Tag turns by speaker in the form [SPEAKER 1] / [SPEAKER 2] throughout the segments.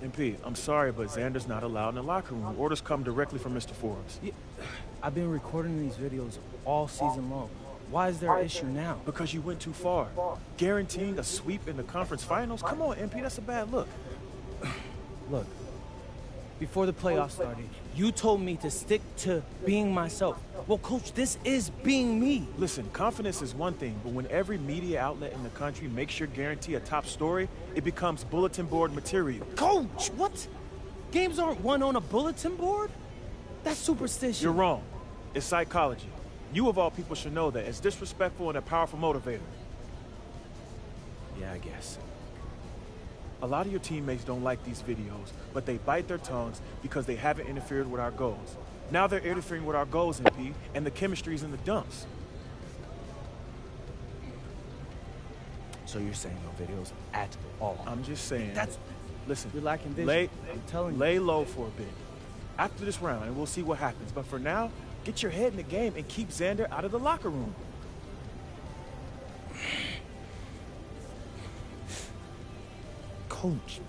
[SPEAKER 1] MP, I'm sorry, but Xander's not allowed in the locker room. Orders come directly from Mr. Forbes.
[SPEAKER 2] Yeah, I've been recording these videos all season long. Why is there an issue now?
[SPEAKER 1] Because you went too far. Guaranteeing a sweep in the conference finals? Come on, MP, that's a bad look.
[SPEAKER 2] Look, before the playoffs started, you told me to stick to being myself. Well, Coach, this is being me.
[SPEAKER 1] Listen, confidence is one thing, but when every media outlet in the country makes your guarantee a top story, it becomes bulletin board material.
[SPEAKER 2] Coach, what? Games aren't won on a bulletin board? That's superstition.
[SPEAKER 1] You're wrong. It's psychology. You of all people should know that. It's disrespectful and a powerful motivator.
[SPEAKER 2] Yeah, I guess.
[SPEAKER 1] A lot of your teammates don't like these videos, but they bite their tongues because they haven't interfered with our goals. Now they're interfering with our goals, MP, and the chemistry's in the dumps.
[SPEAKER 2] So you're saying no videos at all?
[SPEAKER 1] I'm just saying. Listen,
[SPEAKER 2] you're lacking vision. I'm telling you.
[SPEAKER 1] Lay low for a bit. After this round, and we'll see what happens. But for now, get your head in the game and keep Xander out of the locker room.
[SPEAKER 2] Coach,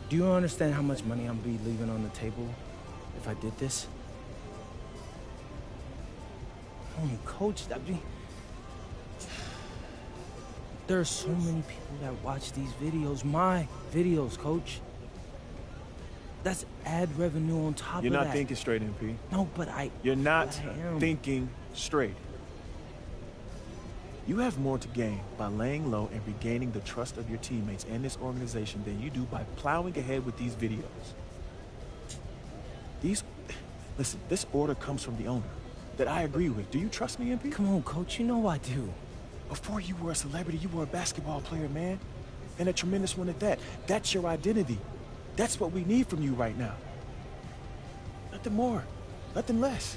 [SPEAKER 2] do you understand how much money I'm be leaving on the table if I did this? Coach, that'd be... There are so many people that watch these videos, my videos, Coach. That's ad revenue on top of that.
[SPEAKER 1] You're not thinking straight, MP.
[SPEAKER 2] No, but
[SPEAKER 1] You're not thinking straight. You have more to gain by laying low and regaining the trust of your teammates and this organization than you do by plowing ahead with these videos. Listen, this order comes from the owner that I agree with. Do you trust me, MP?
[SPEAKER 2] Come on, Coach, you know I do.
[SPEAKER 1] Before you were a celebrity, you were a basketball player, man. And a tremendous one at that. That's your identity. That's what we need from you right now. Nothing more, nothing less.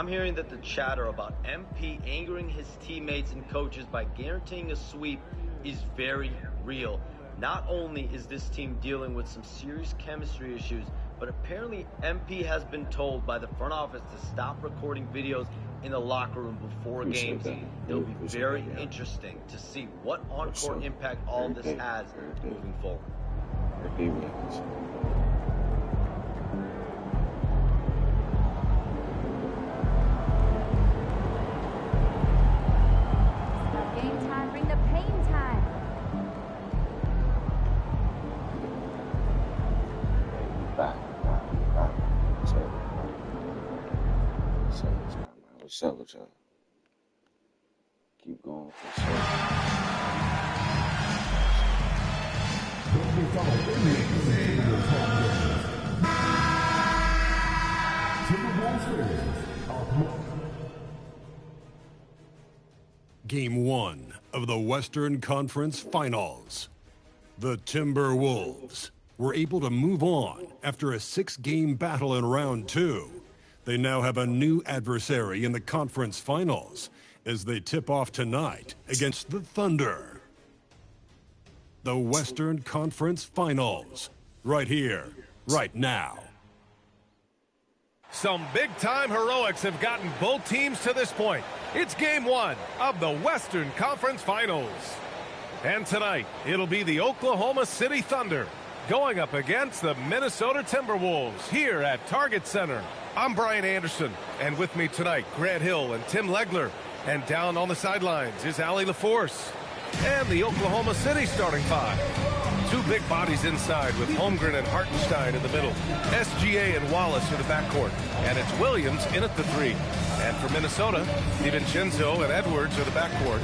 [SPEAKER 3] I'm hearing that the chatter about MP angering his teammates and coaches by guaranteeing a sweep is very real. Not only is this team dealing with some serious chemistry issues, but apparently MP has been told by the front office to stop recording videos in the locker room before games. It'll be very interesting to see what on-court impact all this has moving forward.
[SPEAKER 4] Game time, bring the pain time.
[SPEAKER 5] Back. What's up with y'all? Keep going for sure.
[SPEAKER 6] Game 1 of the Western Conference Finals. The Timberwolves were able to move on after a 6-game battle in round 2. They now have a new adversary in the conference finals as they tip off tonight against the Thunder. The Western Conference Finals, right here, right now.
[SPEAKER 7] Some big-time heroics have gotten both teams to this point. It's game 1 of the Western Conference Finals. And tonight, it'll be the Oklahoma City Thunder going up against the Minnesota Timberwolves here at Target Center. I'm Brian Anderson, and with me tonight, Grant Hill and Tim Legler. And down on the sidelines is Allie LaForce. And the Oklahoma City starting 5. Two big bodies inside with Holmgren and Hartenstein in the middle. SGA and Wallace in the backcourt. And it's Williams in at the 3. And for Minnesota, DiVincenzo and Edwards are the backcourt.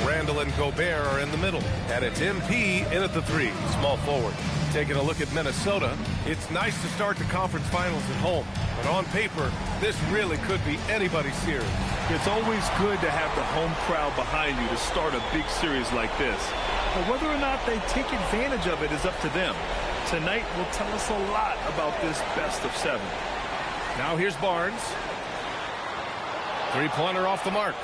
[SPEAKER 7] Randall and Gobert are in the middle. And it's MP in at the 3, small forward. Taking a look at Minnesota, it's nice to start the conference finals at home. But on paper, this really could be anybody's series.
[SPEAKER 8] It's always good to have the home crowd behind you to start a big series like this. But whether or not they take advantage of it is up to them. Tonight will tell us a lot about this best of 7.
[SPEAKER 7] Now here's Barnes. Three-pointer off the mark.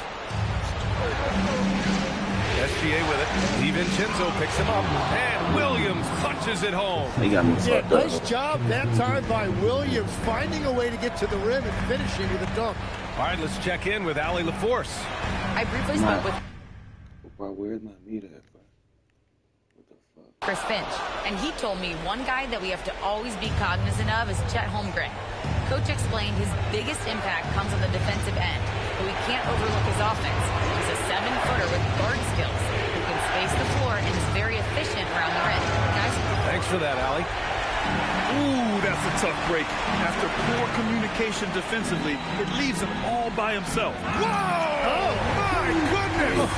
[SPEAKER 7] SGA with it. DiVincenzo picks him up. And Williams punches it home.
[SPEAKER 9] Nice job that time by Williams, finding a way to get to the rim and finishing with a dunk.
[SPEAKER 7] All right, let's check in with Allie LaForce.
[SPEAKER 10] I briefly spoke with
[SPEAKER 5] Where's my meat at, bro? What the fuck?
[SPEAKER 10] Chris Finch, and he told me one guy that we have to always be cognizant of is Chet Holmgren. Coach explained his biggest impact comes on the defensive end, but we can't overlook his offense. He's a 7-footer with guard skills who can space the floor and is very efficient around the rim. Guys,
[SPEAKER 7] thanks for that, Allie.
[SPEAKER 8] Ooh, that's a tough break. After poor communication defensively, it leaves him all by himself.
[SPEAKER 7] Whoa! Oh, my goodness!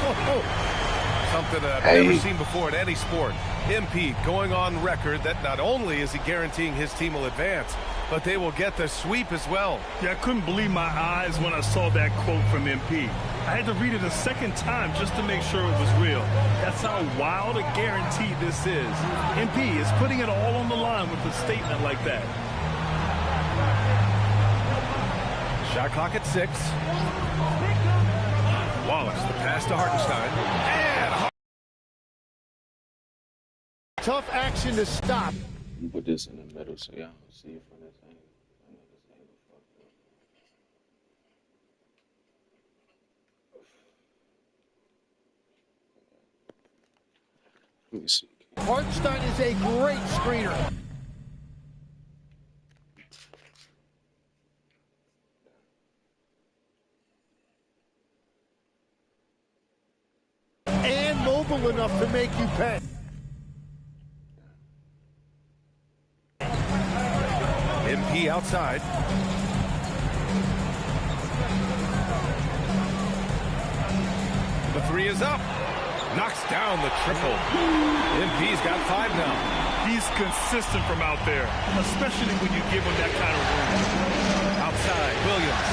[SPEAKER 7] Something that I've never seen before in any sport. MP going on record that not only is he guaranteeing his team will advance, but they will get the sweep as well.
[SPEAKER 8] Yeah, I couldn't believe my eyes when I saw that quote from MP. I had to read it a second time just to make sure it was real. That's how wild a guarantee this is. MP is putting it all on the line with a statement like that.
[SPEAKER 7] Shot clock at 6. Wallace, the pass to Hartenstein. And
[SPEAKER 9] Tough action to stop.
[SPEAKER 5] Put this in the middle so y'all see it from this angle. I know this angle fucked up. Let me see.
[SPEAKER 9] Hartenstein is a great screener. And mobile enough to make you pay.
[SPEAKER 7] MP outside. The 3 is up. Knocks down the triple. MP's got 5 now.
[SPEAKER 8] He's consistent from out there, especially when you give him that kind of room.
[SPEAKER 7] Outside, Williams.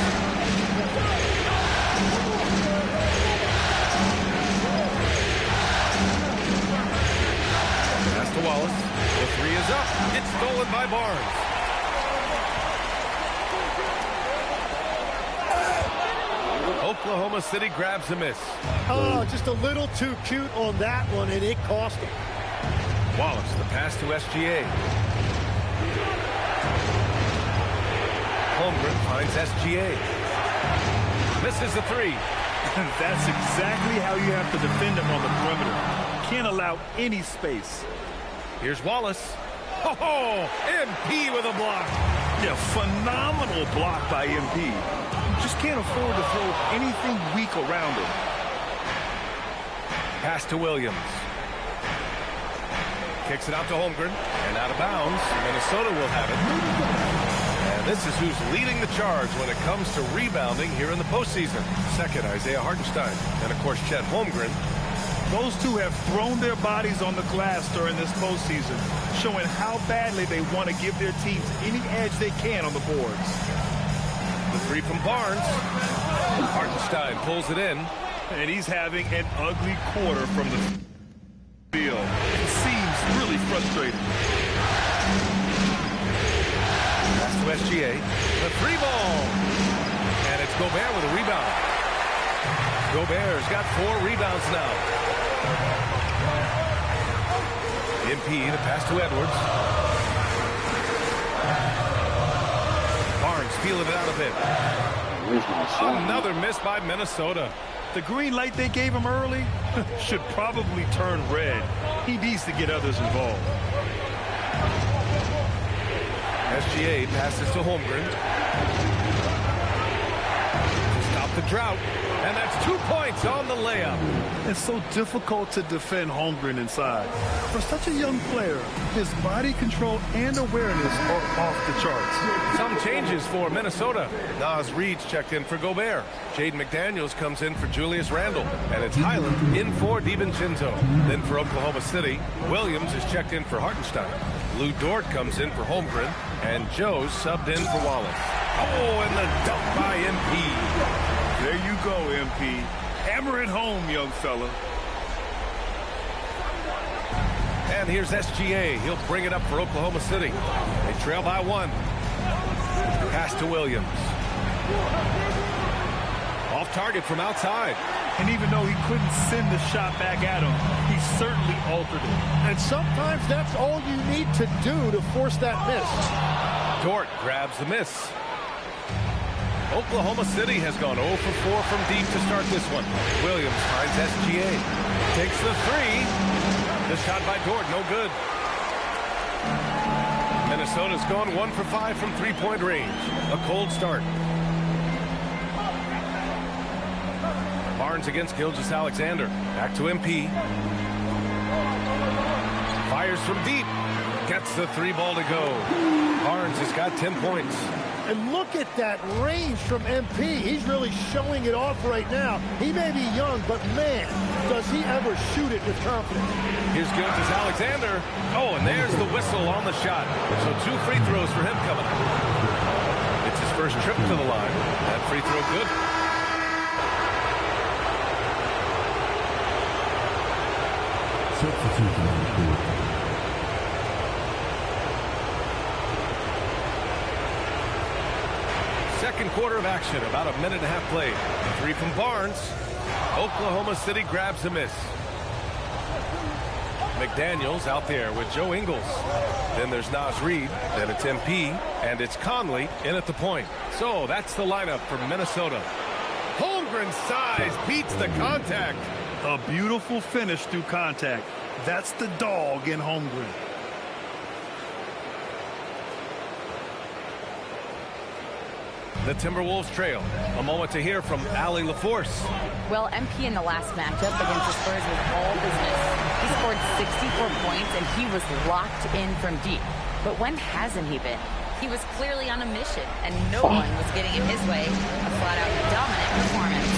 [SPEAKER 7] Pass to Wallace. The 3 is up. It's stolen by Barnes. Oklahoma City grabs a miss.
[SPEAKER 9] Oh, just a little too cute on that one, and it cost him.
[SPEAKER 7] Wallace, the pass to SGA. Holmgren finds SGA. Misses the three.
[SPEAKER 8] That's exactly how you have to defend him on the perimeter. Can't allow any space.
[SPEAKER 7] Here's Wallace. Oh, MP with a block.
[SPEAKER 8] Yeah, phenomenal block by MP. Just can't afford to throw anything weak around him.
[SPEAKER 7] Pass to Williams. Kicks it out to Holmgren. And out of bounds. Minnesota will have it. And this is who's leading the charge when it comes to rebounding here in the postseason. Second, Isaiah Hartenstein. And, of course, Chet Holmgren.
[SPEAKER 8] Those two have thrown their bodies on the glass during this postseason, showing how badly they want to give their teams any edge they can on the boards.
[SPEAKER 7] The three from Barnes. Hartenstein pulls it in.
[SPEAKER 8] And he's having an ugly quarter from the field. It seems really frustrating.
[SPEAKER 7] Pass to SGA. The three ball. And it's Gobert with a rebound. Gobert's got 4 rebounds now. MP, the pass to Edwards. Barnes feeling it out a bit. Another miss by Minnesota.
[SPEAKER 8] The green light they gave him early should probably turn red. He needs to get others involved.
[SPEAKER 7] SGA passes to Holmgren. Stop the drought. And that's 2 points on the layup.
[SPEAKER 8] It's so difficult to defend Holmgren inside. For such a young player, his body control and awareness are off the charts.
[SPEAKER 7] Some changes for Minnesota. Nas Reed's checked in for Gobert. Jaden McDaniels comes in for Julius Randle. And it's Highland in for DiVincenzo. Then for Oklahoma City, Williams is checked in for Hartenstein. Lou Dort comes in for Holmgren. And Joe's subbed in for Wallace. Oh, and the dunk by MP.
[SPEAKER 8] There you go, MP. Hammer it home, young fella.
[SPEAKER 7] And here's SGA. He'll bring it up for Oklahoma City. They trail by 1. Pass to Williams. Off target from outside.
[SPEAKER 8] And even though he couldn't send the shot back at him, he certainly altered it.
[SPEAKER 9] And sometimes that's all you need to do to force that miss.
[SPEAKER 7] Dort grabs the miss. Oklahoma City has gone 0 for 4 from deep to start this one. Williams finds SGA. Takes the three. The shot by Dort, no good. Minnesota's gone 1 for 5 from three-point range. A cold start. Barnes against Gilgeous-Alexander. Back to MP. Fires from deep. Gets the 3 ball to go. Barnes has got 10 points.
[SPEAKER 9] And look at that range from MP. He's really showing it off right now. He may be young, but man, does he ever shoot it with confidence.
[SPEAKER 7] Here's Gilgeous-Alexander. Oh, and there's the whistle on the shot. So 2 free throws for him coming up. It's his first trip to the line. That free throw good. Second quarter of action, about a minute and a half played. 3 from Barnes. Oklahoma City grabs a miss. McDaniels out there with Joe Ingles. Then there's Nas Reed. Then it's MP. And it's Conley in at the point. So that's the lineup for Minnesota. Holmgren's size beats the contact.
[SPEAKER 8] A beautiful finish through contact. That's the dog in Holmgren.
[SPEAKER 7] The Timberwolves trail. A moment to hear from Allie LaForce.
[SPEAKER 10] Well, MP in the last matchup against the Spurs was all business. He scored 64 points, and he was locked in from deep. But when hasn't he been? He was clearly on a mission, and no one was getting in his way. A flat-out dominant performance.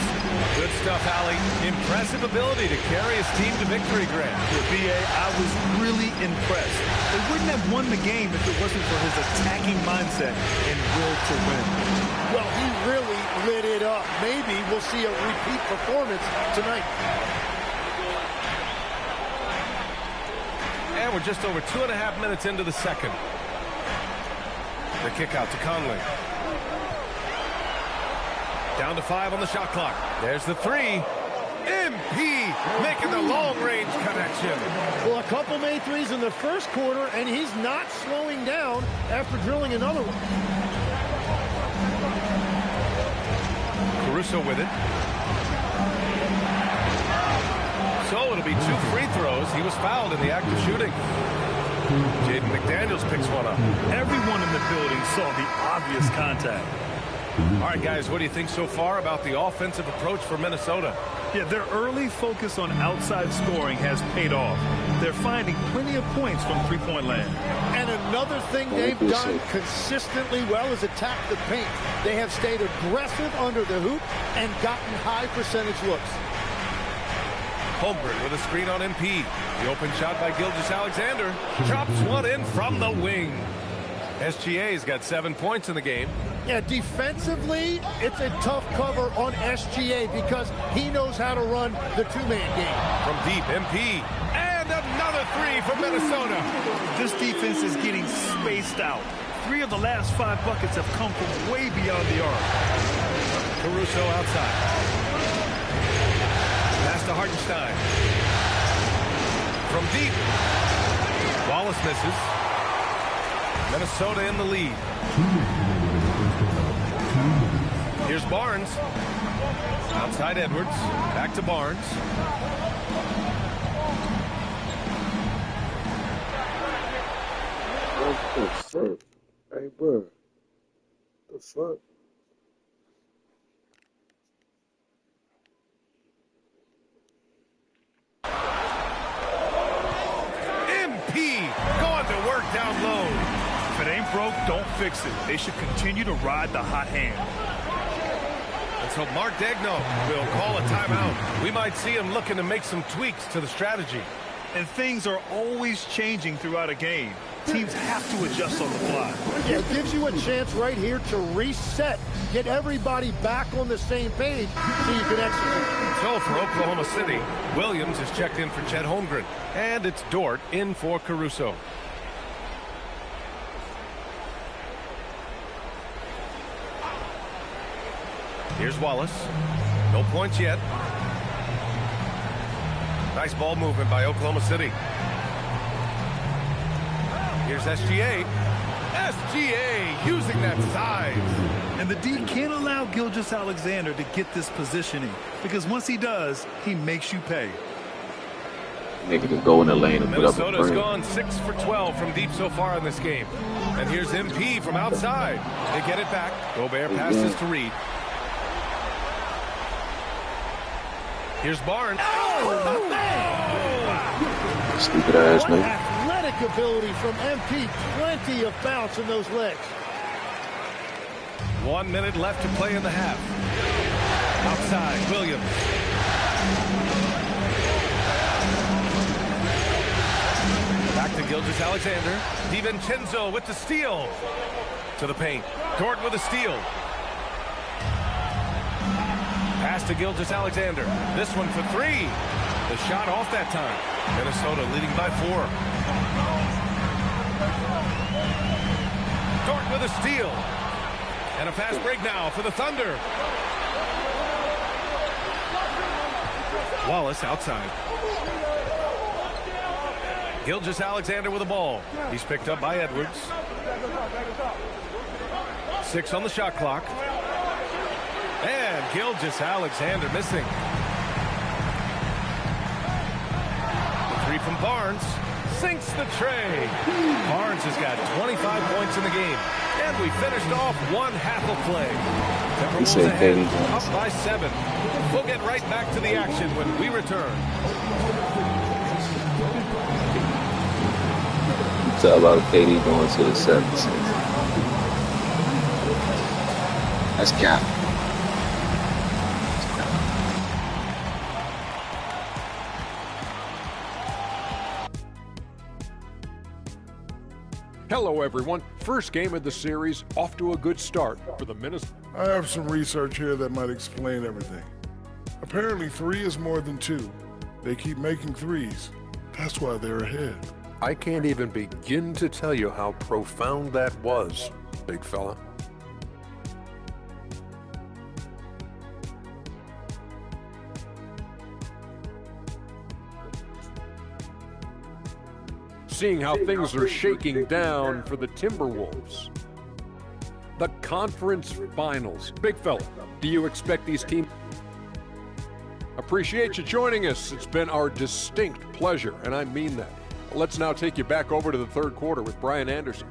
[SPEAKER 7] Good stuff, Allie. Impressive ability to carry his team to victory, Grant.
[SPEAKER 8] B.A., I was really impressed. They wouldn't have won the game if it wasn't for his attacking mindset and will to win.
[SPEAKER 9] Well, he really lit it up. Maybe we'll see a repeat performance tonight.
[SPEAKER 7] And we're just over 2.5 minutes into the second. The kick out to Conley. Down to 5 on the shot clock. There's the 3. MP making the long-range connection.
[SPEAKER 9] Well, a couple made threes in the first quarter, and he's not slowing down after drilling another one.
[SPEAKER 7] Caruso with it. So it'll be 2 free throws. He was fouled in the act of shooting. Jaden McDaniels picks one up.
[SPEAKER 8] Everyone in the building saw the obvious contact.
[SPEAKER 7] All right, guys, what do you think so far about the offensive approach for Minnesota?
[SPEAKER 8] Yeah, their early focus on outside scoring has paid off. They're finding plenty of points from three-point land.
[SPEAKER 9] And another thing they've done consistently well is attack the paint. They have stayed aggressive under the hoop and gotten high percentage looks.
[SPEAKER 7] Holmgren with a screen on MP. The open shot by Gilgeous-Alexander. Drops one in from the wing. SGA's got 7 points in the game.
[SPEAKER 9] Yeah, defensively, it's a tough cover on SGA because he knows how to run the two-man game.
[SPEAKER 7] From deep, MP. And another 3 from Minnesota.
[SPEAKER 8] This defense is getting spaced out. 3 of the last 5 buckets have come from way beyond the arc.
[SPEAKER 7] Caruso outside. Pass to Hartenstein. From deep. Wallace misses. Minnesota in the lead. Here's Barnes. Outside Edwards. Back to Barnes.
[SPEAKER 5] What the fuck? Hey, bro. The fuck?
[SPEAKER 7] MP going to work down low.
[SPEAKER 8] If it ain't broke, don't fix it. They should continue to ride the hot hand.
[SPEAKER 7] And so Mark Degno will call a timeout. We might see him looking to make some tweaks to the strategy.
[SPEAKER 8] And things are always changing throughout a game. Teams have to adjust on the fly.
[SPEAKER 9] Yeah, it gives you a chance right here to reset, get everybody back on the same page so you can execute.
[SPEAKER 7] So for Oklahoma City, Williams is checked in for Chet Holmgren. And it's Dort in for Caruso. Here's Wallace. No points yet. Nice ball movement by Oklahoma City. Here's SGA. SGA using that size.
[SPEAKER 8] And the D can't allow Gilgeous-Alexander to get this positioning because once he does, he makes you pay.
[SPEAKER 5] Nigga can go in the lane and put up a
[SPEAKER 7] Minnesota's
[SPEAKER 5] frame.
[SPEAKER 7] gone 6 for 12 from deep so far in this game. And here's MP from outside. They get it back. Gobert passes to Reed. Here's Barnes.
[SPEAKER 9] Oh, man!
[SPEAKER 5] Stupid ass nigga.
[SPEAKER 9] Athletic ability from MP. Plenty of bounce in those legs.
[SPEAKER 7] 1 minute left to play in the half. Outside, Williams. Back to Gilgeous-Alexander. DiVincenzo with the steal. To the paint. Dort with a steal. Pass to Gilgeous-Alexander. This one for 3. The shot off that time. Minnesota leading by 4. Dort with a steal. And a fast break now for the Thunder. Wallace outside. Gilgeous-Alexander with the ball. He's picked up by Edwards. 6 on the shot clock. And Gilgeous-Alexander missing. The 3 from Barnes. Sinks the tray. Barnes has got 25 points in the game. And we finished off one half of play. Timberwolves ahead, up by 7. We'll get right back to the action when we return.
[SPEAKER 5] Tell about KD going to the 7th. That's cap.
[SPEAKER 11] Hello, everyone. First game of the series, off to a good start for the Minnesota.
[SPEAKER 12] I have some research here that might explain everything. Apparently 3 is more than 2. They keep making 3s. That's why they're ahead.
[SPEAKER 11] I can't even begin to tell you how profound that was, big fella. seeing how things are shaking down for the Timberwolves. The conference finals. Big fella, do you expect these teams? Appreciate you joining us. It's been our distinct pleasure, and I mean that. Let's now take you back over to the third quarter with Brian Anderson.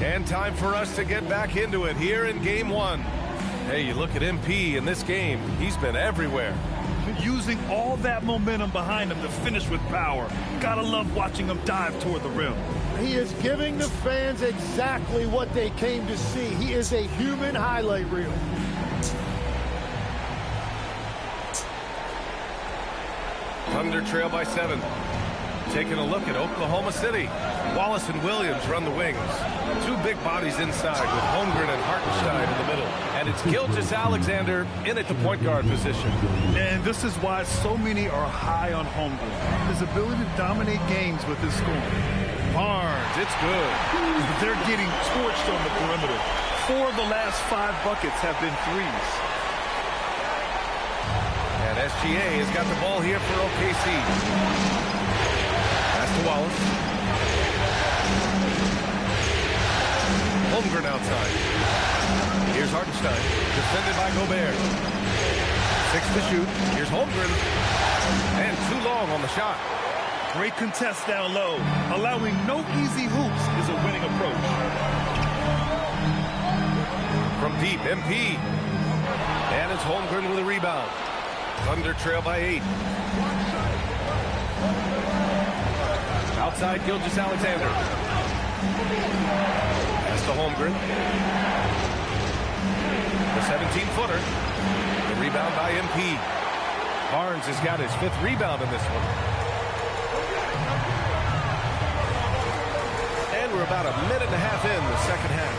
[SPEAKER 7] And time for us to get back into it here in game one. Hey, you look at MP in this game, he's been everywhere.
[SPEAKER 8] Using all that momentum behind him to finish with power. Gotta love watching him dive toward the rim.
[SPEAKER 9] He is giving the fans exactly what they came to see. He is a human highlight reel.
[SPEAKER 7] Thunder trail by 7. Taking a look at Oklahoma City. Wallace and Williams run the wings. Two big bodies inside with Holmgren and Hartenstein in the middle. And it's Gilgeous-Alexander in at the point guard position.
[SPEAKER 8] And this is why so many are high on Holmgren. His ability to dominate games with his scoring.
[SPEAKER 7] Barnes, it's good.
[SPEAKER 8] They're getting torched on the perimeter. 4 of the last 5 buckets have been threes.
[SPEAKER 7] And SGA has got the ball here for OKC. Pass to Wallace. Holmgren outside. Here's Hartenstein, defended by Gobert. 6 to shoot. Here's Holmgren. And too long on the shot.
[SPEAKER 8] Great contest down low. Allowing no easy hoops is a winning approach.
[SPEAKER 7] From deep, MP. And it's Holmgren with a rebound. Thunder trail by 8. Outside, Gilgeous-Alexander. Pass to Holmgren. The 17-footer. The rebound by MP. Barnes has got his 5th rebound in this one. And we're about a minute and a half in the second half.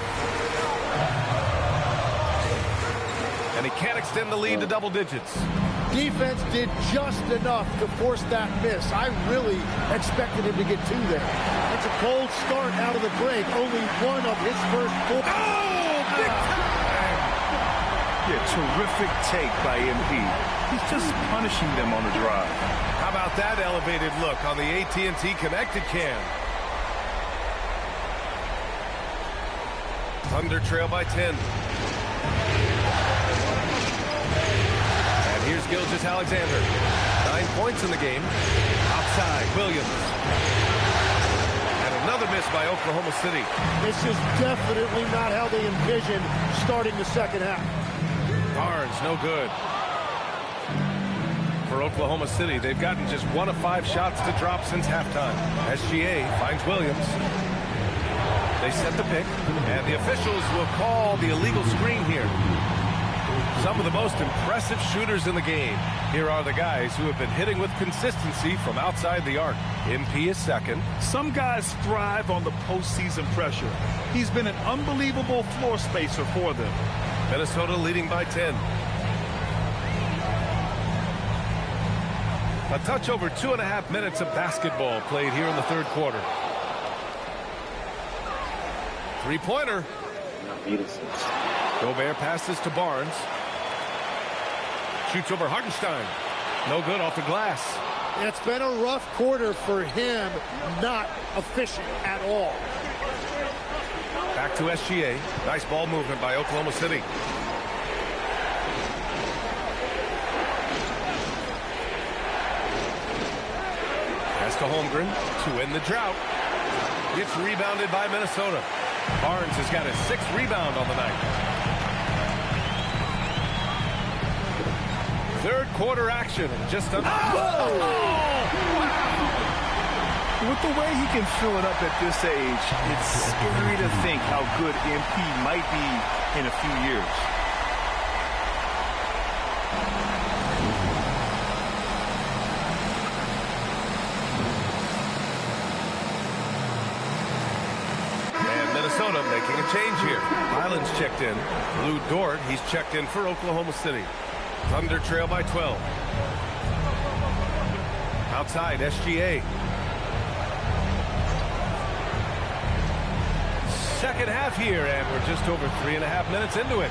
[SPEAKER 7] And he can't extend the lead to double digits.
[SPEAKER 9] Defense did just enough to force that miss. I really expected him to get 2 there. It's a cold start out of the break. Only one of his first 4.
[SPEAKER 7] Oh, big time!
[SPEAKER 8] Yeah, terrific take by MP. He's just punishing them on the drive.
[SPEAKER 7] How about that elevated look on the AT&T connected cam? Thunder trail by 10. Here's Gilgeous-Alexander. 9 points in the game. Outside, Williams. And another miss by Oklahoma City.
[SPEAKER 9] This is definitely not how they envisioned starting the second half.
[SPEAKER 7] Barnes, no good. For Oklahoma City, they've gotten just 1 of 5 shots to drop since halftime. SGA finds Williams. They set the pick, and the officials will call the illegal screen here. Some of the most impressive shooters in the game. Here are the guys who have been hitting with consistency from outside the arc. MP is second.
[SPEAKER 8] Some guys thrive on the postseason pressure. He's been an unbelievable floor spacer for them.
[SPEAKER 7] Minnesota leading by 10. A touch over 2.5 minutes of basketball played here in the third quarter. 3-pointer. Gobert passes to Barnes. Shoots over Hartenstein. No good off the glass.
[SPEAKER 9] It's been a rough quarter for him. Not efficient at all.
[SPEAKER 7] Back to SGA. Nice ball movement by Oklahoma City. Pass to Holmgren to win the drought. It's rebounded by Minnesota. Barnes has got his 6th rebound on the night. Third quarter action. Just a...
[SPEAKER 8] Wow. With the way he can fill it up at this age, it's scary to think how good MP might be in a few years.
[SPEAKER 7] And Minnesota making a change here. Highland's checked in. Lou Dort, he's checked in for Oklahoma City. Thunder trail by 12. Outside, SGA. second half here, and we're just over 3.5 minutes into it.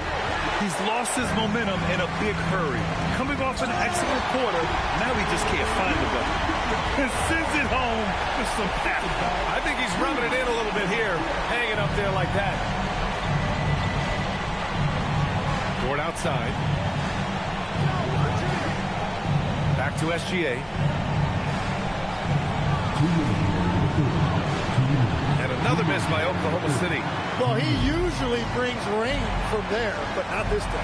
[SPEAKER 8] He's lost his momentum in a big hurry. Coming off an excellent quarter, now he just can't find the ball. And sends it home with some pep.
[SPEAKER 7] I think he's rubbing it in a little bit here, hanging up there like that. Dort outside. Back to SGA. And another miss by Oklahoma City.
[SPEAKER 9] Well, he usually brings rain from there, but not this time.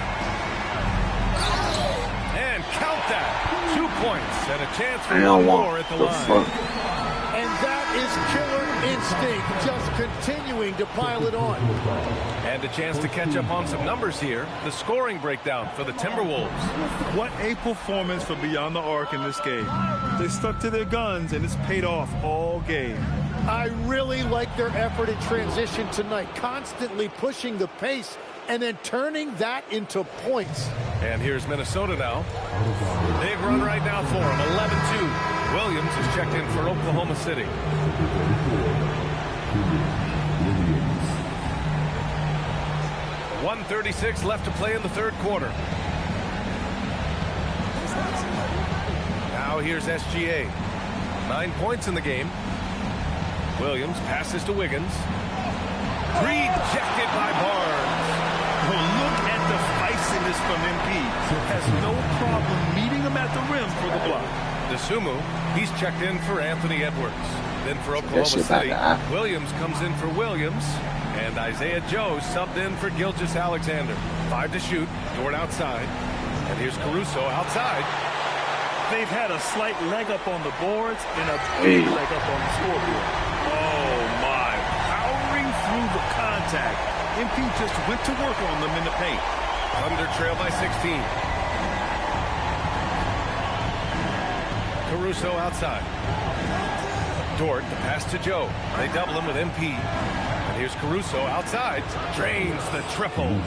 [SPEAKER 7] And count that. 2 points and a chance for one more at the line.
[SPEAKER 9] And that is killer instinct, just continuing to pile it on.
[SPEAKER 7] And a chance to catch up on some numbers here. The scoring breakdown for the Timberwolves.
[SPEAKER 8] What a performance for Beyond the Arc in this game. They stuck to their guns, and it's paid off all game.
[SPEAKER 9] I really like their effort in transition tonight, constantly pushing the pace and then turning that into points.
[SPEAKER 7] And here's Minnesota now. Big run right now for them, 11-2. Williams is checked in for Oklahoma City. .136 left to play in the third quarter. Now here's SGA. 9 points in the game. Williams passes to Wiggins. Rejected by Barnes.
[SPEAKER 8] Oh, look at the feistiness from MP. Has no problem meeting him at the rim for the block.
[SPEAKER 7] DeSumo, he's checked in for Anthony Edwards. Then for Oklahoma City, Williams comes in for Williams. And Isaiah Joe subbed in for Gilgeous-Alexander. 5 to shoot. Dort outside. And here's Caruso outside.
[SPEAKER 8] They've had a slight leg up on the boards and a big leg up on the scoreboard. Oh, my. Powering through the contact. MP just went to work on them in the paint.
[SPEAKER 7] Thunder trail by 16. Caruso outside. Dort, the pass to Joe. They double him with MP. And here's Caruso outside. Drains the triple.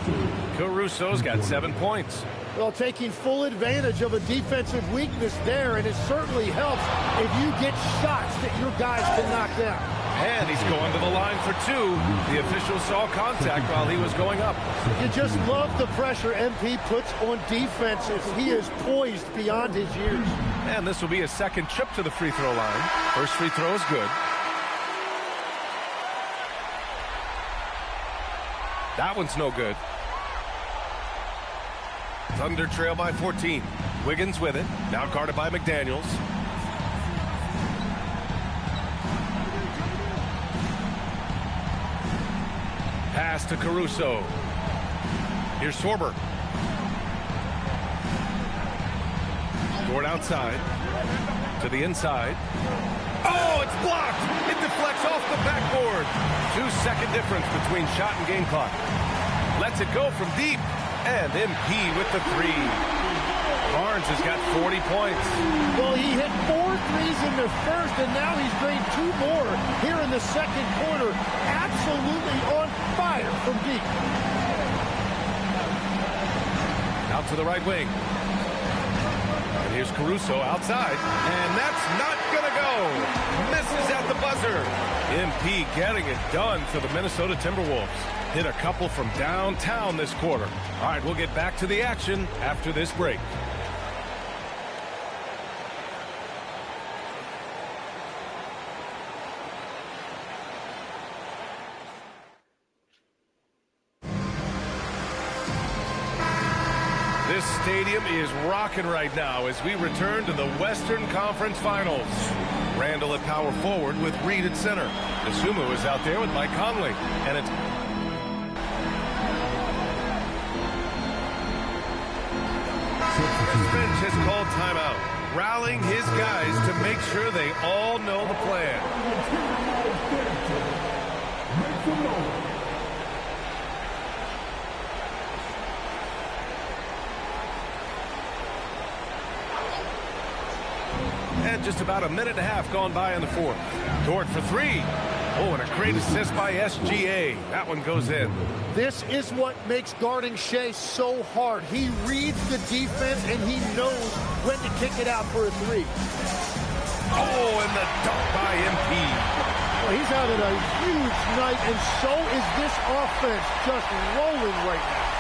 [SPEAKER 7] Caruso's got 7 points.
[SPEAKER 9] Well, taking full advantage of a defensive weakness there, and it certainly helps if you get shots that your guys can knock down.
[SPEAKER 7] And he's going to the line for 2. The official saw contact while he was going up.
[SPEAKER 9] You just love the pressure MP puts on defenses. He is poised beyond his years.
[SPEAKER 7] And this will be his second trip to the free throw line. First free throw is good. That one's no good. Thunder trail by 14. Wiggins with it. Now guarded by McDaniels. Pass to Caruso. Here's Sorber. Dort outside. To the inside. Oh, it's blocked! It deflects off the backboard. 2-second difference between shot and game clock. Lets it go from deep. And MP with the 3. Barnes has got 40 points.
[SPEAKER 9] Well, he hit 4 threes in the first, and now he's drained 2 more here in the second quarter. Absolutely on fire from deep.
[SPEAKER 7] Out to the right wing. And here's Caruso outside. And that's not going to go. Misses at the buzzer. MP getting it done for the Minnesota Timberwolves. Hit a couple from downtown this quarter. All right, we'll get back to the action after this break. This stadium is rocking right now as we return to the Western Conference Finals. Randall at power forward with Reed at center. DeSumo is out there with Mike Conley. And it's bench has called timeout, rallying his guys to make sure they all know the plan. And just about a minute and a half gone by in the fourth. Dort for 3. Oh, and a great assist by SGA. That one goes in.
[SPEAKER 9] This is what makes guarding Shea so hard. He reads the defense, and he knows when to kick it out for a 3.
[SPEAKER 7] Oh, and the dunk by MP.
[SPEAKER 9] Well, he's having a huge night, and so is this offense, just rolling right now.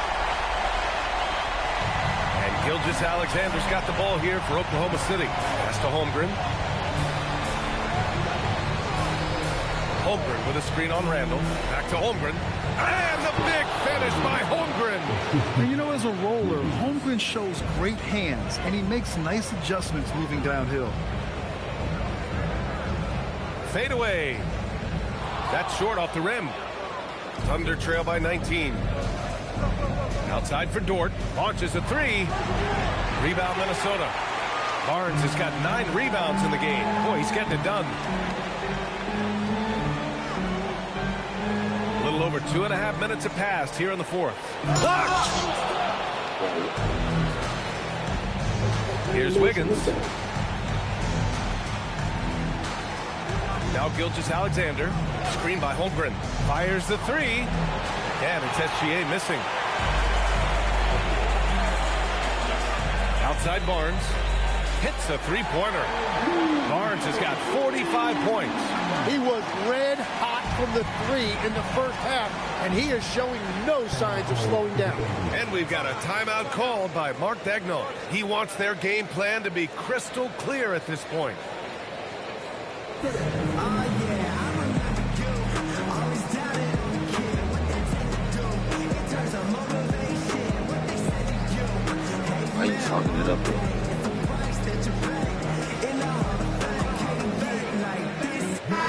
[SPEAKER 7] And Gilgeous-Alexander's got the ball here for Oklahoma City. Pass to Holmgren. Holmgren with a screen on Randall. Back to Holmgren. And the big finish by Holmgren.
[SPEAKER 13] And you know, as a roller, Holmgren shows great hands, and he makes nice adjustments moving downhill.
[SPEAKER 7] Fade away. That's short off the rim. Thunder trail by 19. Outside for Dort. Launches a three. Rebound Minnesota. Barnes has got 9 rebounds in the game. Boy, he's getting it done. A little over 2.5 minutes have passed here in the fourth. Blocked! Here's Wiggins. Now Gilgeous-Alexander. Screen by Holmgren. Fires the three. And it's SGA missing. Outside Barnes. Hits a three-pointer. Barnes has got 45 points.
[SPEAKER 9] He was red hot from the three in the first half, and he is showing no signs of slowing down.
[SPEAKER 7] And we've got a timeout called by Mark Daigneault. He wants their game plan to be crystal clear at this point.
[SPEAKER 5] Why are you talking it up there?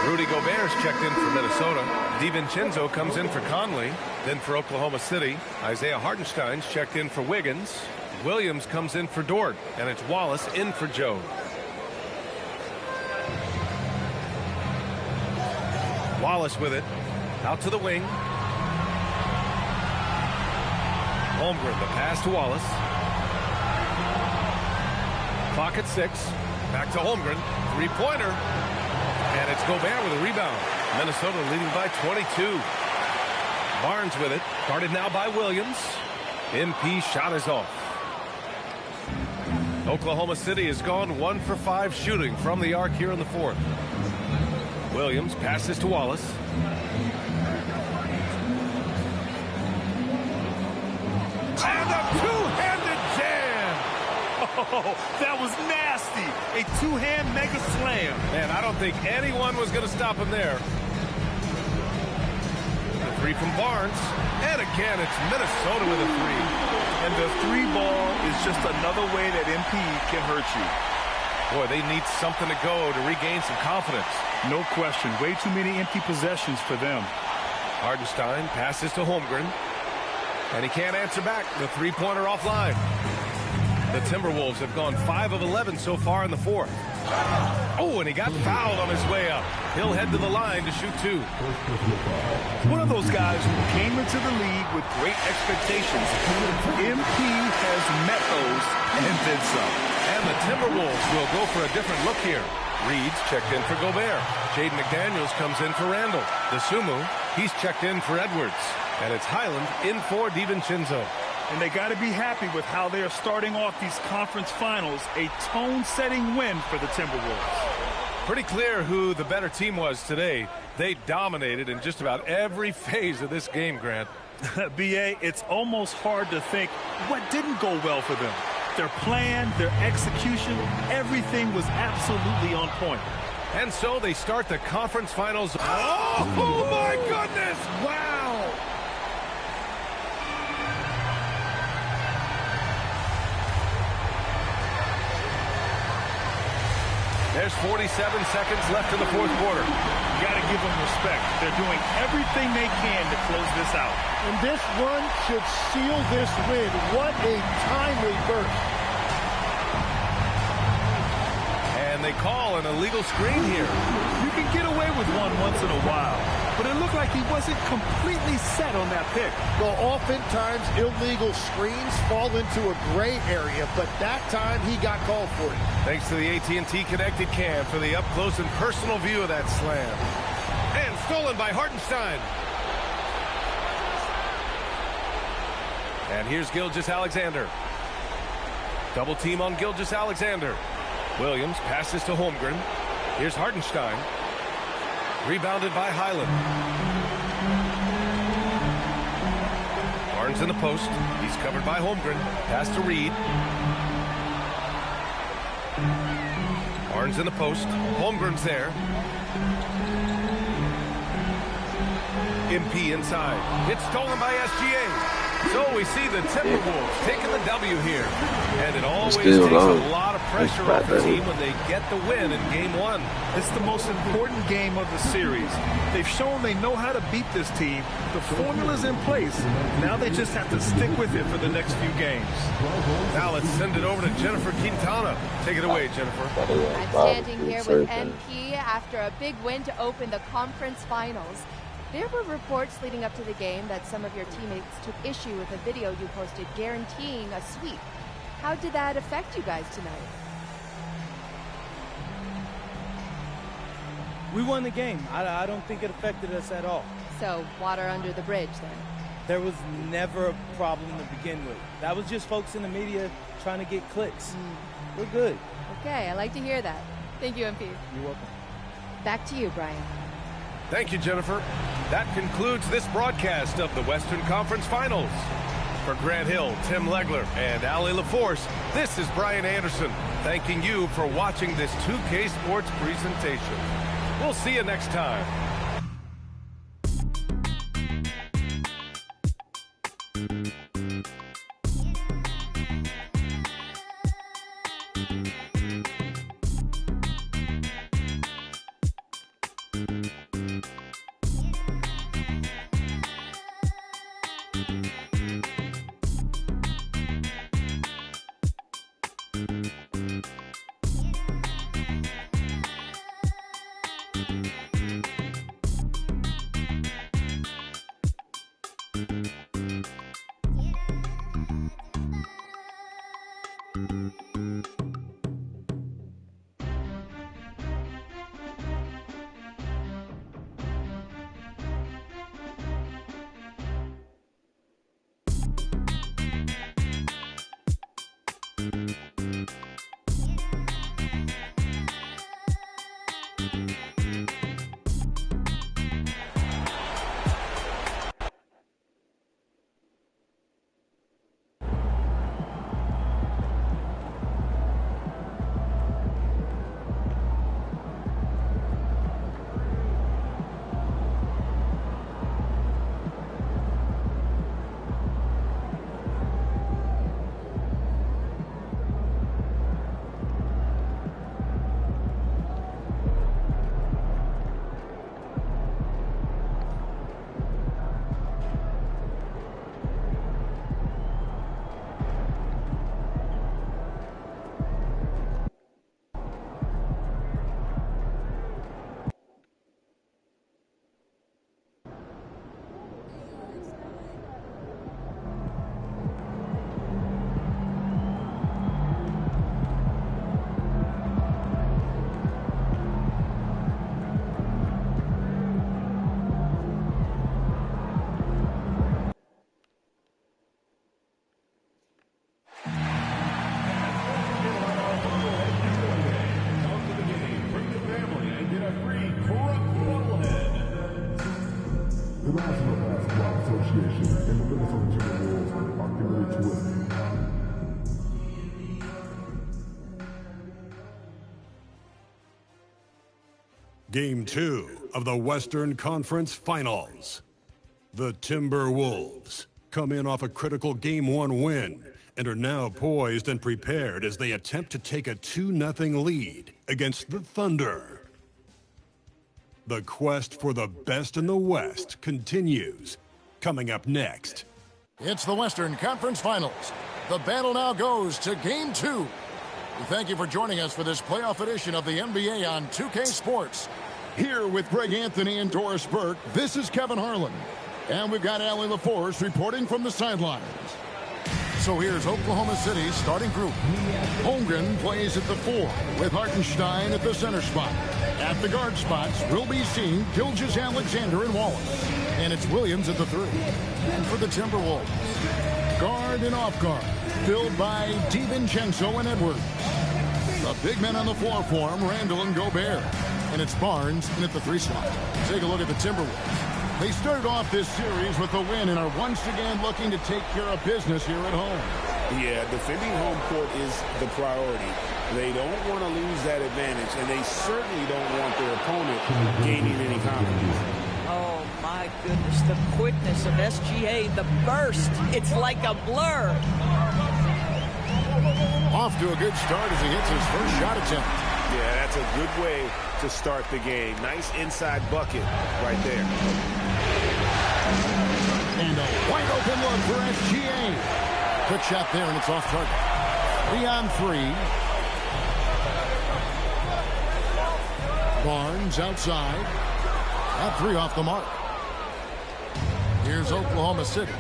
[SPEAKER 7] Rudy Gobert's checked in for Minnesota. DiVincenzo comes in for Conley. Then for Oklahoma City, Isaiah Hartenstein's checked in for Wiggins. Williams comes in for Dort. And it's Wallace in for Joe. Wallace with it. Out to the wing. Holmgren, the pass to Wallace. Clock at 6. Back to Holmgren. Three-pointer. And it's Gobert with a rebound. Minnesota leading by 22. Barnes with it. Guarded now by Williams. MP shot is off. Oklahoma City has gone 1 for 5 shooting from the arc here in the fourth. Williams passes to Wallace. And a two-handed jam.
[SPEAKER 8] Oh, that was nasty. A two-hand mega slam.
[SPEAKER 7] Man, I don't think anyone was going to stop him there. The three from Barnes. And again, it's Minnesota with a three.
[SPEAKER 8] And the three ball is just another way that MP can hurt you.
[SPEAKER 7] Boy, they need something to go to regain some confidence.
[SPEAKER 8] No question. Way too many empty possessions for them.
[SPEAKER 7] Hartenstein passes to Holmgren. And he can't answer back. The three-pointer offline. The Timberwolves have gone 5 of 11 so far in the fourth. Oh, and he got fouled on his way up. He'll head to the line to shoot 2.
[SPEAKER 8] One of those guys who came into the league with great expectations. MP has met those and then some.
[SPEAKER 7] And the Timberwolves will go for a different look here. Reed's checked in for Gobert. Jaden McDaniels comes in for Randall. The Sumu, he's checked in for Edwards. And it's Highland in for DiVincenzo.
[SPEAKER 8] And they got to be happy with how they are starting off these conference finals. A tone-setting win for the Timberwolves.
[SPEAKER 7] Pretty clear who the better team was today. They dominated in just about every phase of this game, Grant.
[SPEAKER 8] B.A., it's almost hard to think what didn't go well for them. Their plan, their execution, everything was absolutely on point.
[SPEAKER 7] And so they start the conference finals. Oh my goodness! Wow! There's 47 seconds left in the fourth quarter.
[SPEAKER 8] You got to give them respect. They're doing everything they can to close this out.
[SPEAKER 9] And this run should seal this win. What a timely burst.
[SPEAKER 7] And they call an illegal screen here.
[SPEAKER 8] You can get away with one once in a while, but it looked like he wasn't completely set on that pick.
[SPEAKER 9] Well, oftentimes illegal screens fall into a gray area, but that time he got called for it.
[SPEAKER 7] Thanks to the AT&T Connected Cam for the up-close and personal view of that slam. And stolen by Hartenstein. And here's Gilgeous-Alexander. Double team on Gilgeous-Alexander. Williams passes to Holmgren. Here's Hartenstein. Rebounded by Highland. Barnes in the post. He's covered by Holmgren. Pass to Reed. Barnes in the post. Holmgren's there. MP inside. It's stolen by SGA. So we see the Timberwolves taking the W here. And it always takes a lot of pressure off the team when they get the win in Game 1.
[SPEAKER 8] It's the most important game of the series. They've shown they know how to beat this team. The formula's in place. Now they just have to stick with it for the next few games.
[SPEAKER 7] Now let's send it over to Jennifer Quintana. Take it away, Jennifer.
[SPEAKER 14] I'm standing here with MP after a big win to open the conference finals. There were reports leading up to the game that some of your teammates took issue with a video you posted guaranteeing a sweep. How did that affect you guys tonight?
[SPEAKER 2] We won the game. I don't think it affected us at all.
[SPEAKER 14] So, water under the bridge then?
[SPEAKER 2] There was never a problem to begin with. That was just folks in the media trying to get clicks. We're good.
[SPEAKER 14] Okay, I like to hear that. Thank you, MP.
[SPEAKER 2] You're welcome.
[SPEAKER 14] Back to you, Brian.
[SPEAKER 7] Thank you, Jennifer. That concludes this broadcast of the Western Conference Finals. For Grant Hill, Tim Legler, and Allie LaForce, this is Brian Anderson, thanking you for watching this 2K Sports presentation. We'll see you next time.
[SPEAKER 6] Game 2 of the Western Conference Finals. The Timberwolves come in off a critical Game 1 win and are now poised and prepared as they attempt to take a 2-0 lead against the Thunder. The quest for the best in the West continues. Coming up next.
[SPEAKER 9] It's the Western Conference Finals. The battle now goes to Game 2. We thank you for joining us for this playoff edition of the NBA on 2K Sports. Here with Greg Anthony and Doris Burke, this is Kevin Harlan. And we've got Allie LaForce reporting from the sidelines. So here's Oklahoma City's starting group. Holmgren plays at the 4 with Hartenstein at the center spot. At the guard spots, we'll be seeing Gilgeous-Alexander and Wallace. And it's Williams at the 3. And for the Timberwolves, guard and off guard, filled by DiVincenzo and Edwards. The big men on the floor for him, Randall and Gobert. and it's Barnes in at the 3 slot. Take a look at the Timberwolves. They started off this series with a win and are once again looking to take care of business here at home.
[SPEAKER 15] Yeah, defending home court is the priority. They don't want to lose that advantage, and they certainly don't want their opponent gaining any confidence.
[SPEAKER 16] Oh, my goodness, the quickness of SGA, the burst. It's like a blur.
[SPEAKER 9] Off to a good start as he hits his first shot attempt.
[SPEAKER 15] Yeah, that's a good way to start the game. Nice inside bucket right there.
[SPEAKER 9] And a wide open look for SGA. Quick shot there, and it's off target. 3 on 3. Barnes outside. That 3 off the mark. Here's Oklahoma City.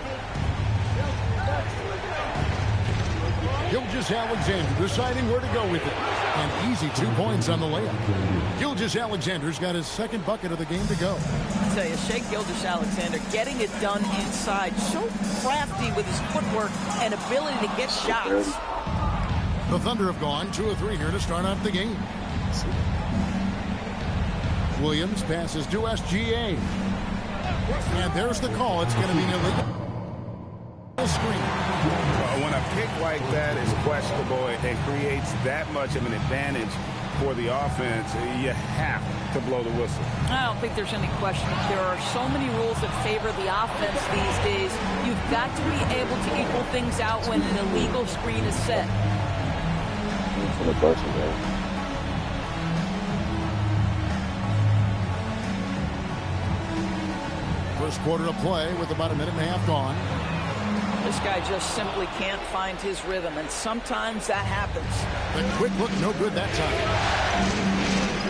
[SPEAKER 9] Gilgeous-Alexander deciding where to go with it. An easy 2 points on the layup. Gilgeous-Alexander's got his second bucket of the game to go.
[SPEAKER 16] I tell you, Shea Gilgeous-Alexander getting it done inside. So crafty with his footwork and ability to get shots.
[SPEAKER 9] The Thunder have gone 2 of 3 here to start out the game. Williams passes to SGA. And there's the call. It's going to be an illegal screen.
[SPEAKER 15] When a pick like that is questionable and creates that much of an advantage for the offense, you have to blow the whistle.
[SPEAKER 16] I don't think there's any question. There are so many rules that favor the offense these days. You've got to be able to equal things out when an illegal screen is set.
[SPEAKER 9] First quarter of play with about a minute and a half gone.
[SPEAKER 16] This guy just simply can't find his rhythm, and sometimes that happens.
[SPEAKER 9] The quick look, no good that time.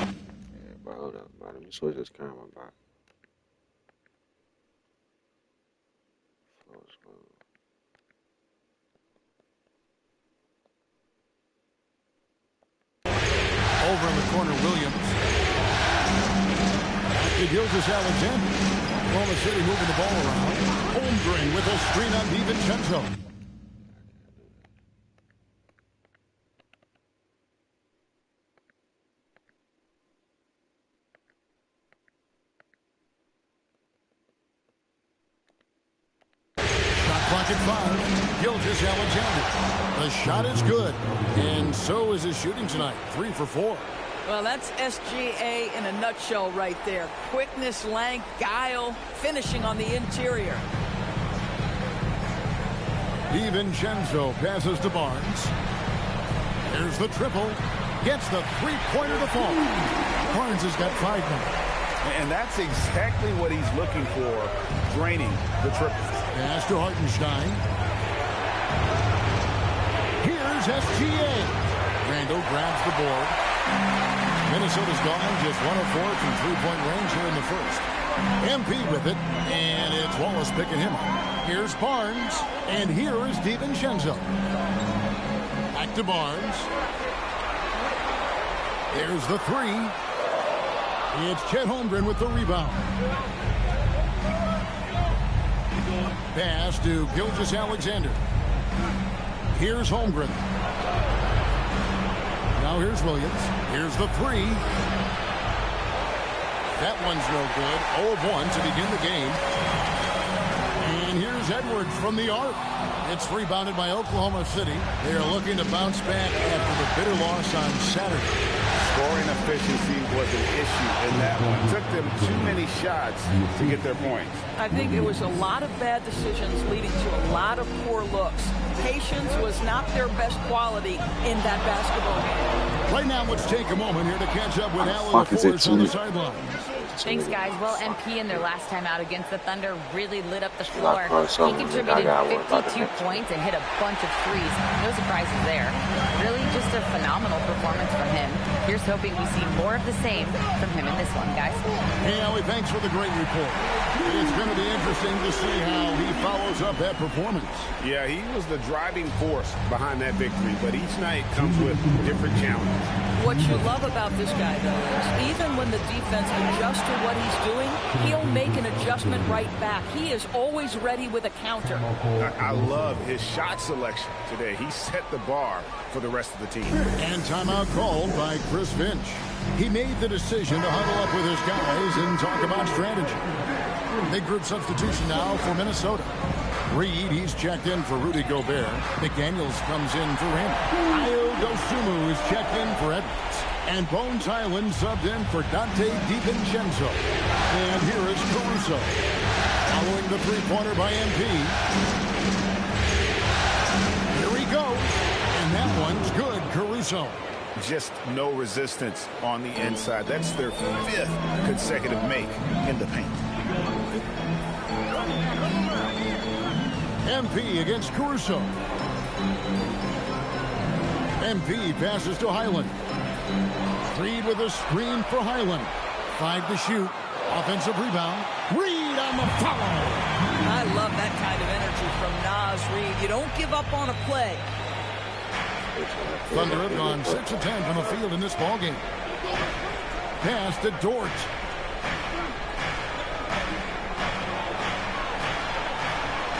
[SPEAKER 5] Yeah, bro, hold up, bro. Let me switch this camera, bro.
[SPEAKER 9] Over in the corner, Williams. To Gilgeous-Alexander. Oklahoma City moving the ball around. Holmgren with a screen on DiVincenzo. Shot clock at 5. Gilgeous-Alexander. The shot is good. And so is his shooting tonight. 3 for 4.
[SPEAKER 16] Well, that's SGA in a nutshell right there. Quickness, length, guile, finishing on the interior.
[SPEAKER 9] DiVincenzo passes to Barnes. There's the triple. Gets the three-pointer to fall. Barnes has got 5 now.
[SPEAKER 15] And that's exactly what he's looking for, draining the triple.
[SPEAKER 9] Pass to Hartenstein. Here's SGA. Randall grabs the board. Minnesota's gone just 1 of 4 from three-point range here in the first. MP with it, and it's Wallace picking him up. Here's Barnes, and here is DiVincenzo. Back to Barnes. There's the 3. It's Chet Holmgren with the rebound. Pass to Gilgeous-Alexander. Here's Holmgren. Now here's Williams. Here's the 3. That one's no good. 0 of 1 to begin the game. And here's Edwards from the arc. It's rebounded by Oklahoma City. They are looking to bounce back after the bitter loss on Saturday.
[SPEAKER 15] Scoring efficiency was an issue in that one. Took them too many shots to get their points.
[SPEAKER 16] I think it was a lot of bad decisions leading to a lot of poor looks. Patience was not their best quality in that basketball game.
[SPEAKER 9] Right now, let's take a moment here to catch up with Alan LaForce on the sideline.
[SPEAKER 10] Thanks, guys. Well, MP in their last time out against the Thunder really lit up the floor. He contributed 52 points and hit a bunch of threes. No surprises there. Really just a phenomenal performance from him. Here's hoping we see more of the same from him in this one, guys.
[SPEAKER 9] Hey, Ali, thanks for the great report. It's going to be interesting to see how he follows up that performance.
[SPEAKER 15] Yeah, he was the driving force behind that victory, but each night comes with different challenges.
[SPEAKER 16] What you love about this guy, though, is even when the defense adjusts to what he's doing, he'll make an adjustment right back. He is always ready with a counter.
[SPEAKER 15] I love his shot selection today. He set the bar for the rest of the team.
[SPEAKER 9] And timeout called by Chris Finch. He made the decision to huddle up with his guys and talk about strategy. Big group substitution now for Minnesota. Reed, he's checked in for Rudy Gobert. McDaniels comes in for Randall. Ayo Dosunmu is checked in for Edwards. And Bones Highland subbed in for Dante DiVincenzo. And here is Caruso. Following the three-pointer by MP. Here he goes. And that one's good, Caruso.
[SPEAKER 15] Just no resistance on the inside. That's their 5th consecutive make in the paint.
[SPEAKER 9] MP against Caruso. MP passes to Highland. Reed with a screen for Highland. 5 to shoot. Offensive rebound. Reed on the follow.
[SPEAKER 16] I love that kind of energy from Naz Reid. You don't give up on a play.
[SPEAKER 9] Thunder have gone 6 of 10 from the field in this ballgame. Pass to Dort.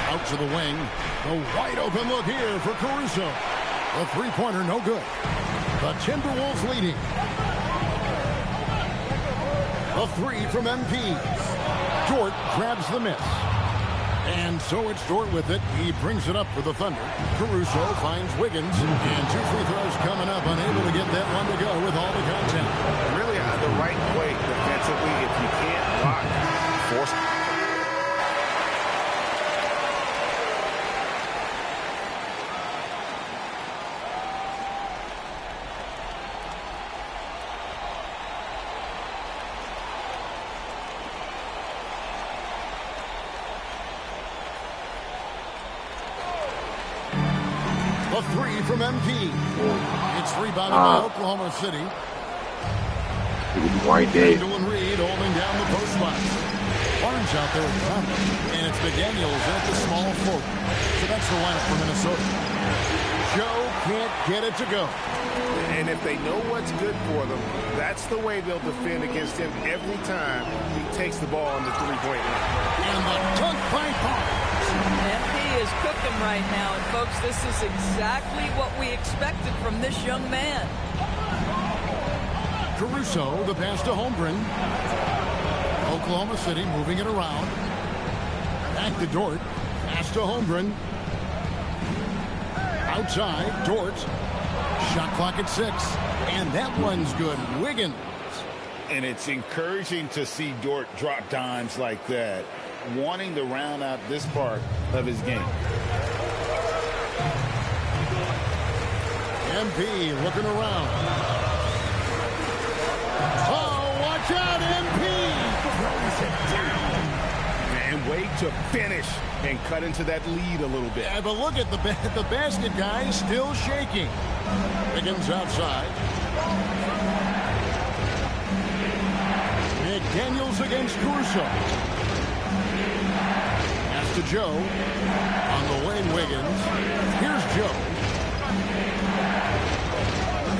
[SPEAKER 9] Out to the wing. A wide open look here for Caruso. The three-pointer no good. The Timberwolves leading. A 3 from MP. Dort grabs the miss. And so it's Dort with it. He brings it up for the Thunder. Caruso finds Wiggins. And 2 free throws coming up. Unable to get that one to go with all the content.
[SPEAKER 15] Really the right play defensively. If you can't block, force.
[SPEAKER 9] A 3 from MP. It's rebounded by Oklahoma City. Randall and Reed holding down the post spot. Barnes out there with Conley. And it's McDaniels at the small forward. So that's the lineup for Minnesota. Joe can't get it to go.
[SPEAKER 15] And if they know what's good for them, that's the way they'll defend against him every time he takes the ball on the three-point line.
[SPEAKER 9] And the dunk by Barnes.
[SPEAKER 16] MP is cooking right now, and folks, this is exactly what we expected from this young man.
[SPEAKER 9] Caruso, the pass to Holmgren. Oklahoma City moving it around. Back to Dort. Pass to Holmgren. Outside, Dort. Shot clock at 6. And that one's good. Wiggins.
[SPEAKER 15] And it's encouraging to see Dort drop dimes like that, wanting to round out this part of his game.
[SPEAKER 9] MP looking around. Oh, watch out, MP! Throws it down.
[SPEAKER 15] And way to finish and cut into that lead a little bit.
[SPEAKER 9] Yeah, but look at the basket, guys, still shaking. Wiggins outside. McDaniels against Caruso. Pass to Joe. On the wing, Wiggins. Here's Joe.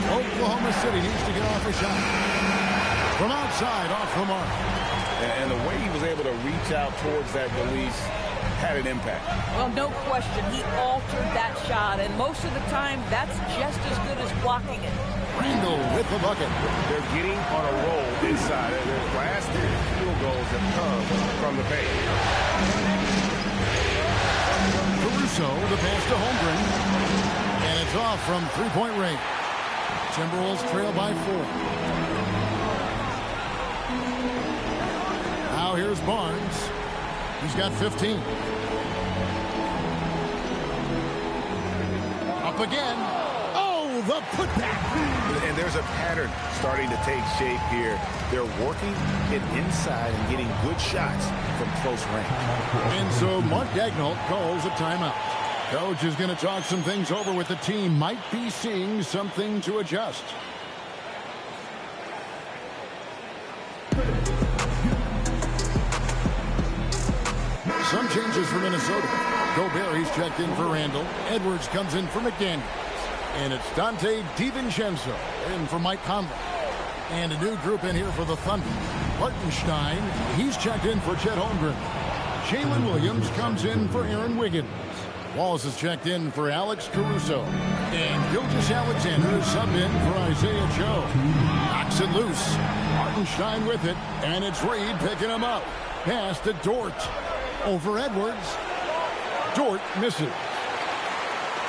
[SPEAKER 9] Oklahoma City needs to get off a shot. From outside, off the mark.
[SPEAKER 15] And the way he was able to reach out towards that release had an impact.
[SPEAKER 16] Well, no question. He altered that shot, and most of the time, that's just as good as blocking it.
[SPEAKER 9] Randall with the bucket.
[SPEAKER 15] They're getting on a roll inside. Their last 3 field goals have come from the paint.
[SPEAKER 9] Caruso, the pass to Holmgren. And it's off from three-point range. Timberwolves trail by 4. Now here's Barnes. He's got 15. Up again. Oh, the putback.
[SPEAKER 15] And there's a pattern starting to take shape here. They're working it inside and getting good shots from close range.
[SPEAKER 9] And so Mark Daigneault calls a timeout. Coach is going to talk some things over with the team. Might be seeing something to adjust. Some changes for Minnesota. Gobert, he's checked in for Randall. Edwards comes in for McDaniels. And it's Dante DiVincenzo in for Mike Conley. And a new group in here for the Thunder. Hartenstein, he's checked in for Chet Holmgren. Jalen Williams comes in for Aaron Wiggins. Wallace is checked in for Alex Caruso. And Gilgeous Alexander is subbed in for Isaiah Joe. Knocks it loose. Hartenstein with it, and it's Reed picking him up. Pass to Dort. Over Edwards. Dort misses.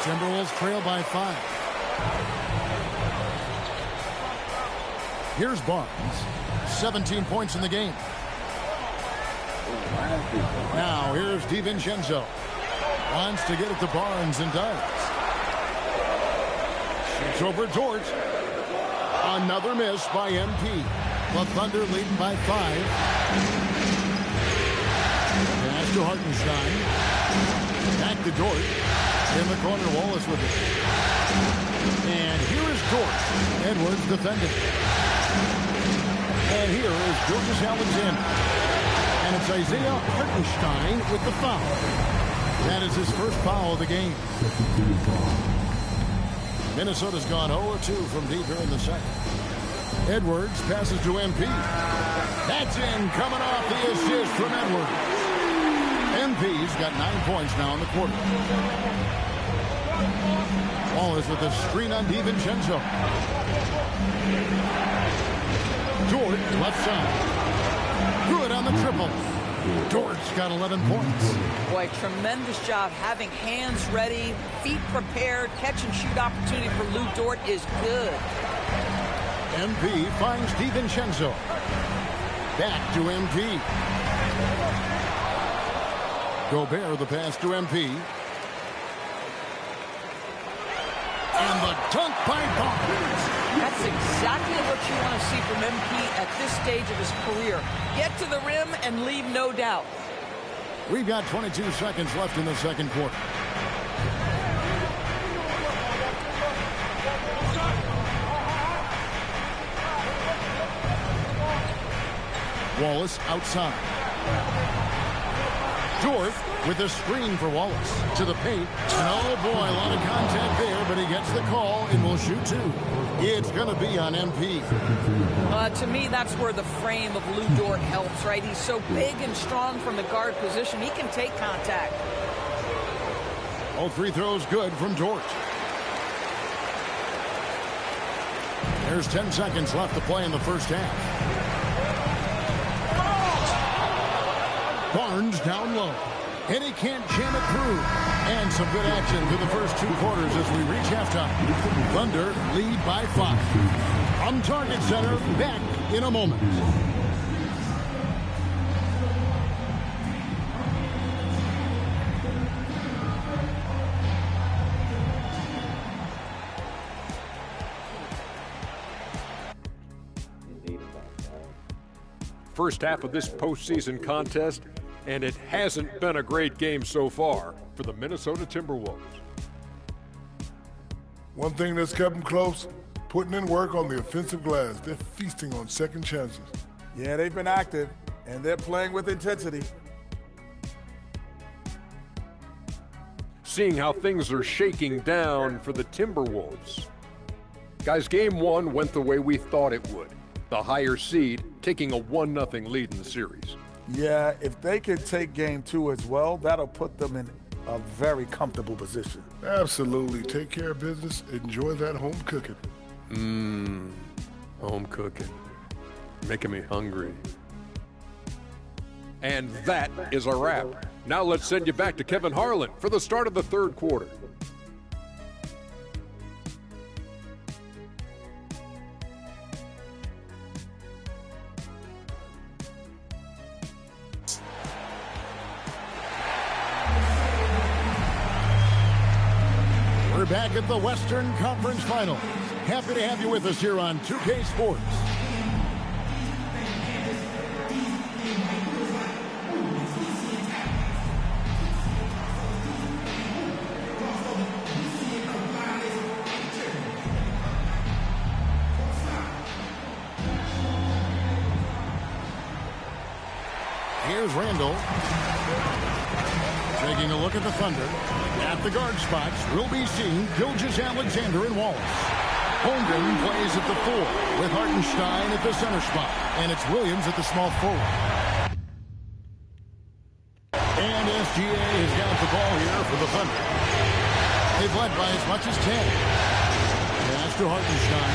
[SPEAKER 9] Timberwolves trail by 5. Here's Barnes. 17 points in the game. Now here's DiVincenzo. Wants to get it to Barnes and does. Shoots over Dort. Another miss by MP. The Thunder leading by 5. Pass to Hartenstein. Back to Dort. In the corner, Wallace with it. And here is Dort. Edwards defending. And here is Gilgeous Alexander. And it's Isaiah Hartenstein with the foul. That is his first foul of the game. Minnesota's gone 0-2 from deep here in the second. Edwards passes to MP. That's in, coming off the assist from Edwards. MP's got 9 points now in the quarter. Wallace with a screen on DiVincenzo. Dort left side. Good on the triple. Dort's got 11 points.
[SPEAKER 16] Boy, tremendous job having hands ready, feet prepared, catch and shoot opportunity for Lou Dort is good.
[SPEAKER 9] MP finds DiVincenzo. Back to MP. Gobert the pass to MP. And the dunk by Barnes.
[SPEAKER 16] That's exactly what you want to see from MP at this stage of his career. Get to the rim and leave no doubt.
[SPEAKER 9] We've got 22 seconds left in the second quarter. Wallace outside. Dort with a screen for Wallace to the paint. And oh boy, a lot of contact there, but he gets the call and will shoot 2. It's going to be on MP.
[SPEAKER 16] To me, that's where the frame of Lou Dort helps, right? He's so big and strong from the guard position. He can take contact.
[SPEAKER 9] All free throws good from Dort. There's 10 seconds left to play in the first half. Barnes down low. And he can't jam it through. And some good action through the first 2 quarters as we reach halftime. Thunder lead by 5. On Target Center, back in a moment.
[SPEAKER 11] First half of this postseason contest, and it hasn't been a great game so far for the Minnesota Timberwolves.
[SPEAKER 12] One thing that's kept them close, putting in work on the offensive glass. They're feasting on second chances.
[SPEAKER 17] Yeah, they've been active, and they're playing with intensity.
[SPEAKER 11] Seeing how things are shaking down for the Timberwolves. Guys, game 1 went the way we thought it would. The higher seed taking a 1-0 lead in the series.
[SPEAKER 17] Yeah, if they can take game 2 as well, that'll put them in a very comfortable position.
[SPEAKER 12] Absolutely. Take care of business. Enjoy that home cooking.
[SPEAKER 11] Home cooking. Making me hungry. And that is a wrap. Now let's send you back to Kevin Harlan for the start of the third quarter.
[SPEAKER 9] We're back at the Western Conference Finals. Happy to have you with us here on 2K Sports. Here's Randall. Taking a look at the Thunder. At the guard spots, we'll be seeing Gilgeous Alexander and Wallace. Holmgren plays at the 4 with Hartenstein at the center spot. And it's Williams at the small forward. And SGA has got the ball here for the Thunder. They've led by as much as 10. Pass to Hartenstein.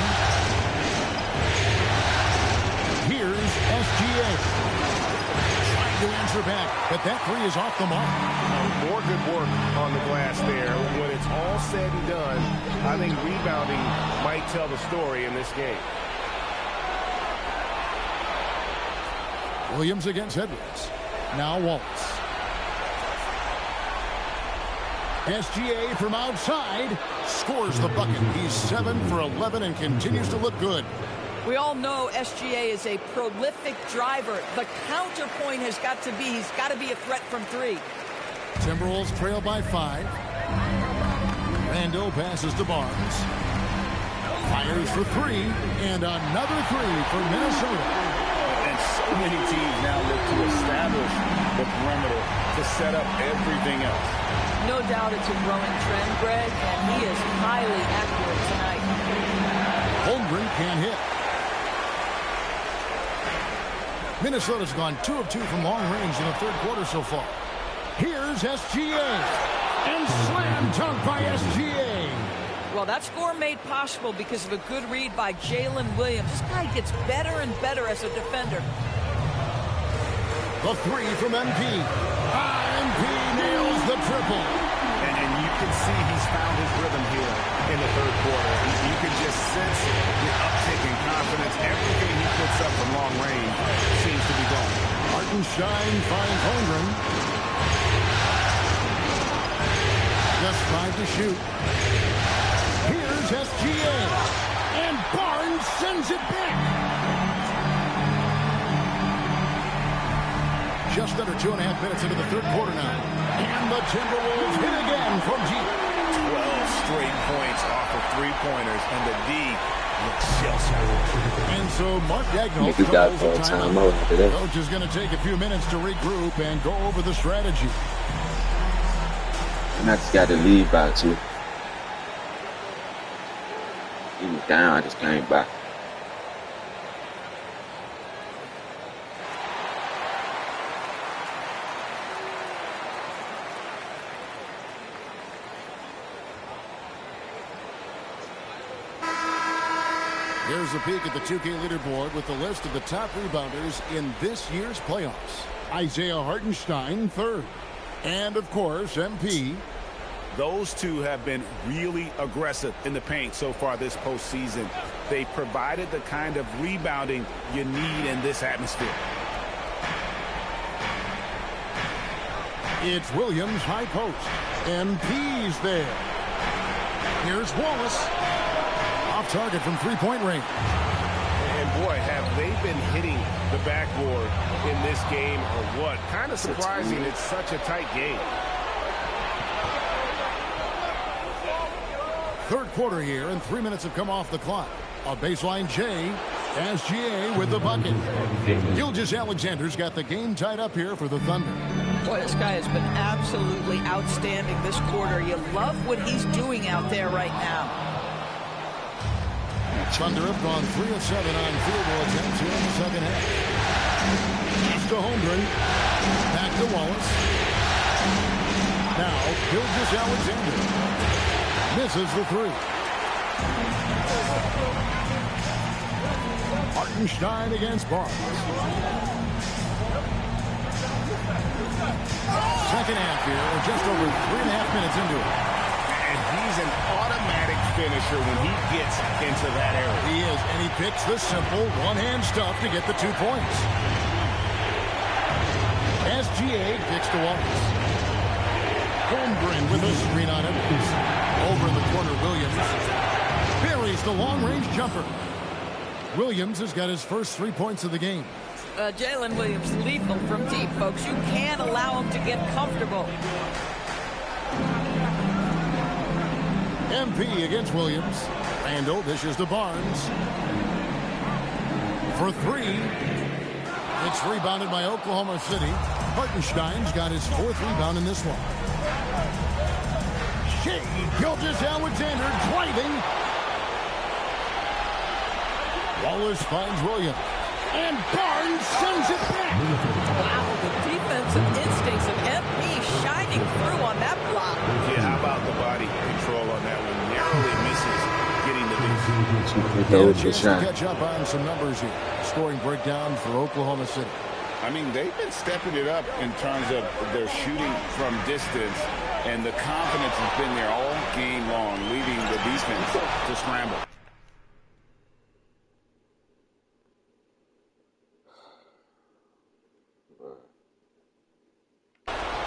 [SPEAKER 9] Here's SGA. Trying to answer back, but that three is off the mark.
[SPEAKER 15] More good work on the glass there. When it's all said and done, I think rebounding might tell the story in this game.
[SPEAKER 9] Williams against Edwards. Now Wallace. SGA from outside scores the bucket. He's 7 for 11 and continues to look good.
[SPEAKER 16] We all know SGA is a prolific driver. The counterpoint has got to be, he's got to be a threat from 3.
[SPEAKER 9] Timberwolves trail by 5. Randall passes to Barnes. Fires for 3, and another 3 for Minnesota.
[SPEAKER 15] And so many teams now look to establish the perimeter to set up everything else.
[SPEAKER 16] No doubt it's a growing trend, Greg, and he is highly accurate tonight.
[SPEAKER 9] Holmgren can't hit. Minnesota's gone 2 of 2 from long range in the third quarter so far. Here's SGA. And slam dunk by SGA.
[SPEAKER 16] Well, that score made possible because of a good read by Jalen Williams. This guy gets better and better as a defender.
[SPEAKER 9] The 3 from MP. MP nails the triple.
[SPEAKER 15] And you can see he's found his rhythm here in the third quarter. You can just sense the uptick in confidence. Everything he puts up from long range seems to be going.
[SPEAKER 9] Hartenstein finds Holmgren. Just 5 to shoot. Here's SGA. And Barnes sends it back. Just under 2.5 minutes into the third quarter now. And the Timberwolves hit again from deep.
[SPEAKER 15] 12 straight points off of three-pointers, and the D looks shell-shocked.
[SPEAKER 9] And so Mark Daigneault
[SPEAKER 5] Niggas got
[SPEAKER 9] calls a
[SPEAKER 5] timeout after that.
[SPEAKER 9] Coach is going to take a few minutes to regroup and go over the strategy.
[SPEAKER 5] And I just got to leave by 2. He was down, I just came back.
[SPEAKER 9] Here's a peek at the 2K leaderboard with the list of the top rebounders in this year's playoffs. Isaiah Hartenstein, 3rd. And, of course, MP.
[SPEAKER 15] Those two have been really aggressive in the paint so far this postseason. They provided the kind of rebounding you need in this atmosphere.
[SPEAKER 9] It's Williams, high post. MP's there. Here's Wallace. Off target from three-point range.
[SPEAKER 15] And boy, have they been hitting the backboard in this game or what? Kind of surprising it's such a tight game.
[SPEAKER 9] Third quarter here, and 3 minutes have come off the clock. A baseline J. SGA with the bucket. Gilgeous-Alexander's got the game tied up here for the Thunder.
[SPEAKER 16] Boy, this guy has been absolutely outstanding this quarter. You love what he's doing out there right now.
[SPEAKER 9] Thunder have gone 3 of 7 on field goal attempts here in the second half. Pass to Holmgren. Back to Wallace. Now, Gilgeous-Alexander. Misses the 3. Hartenstein against Barnes. Second half here. We're just over 3.5 minutes into it.
[SPEAKER 15] And he's an automatic finisher when he gets into that area.
[SPEAKER 9] He is, and he picks the simple one-hand stuff to get the 2 points. SGA kicks to Wallace. Holmgren with a screen on him. Over in the corner, Williams buries the long-range jumper. Williams has got his first 3 points of the game.
[SPEAKER 16] Jalen Williams lethal from deep, folks. You can't allow him to get comfortable.
[SPEAKER 9] MP against Williams. Randall dishes to Barnes. For 3. It's rebounded by Oklahoma City. Hartenstein's got his 4th rebound in this one. Gilgeous-Alexander driving. Wallace finds Williams. And Barnes sends it back.
[SPEAKER 16] Wow, the defensive instincts of MP shining through on that block.
[SPEAKER 15] Yeah, how about the body control on that one? Narrowly misses getting the big.
[SPEAKER 9] Had a chance to catch up on some numbers here. Scoring breakdown for Oklahoma City.
[SPEAKER 15] I mean, they've been stepping it up in terms of their shooting from distance, and the confidence has been there all game long, leaving the defense to scramble.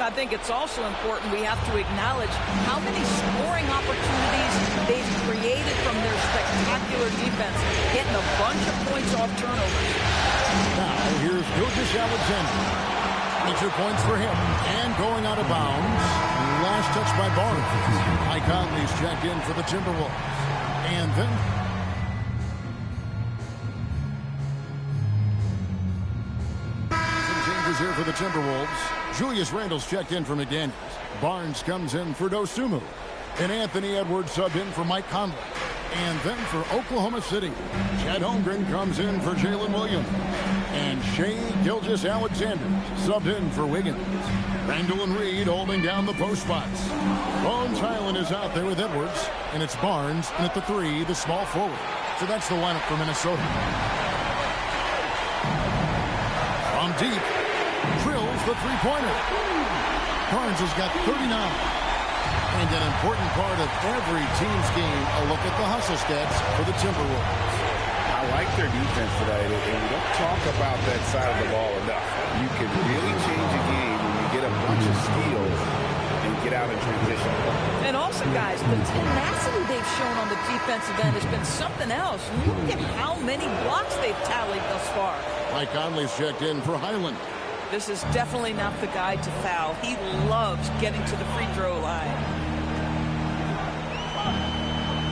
[SPEAKER 16] I think it's also important we have to acknowledge how many scoring opportunities they've created from their spectacular defense, getting a bunch of points off turnovers.
[SPEAKER 9] Now, here's Gilgeous-Alexander. 22 points for him. And going out of bounds. Last touch by Barnes. Mike Conley's checked in for the Timberwolves. And then some changes here for the Timberwolves. Julius Randle's checked in for McDaniels. Barnes comes in for Dosunmu. And Anthony Edwards subbed in for Mike Conley. And then for Oklahoma City, Chet Holmgren comes in for Jalen Williams. And Shai Gilgeous-Alexander subbed in for Wiggins. Randle and Reed holding down the post spots. Bones Highland is out there with Edwards. And it's Barnes, and at the 3, the small forward. So that's the lineup for Minnesota. From deep, drills the three-pointer. Barnes has got 39. And an important part of every team's game, a look at the hustle stats for the Timberwolves.
[SPEAKER 15] I like their defense today, and we don't talk about that side of the ball enough. You can really change a game when you get a bunch of steals and get out in transition.
[SPEAKER 16] And also, guys, the tenacity they've shown on the defensive end has been something else. Look at how many blocks they've tallied thus far.
[SPEAKER 9] Mike Conley's checked in for Highland.
[SPEAKER 16] This is definitely not the guy to foul. He loves getting to the free throw line.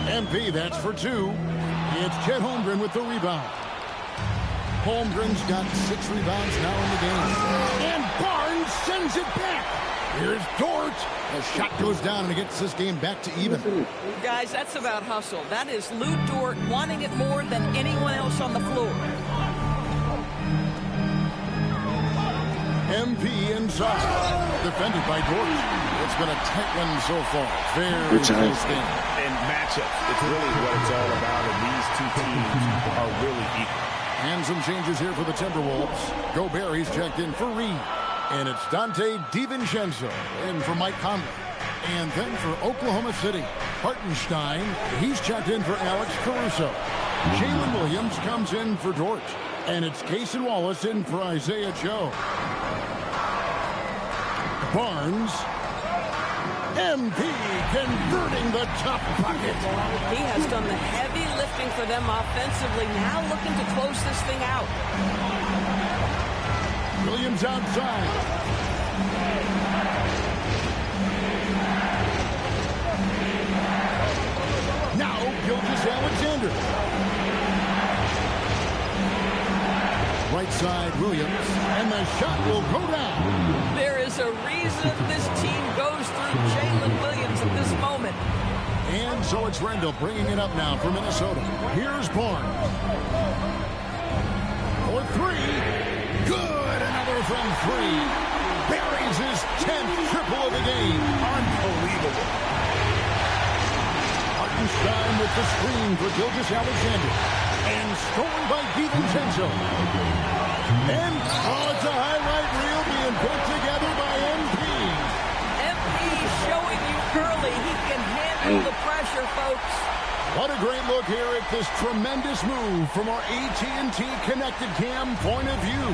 [SPEAKER 9] MP, that's for 2. It's Chet Holmgren with the rebound. Holmgren's got 6 rebounds now in the game. And Barnes sends it back. Here's Dort. The shot goes down and it gets this game back to even.
[SPEAKER 16] Guys, that's about hustle. That is Lou Dort wanting it more than anyone else on the floor.
[SPEAKER 9] MP inside. Defended by Dort. It's been a tight one so far. Very close game.
[SPEAKER 15] And matchups, it's really what it's all about, and these two teams are really equal.
[SPEAKER 9] And some changes here for the Timberwolves. Gobert, he's checked in for Reed. And it's Dante DiVincenzo in for Mike Conley. And then for Oklahoma City, Hartenstein, he's checked in for Alex Caruso. Jalen Williams comes in for Dort. And it's Cason Wallace in for Isaiah Joe. Barnes. MP converting the top bucket.
[SPEAKER 16] He has done the heavy lifting for them offensively. Now looking to close this thing out.
[SPEAKER 9] Williams outside. Now Gilgeous-Alexander. Right side Williams. And the shot will go down.
[SPEAKER 16] There is a reason this team goes through Jalen Williams at this moment.
[SPEAKER 9] And so it's Randle bringing it up now for Minnesota. Here's Barnes. For 3. Good. Another from 3. Buries his 10th triple of the game.
[SPEAKER 15] Unbelievable.
[SPEAKER 9] Hartenstein with the screen for Gilgeous-Alexander. And stolen by DiVincenzo. And it's a highlight reel being put together by MP.
[SPEAKER 16] MP showing you early he can handle the pressure, folks.
[SPEAKER 9] What a great look here at this tremendous move from our AT&T Connected Cam point of view.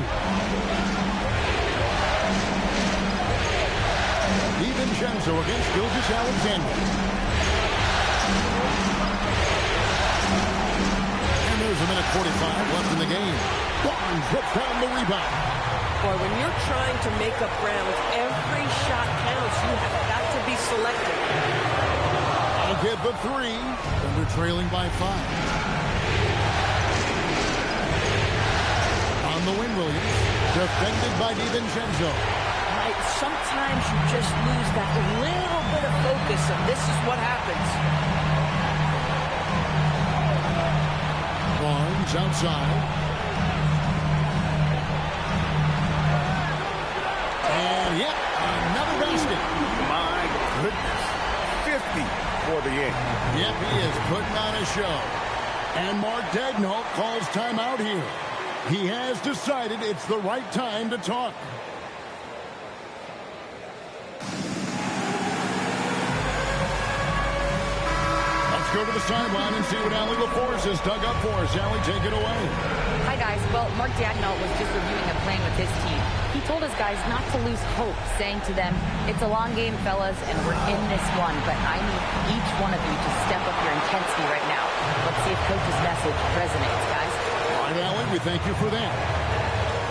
[SPEAKER 9] DiVincenzo against Gilgeous-Alexander. And there's a minute 45 left in the game. Barnes puts down the rebound.
[SPEAKER 16] Boy, when you're trying to make up ground, every shot counts. You have got to be selective.
[SPEAKER 9] I'll get the 3. Thunder trailing by 5. On the wing, Williams. Defended by DiVincenzo.
[SPEAKER 16] Sometimes you just lose that little bit of focus, and this is what happens.
[SPEAKER 9] Barnes outside. And yep, another basket.
[SPEAKER 15] My goodness. 50 for the end.
[SPEAKER 9] Yep, he is putting on a show. And Mark Daigneault calls timeout here. He has decided it's the right time to talk. Let's go to the sideline and see what Allie LaForce has dug up for us. Allie, take it away.
[SPEAKER 10] Hi, guys. Well, Mark Daigneault was just reviewing a plan with his team. He told his guys not to lose hope, saying to them, it's a long game, fellas, and we're in this one, but I need each one of you to step up your intensity right now. Let's see if Coach's message resonates, guys.
[SPEAKER 9] All right, Allie, we thank you for that.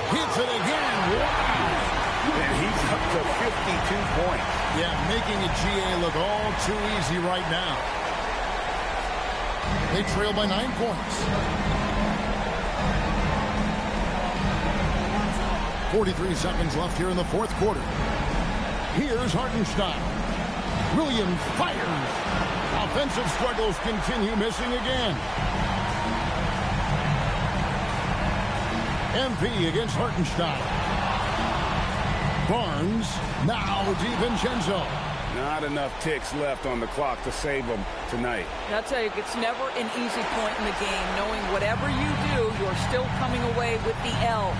[SPEAKER 9] Hits it again. Wow.
[SPEAKER 15] And he's up to 52 points.
[SPEAKER 9] Yeah, making a GA look all too easy right now. They trail by 9 points. 43 seconds left here in the fourth quarter. Here's Hartenstein. Williams fires. Offensive struggles continue, missing again. MP against Hartenstein. Barnes, now DiVincenzo.
[SPEAKER 15] Not enough ticks left on the clock to save them tonight.
[SPEAKER 16] And I'll tell you, it's never an easy point in the game, knowing whatever you do, you're still coming away with the L.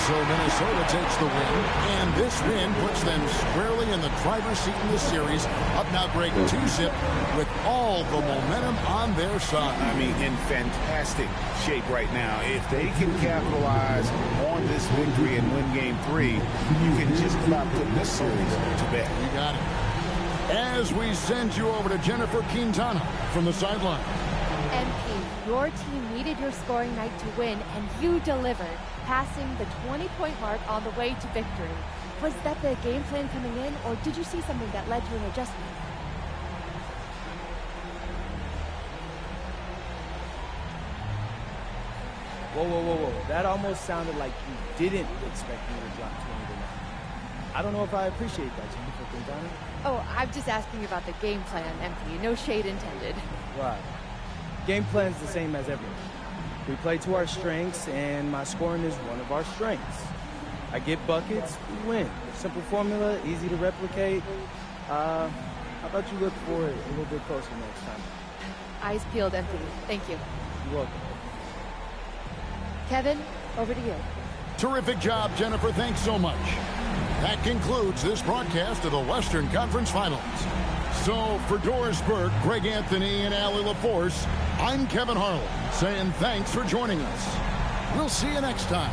[SPEAKER 9] So Minnesota takes the win, and this win puts them squarely in the driver's seat in the series. Up now, Greg, 2-zip with all the momentum on their side.
[SPEAKER 15] I mean, in fantastic shape right now. If they can capitalize on this victory and win game 3, you can just about put this series to bed.
[SPEAKER 9] You got it. As we send you over to Jennifer Quintana from the sideline.
[SPEAKER 14] MP, your team needed your scoring night to win, and you delivered, passing the 20-point mark on the way to victory. Was that the game plan coming in, or did you see something that led to an adjustment?
[SPEAKER 2] Whoa, whoa, whoa, whoa. That almost sounded like you didn't expect me to drop 20 tonight. I don't know if I appreciate that, Jennifer Quintana.
[SPEAKER 14] Oh, I'm just asking about the game plan, MP. No shade intended.
[SPEAKER 2] Right. Game plan's the same as everyone. We play to our strengths, and my scoring is one of our strengths. I get buckets, we win. Simple formula, easy to replicate. How about you look for it a little bit closer next time?
[SPEAKER 14] Eyes peeled, MP. Thank you.
[SPEAKER 2] You're welcome.
[SPEAKER 14] Kevin, over to you.
[SPEAKER 9] Terrific job, Jennifer. Thanks so much. That concludes this broadcast of the Western Conference Finals. So, for Doris Burke, Greg Anthony, and Allie LaForce, I'm Kevin Harlan, saying thanks for joining us. We'll see you next time.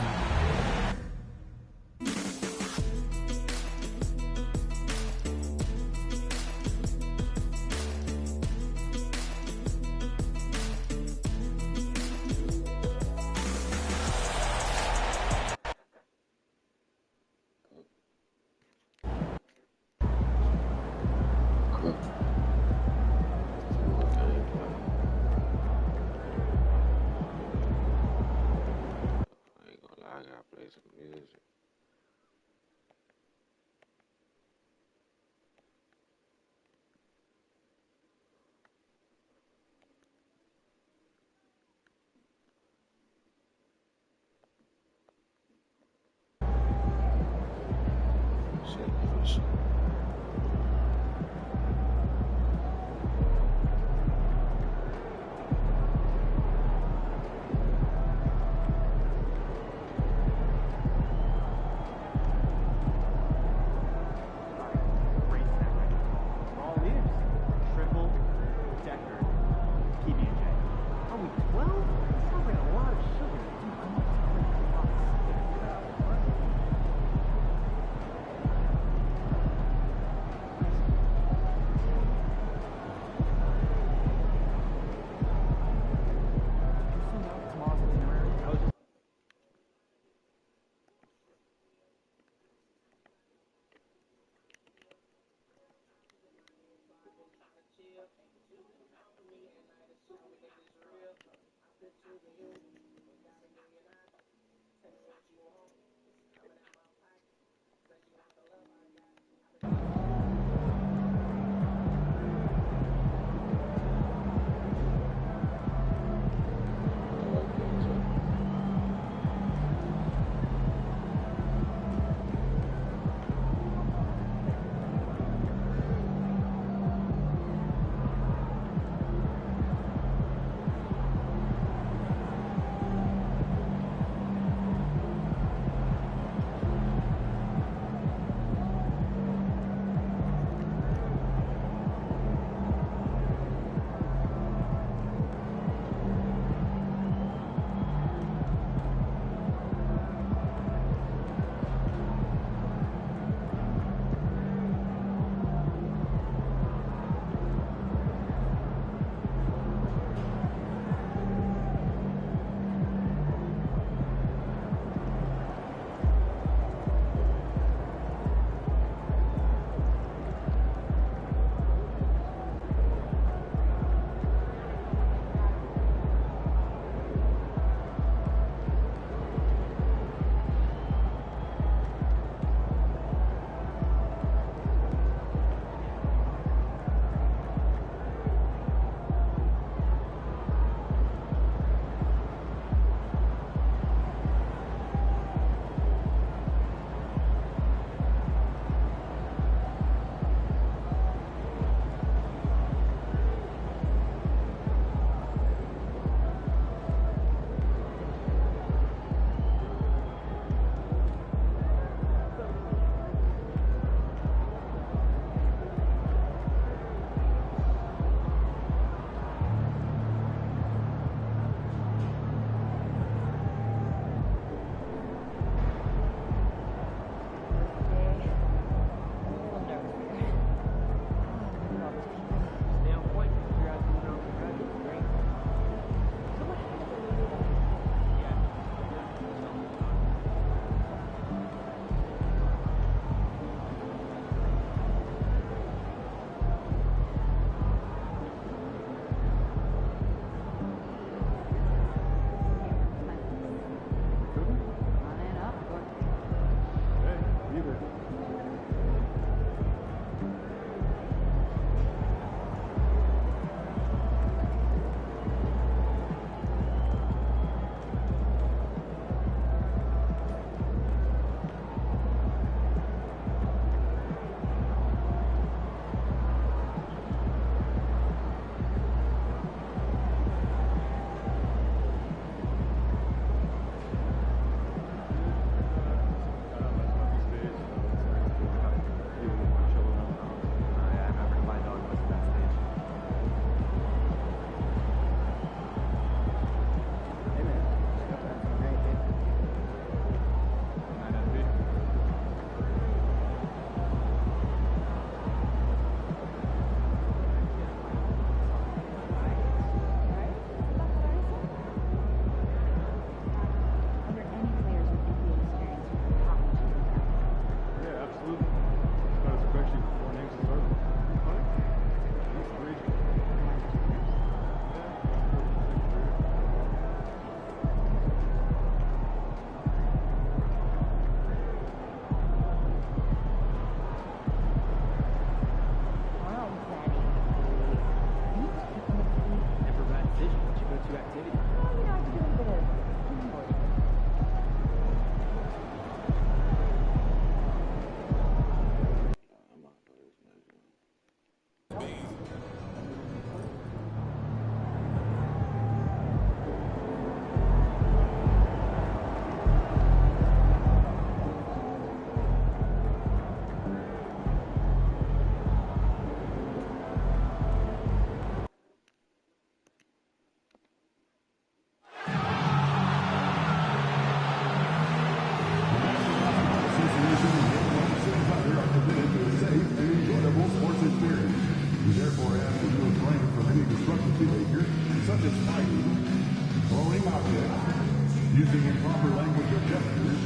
[SPEAKER 18] using improper language or gestures,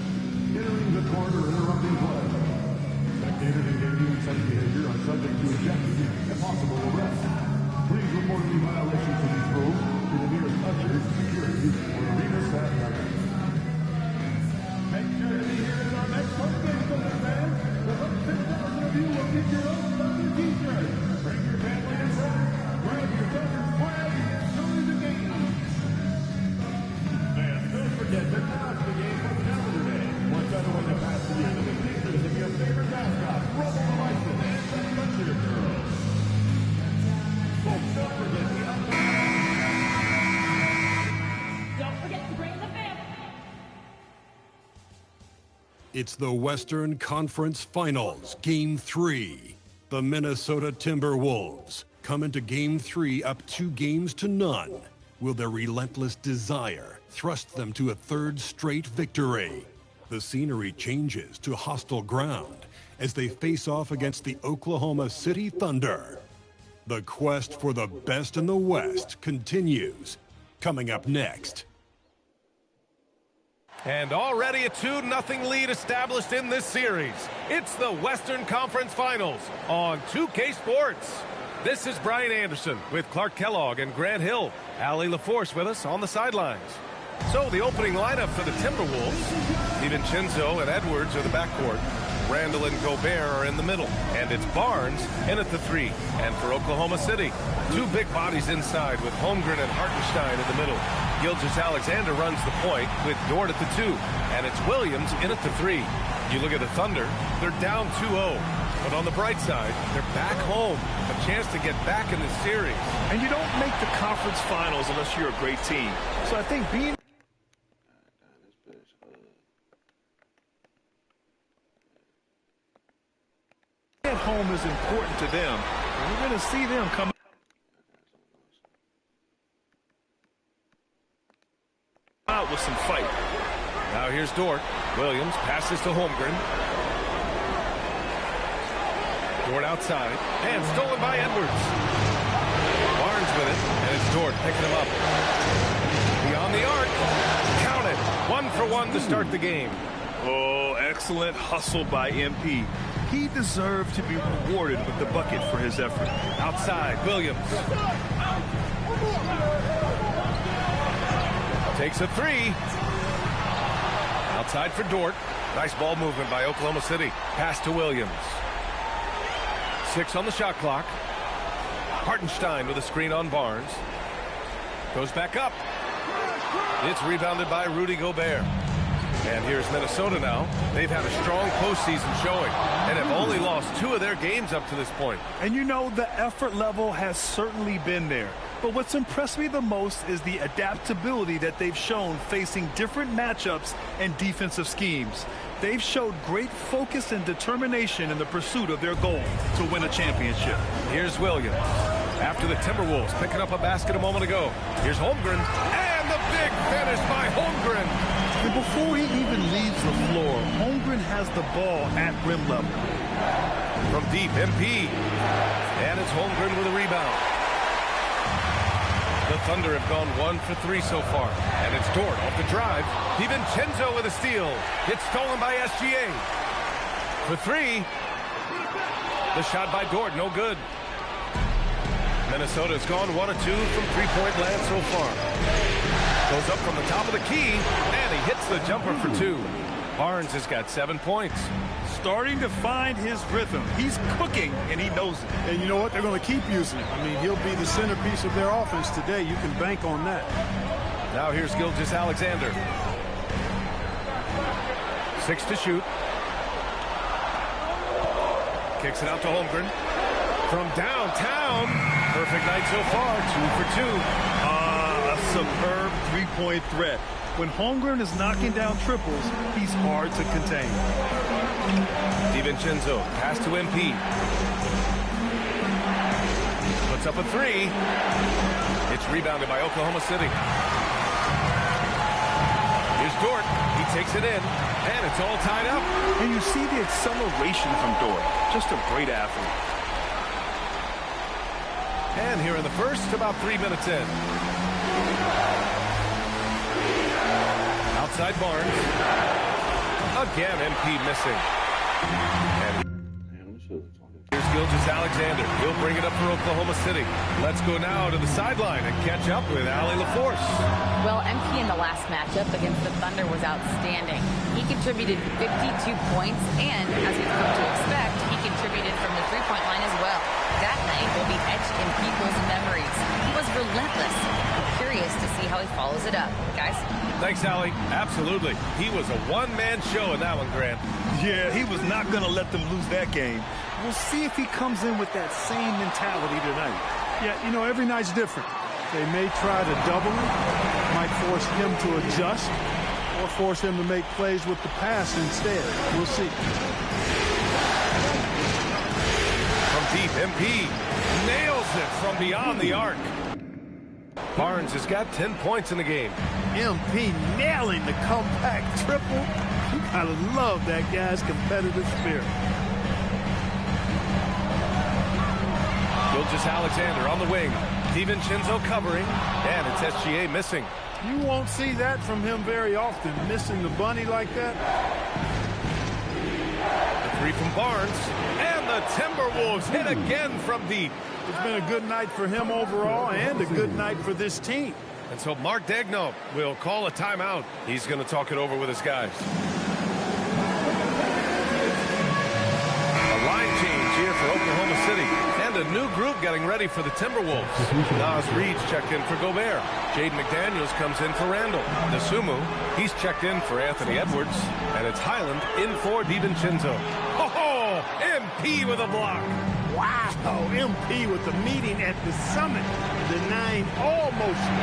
[SPEAKER 18] entering the court or interrupting play. Spectators engaging in such behavior are subject to ejection and possible arrest. Please report any violations of these rules to the nearest usher, security, or arena staff members. Make sure to be here at our next home game, fans. The first 6,000 of you will get your own Thunder t-shirt. Bring your family and friends. Grab your Thunder flag and enjoy the game. And don't forget to pass the game for Saturday. One better way to pass the game is pictures of your favorite mascot, Rubble the Bison, and the Thunder Girls. Folks, don't forget the
[SPEAKER 19] Don't forget to bring the family.
[SPEAKER 6] It's the Western Conference Finals, Game 3. The Minnesota Timberwolves come into Game 3 up 2-0. Will their relentless desire thrust them to a third straight victory? The scenery changes to hostile ground as they face off against the Oklahoma City Thunder. The quest for the best in the West continues. Coming up next.
[SPEAKER 7] And already a 2-0 lead established in this series. It's the Western Conference Finals on 2K Sports. This is Brian Anderson with Clark Kellogg and Grant Hill. Allie LaForce with us on the sidelines. So the opening lineup for the Timberwolves. DiVincenzo and Edwards are the backcourt. Randall and Gobert are in the middle. And it's Barnes in at the 3. And for Oklahoma City, two big bodies inside with Holmgren and Hartenstein in the middle. Gilgeous-Alexander runs the point with Dort at the 2. And it's Williams in at the 3. You look at the Thunder, they're down 2-0. But on the bright side, they're back home. A chance to get back in the series.
[SPEAKER 8] And you don't make the conference finals unless you're a great team. So I think being at home is important to them. And we're going to see them come out with some fight.
[SPEAKER 7] Now here's Dort. Williams passes to Holmgren. Dort outside, and stolen by Edwards. Barnes with it, and it's Dort picking him up. Beyond the arc, count it. 1 for 1 to start the game.
[SPEAKER 8] Oh, excellent hustle by MP. He deserved to be rewarded with the bucket for his effort.
[SPEAKER 7] Outside, Williams. Takes a 3. Outside for Dort. Nice ball movement by Oklahoma City. Pass to Williams. 6 on the shot clock. Hartenstein with a screen on Barnes. Goes back up. It's rebounded by Rudy Gobert. And here's Minnesota now. They've had a strong postseason showing and have only lost 2 of their games up to this point.
[SPEAKER 8] And you know, the effort level has certainly been there. But what's impressed me the most is the adaptability that they've shown facing different matchups and defensive schemes. They've showed great focus and determination in the pursuit of their goal to win a championship.
[SPEAKER 7] Here's Williams. After the Timberwolves picking up a basket a moment ago. Here's Holmgren. And the big finish by Holmgren.
[SPEAKER 13] And before he even leaves the floor, Holmgren has the ball at rim level.
[SPEAKER 7] From deep, MP. And it's Holmgren with a rebound. The Thunder have gone 1 for 3 so far. And it's Dort off the drive. DiVincenzo with a steal. It's stolen by SGA. For 3. The shot by Dort, no good. Minnesota's gone 1 of 2 from three-point land so far. Goes up from the top of the key, and he hits the jumper for 2. Barnes has got 7 points.
[SPEAKER 8] Starting to find his rhythm. He's cooking, and he knows it.
[SPEAKER 20] And you know what? They're going to keep using it. I mean, he'll be the centerpiece of their offense today. You can bank on that.
[SPEAKER 7] Now here's Gilgeous-Alexander. 6 to shoot. Kicks it out to Holmgren. From downtown. Perfect night so far. 2 for 2.
[SPEAKER 8] A superb three-point threat. When Holmgren is knocking down triples, he's hard to contain.
[SPEAKER 7] DiVincenzo, pass to MP. Puts up a 3. It's rebounded by Oklahoma City. Here's Dort. He takes it in, and it's all tied up.
[SPEAKER 8] And you see the acceleration from Dort. Just a great athlete.
[SPEAKER 7] And here in the first, about 3 minutes in. outside Barnes. Again, MP missing. And here's Gilgeous-Alexander. He'll bring it up for Oklahoma City. Let's go now to the sideline and catch up with Allie LaForce.
[SPEAKER 10] Well, MP in the last matchup against the Thunder was outstanding. He contributed 52 points, and as we've come to expect, he contributed from the three-point line as well. That night will be etched in people's memories. He was relentless. I'm curious to see how he follows it up. Guys?
[SPEAKER 7] Thanks, Allie. Absolutely. He was a one-man show in that one, Grant.
[SPEAKER 8] Yeah, he was not going to let them lose that game. We'll see if he comes in with that same mentality tonight.
[SPEAKER 20] Yeah, you know, every night's different. They may try to double him, might force him to adjust, or force him to make plays with the pass instead. We'll see.
[SPEAKER 7] From deep, MP nails it from beyond the arc. Barnes has got 10 points in the game.
[SPEAKER 20] MP nailing the comeback triple. You gotta love that guy's competitive spirit.
[SPEAKER 7] Gilgeous-Alexander on the wing. DiVincenzo covering, and it's SGA missing.
[SPEAKER 20] You won't see that from him very often, missing the bunny like that.
[SPEAKER 7] The three from Barnes, and the Timberwolves hit again from deep.
[SPEAKER 20] It's been a good night for him overall, and a good night for this team.
[SPEAKER 7] And so Mark Daigneault will call a timeout. He's going to talk it over with his guys. A line change here for Oklahoma City. And a new group getting ready for the Timberwolves. Nas Reed's checked in for Gobert. Jaden McDaniels comes in for Randall. Nasumu, he's checked in for Anthony Edwards. And it's Highland in for DiVincenzo. Oh, MP with a block.
[SPEAKER 20] Wow, MP with the meeting at the summit, denying all motion.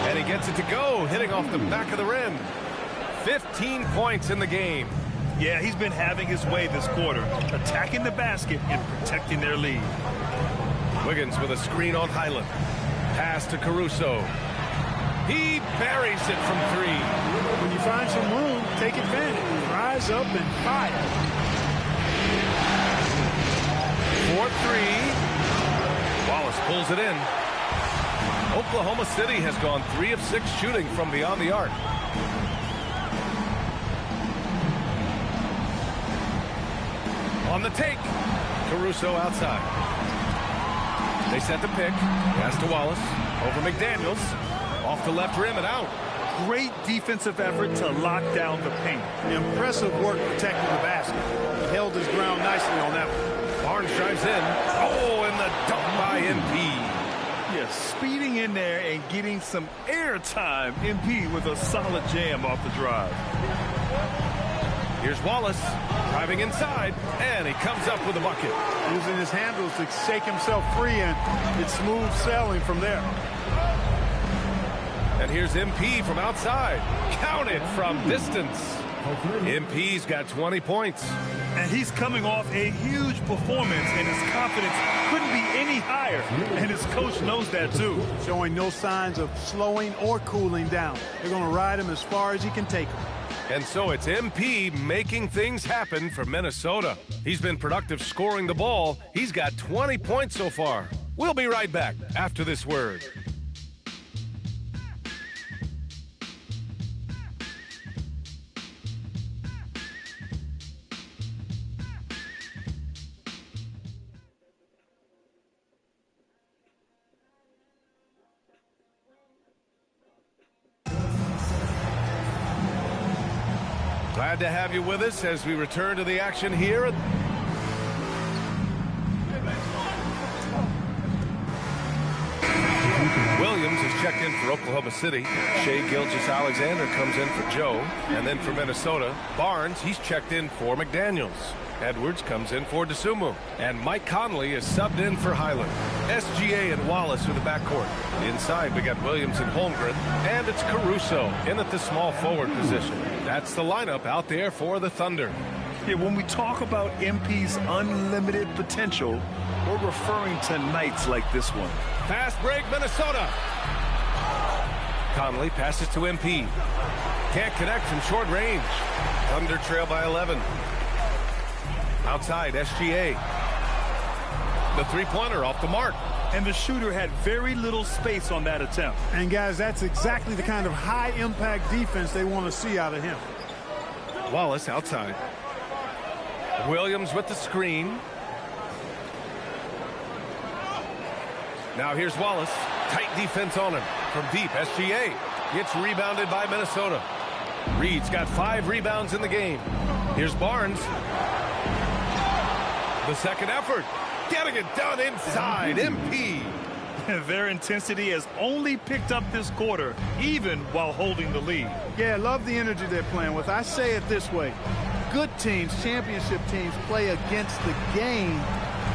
[SPEAKER 7] And he gets it to go, hitting off the back of the rim. 15 points in the game.
[SPEAKER 8] Yeah, he's been having his way this quarter, attacking the basket and protecting their lead.
[SPEAKER 7] Wiggins with a screen on Highland. Pass to Caruso. He buries it from three.
[SPEAKER 20] When you find some room, take advantage. Rise up and fire.
[SPEAKER 7] 4-3. Wallace pulls it in. Oklahoma City has gone 3 of 6 shooting from beyond the arc. On the take, Caruso outside. They set the pick. Pass to Wallace. Over McDaniels. Off the left rim and out.
[SPEAKER 8] Great defensive effort to lock down the paint.
[SPEAKER 20] Impressive work protecting the basket. He held his ground nicely on that one.
[SPEAKER 7] Barnes drives in. Oh, and the dunk by MP.
[SPEAKER 8] Yeah, speeding in there and getting some air time. MP with a solid jam off the drive.
[SPEAKER 7] Here's Wallace driving inside, and he comes up with a bucket.
[SPEAKER 20] Using his handles to shake himself free, and it's smooth sailing from there.
[SPEAKER 7] And here's MP from outside. Count it from distance. MP's got 20 points.
[SPEAKER 8] And he's coming off a huge performance, and his confidence couldn't be any higher. And his coach knows that, too.
[SPEAKER 20] Showing no signs of slowing or cooling down. They're going to ride him as far as he can take him.
[SPEAKER 7] And so it's MP making things happen for Minnesota. He's been productive scoring the ball. He's got 20 points so far. We'll be right back after this word. Glad to have you with us as we return to the action here. Williams is checked in for Oklahoma City. Shai Gilgeous-Alexander comes in for Joe. And then for Minnesota, Barnes, he's checked in for McDaniels. Edwards comes in for Dosunmu. And Mike Conley is subbed in for Highland. SGA and Wallace are the backcourt. Inside, we got Williams and Holmgren. And it's Caruso in at the small forward position. That's the lineup out there for the Thunder.
[SPEAKER 8] Yeah, when we talk about MP's unlimited potential, we're referring to nights like this one.
[SPEAKER 7] Fast break, Minnesota. Conley passes to MP. Can't connect from short range. Thunder trail by 11. Outside, SGA. The three-pointer off the mark.
[SPEAKER 8] and the shooter had very little space on that attempt.
[SPEAKER 20] And, guys, that's exactly the kind of high-impact defense they want to see out of him.
[SPEAKER 7] Wallace outside. Williams with the screen. Now here's Wallace. Tight defense on him. From deep, SGA. Gets rebounded by Minnesota. Reed's got 5 rebounds in the game. Here's Barnes. The second effort. Getting it done inside. MP.
[SPEAKER 8] Their intensity has only picked up this quarter, even while holding the lead.
[SPEAKER 20] Yeah, love the energy they're playing with. I say it this way. Good teams, championship teams, play against the game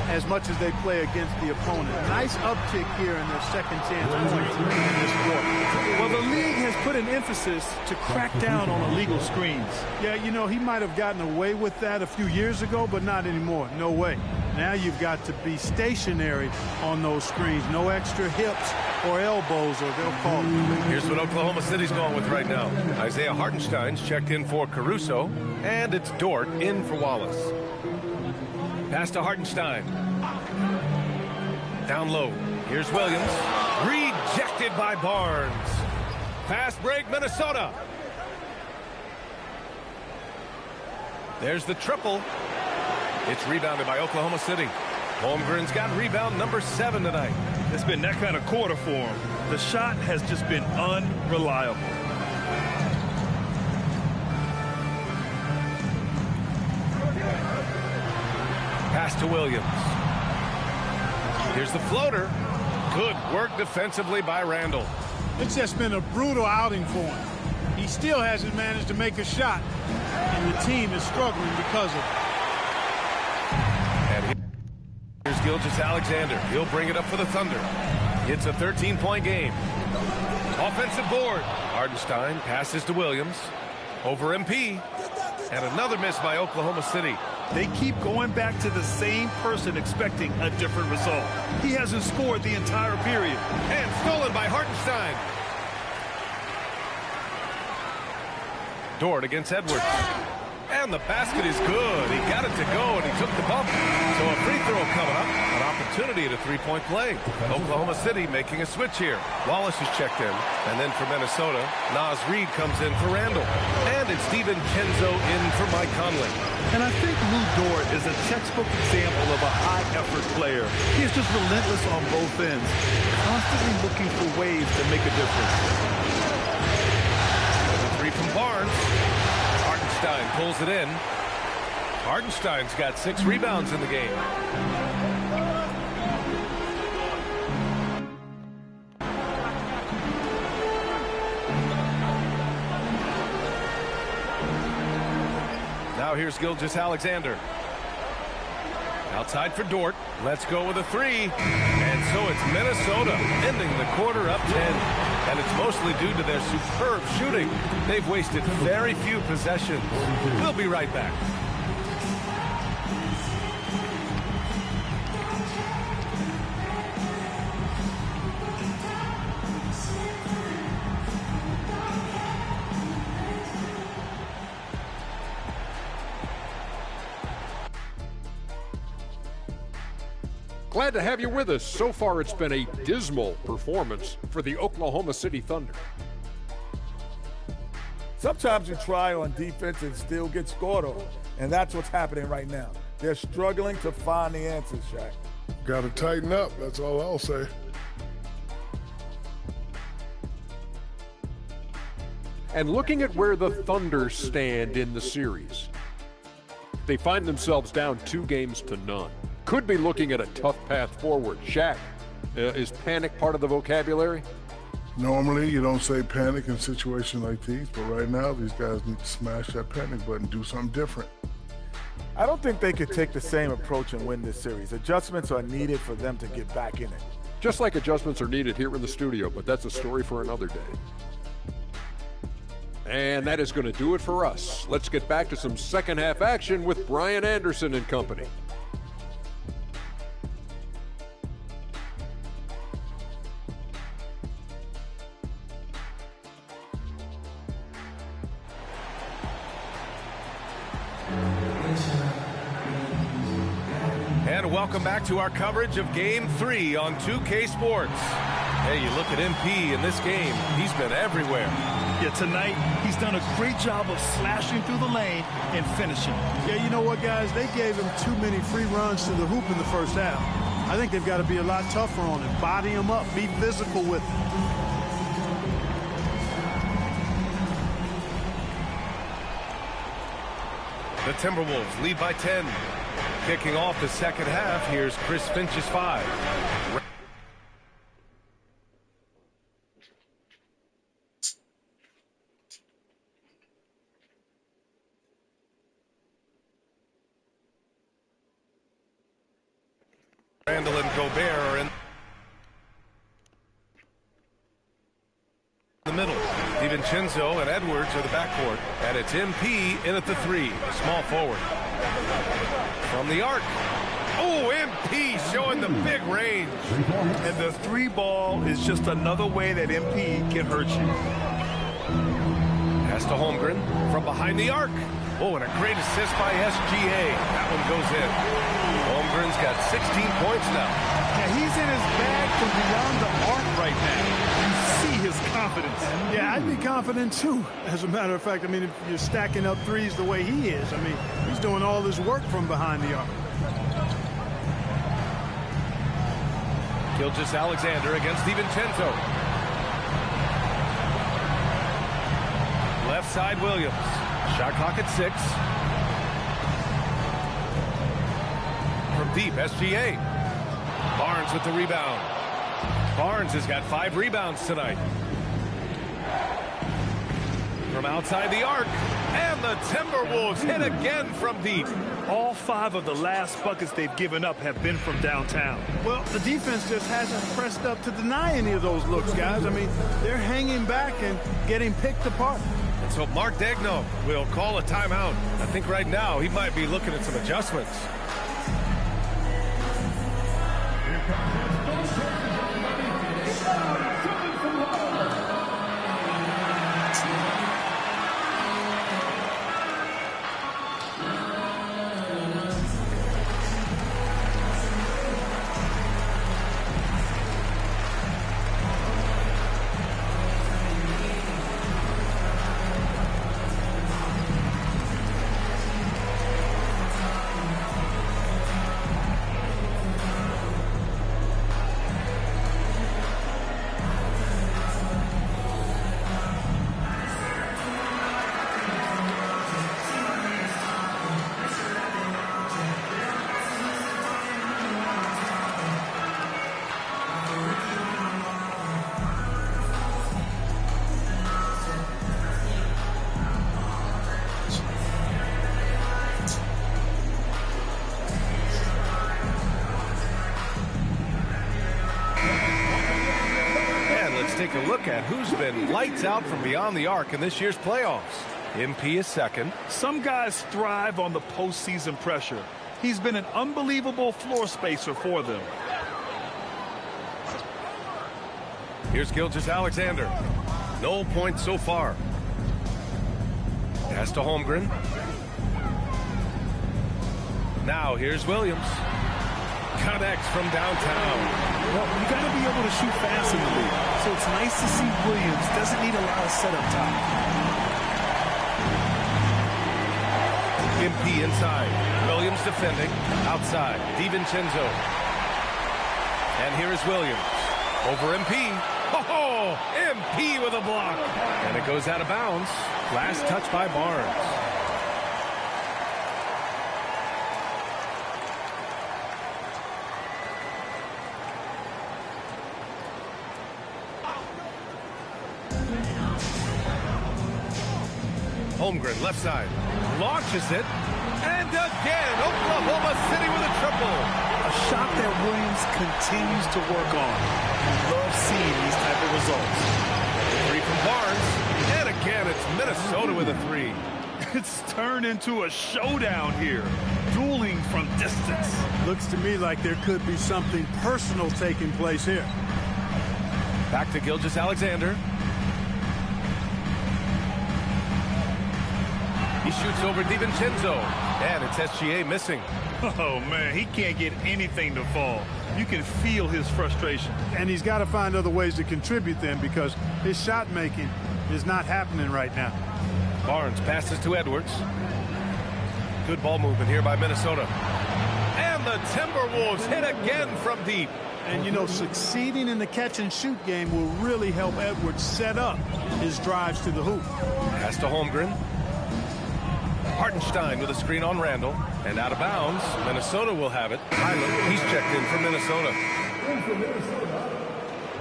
[SPEAKER 20] as much as they play against the opponent. Nice uptick here in their second chance points in this quarter.
[SPEAKER 8] Well, the league has put an emphasis to crack down on illegal screens.
[SPEAKER 20] Yeah, you know, he might have gotten away with that a few years ago, but not anymore. No way. Now you've got to be stationary on those screens. No extra hips or elbows, or they'll call it.
[SPEAKER 7] Here's what Oklahoma City's going with right now. Isaiah Hartenstein's checked in for Caruso, and it's Dort in for Wallace. Pass to Hartenstein. Down low. Here's Williams. Rejected by Barnes. Fast break, Minnesota. There's the triple. It's rebounded by Oklahoma City. Holmgren's got rebound number 7 tonight.
[SPEAKER 8] It's been that kind of quarter for him. The shot has just been unreliable.
[SPEAKER 7] Pass to Williams. Here's the floater. Good work defensively by Randall.
[SPEAKER 20] It's just been a brutal outing for him. He still hasn't managed to make a shot, and the team is struggling because of it.
[SPEAKER 7] And here's Gilgeous-Alexander. He'll bring it up for the Thunder. It's a 13-point game. Offensive board. Hartenstein passes to Williams. Over MP. And another miss by Oklahoma City.
[SPEAKER 8] They keep going back to the same person expecting a different result. He hasn't scored the entire period.
[SPEAKER 7] And stolen by Hartenstein. Dort against Edwards. And the basket is good. He got it to go, and he took the bump. So a free throw coming up. An opportunity at a three-point play. Oklahoma City making a switch here. Wallace is checked in. And then for Minnesota, Naz Reid comes in for Randall. And it's DiVincenzo in for Mike Conley.
[SPEAKER 8] And I think Lou Dort is a textbook example of a high-effort player. He is just relentless on both ends, constantly looking for ways to make a difference.
[SPEAKER 7] The three from Barnes. Hartenstein pulls it in. Hartenstein's got 6 rebounds in the game. Now here's Gilgeous-Alexander. Outside for Dort. Let's go with a 3. And so it's Minnesota ending the quarter up 10. And it's mostly due to their superb shooting. They've wasted very few possessions. We'll be right back.
[SPEAKER 11] Glad to have you with us. So far, it's been a dismal performance for the Oklahoma City Thunder.
[SPEAKER 17] Sometimes you try on defense and still get scored on, and that's what's happening right now. They're struggling to find the answers, Shaq.
[SPEAKER 12] Got to tighten up, that's all I'll say.
[SPEAKER 11] And looking at where the Thunder stand in the series, they find themselves down 2-0. Could be looking at a tough path forward. Shaq, is panic part of the vocabulary?
[SPEAKER 12] Normally, you don't say panic in situations like these, but right now, these guys need to smash that panic button, do something different.
[SPEAKER 17] I don't think they could take the same approach and win this series. Adjustments are needed for them to get back in it.
[SPEAKER 11] Just like adjustments are needed here in the studio, but that's a story for another day. And that is going to do it for us. Let's get back to some second half action with Brian Anderson and company.
[SPEAKER 7] And welcome back to our coverage of Game 3 on 2K Sports. Hey, you look at MP in this game, he's been everywhere.
[SPEAKER 13] Yeah, tonight, he's done a great job of slashing through the lane and finishing. Yeah, you know what, guys? They gave him too many free runs to the hoop in the first half. I think they've got to be a lot tougher on him. Body him up, be physical with him.
[SPEAKER 7] The Timberwolves lead by 10. Kicking off the second half, here's Chris Finch's 5. Randall and Gobert are in the middle. DiVincenzo and Edwards are the backcourt. And it's MP in at the 3, small forward. From the arc. Oh, MP showing the big range.
[SPEAKER 8] And the 3 ball is just another way that MP can hurt you.
[SPEAKER 7] Pass to Holmgren from behind the arc. Oh, and a great assist by SGA. That one goes in. Holmgren's got 16 points now.
[SPEAKER 13] Yeah, he's in his bag from beyond the arc right now. You see his confidence. Yeah, I'd be confident too. As a matter of fact, I mean, if you're stacking up threes the way he is, I mean, he's doing all his work from behind the arc.
[SPEAKER 7] Gilgeous-Alexander against DiVincenzo. Left side, Williams. Shot clock at 6. From deep, SGA. Barnes with the rebound. Barnes has got 5 rebounds tonight. From outside the arc. And the Timberwolves hit again from deep.
[SPEAKER 8] All 5 of the last buckets they've given up have been from downtown.
[SPEAKER 13] Well, the defense just hasn't pressed up to deny any of those looks, guys. I mean, they're hanging back and getting picked apart.
[SPEAKER 7] And so Mark Daigneault will call a timeout. I think right now he might be looking at some adjustments. Take a look at who's been lights out from beyond the arc in this year's playoffs. MP is second.
[SPEAKER 8] Some guys thrive on the postseason pressure. He's been an unbelievable floor spacer for them.
[SPEAKER 7] Here's Gilgeous-Alexander. No points so far. Pass to Holmgren. Now here's Williams. Connects from downtown.
[SPEAKER 8] Well, you got to be able to shoot fast in the league. So it's nice to see Williams doesn't need a lot of setup time.
[SPEAKER 7] MP inside. Williams defending. Outside. DiVincenzo. And here is Williams. Over MP. Oh, MP with a block. And it goes out of bounds. Last touch by Barnes. Holmgren, left side, launches it, and again, Oklahoma City with a triple.
[SPEAKER 8] A shot that Williams continues to work on. We love seeing these type of results.
[SPEAKER 7] 3 from Barnes, and again, it's Minnesota with a 3.
[SPEAKER 8] It's turned into a showdown here, dueling from distance.
[SPEAKER 13] Looks to me like there could be something personal taking place here.
[SPEAKER 7] Back to Gilgeous-Alexander. He shoots over DiVincenzo, and it's SGA missing.
[SPEAKER 8] Oh, man, he can't get anything to fall. You can feel his frustration.
[SPEAKER 13] And he's got to find other ways to contribute then because his shot making is not happening right now.
[SPEAKER 7] Barnes passes to Edwards. Good ball movement here by Minnesota. And the Timberwolves hit again from deep.
[SPEAKER 13] And, you know, succeeding in the catch-and-shoot game will really help Edwards set up his drives to the hoop.
[SPEAKER 7] Pass to Holmgren. Hartenstein with a screen on Randall. And out of bounds, Minnesota will have it. Hyland, he's checked in for Minnesota.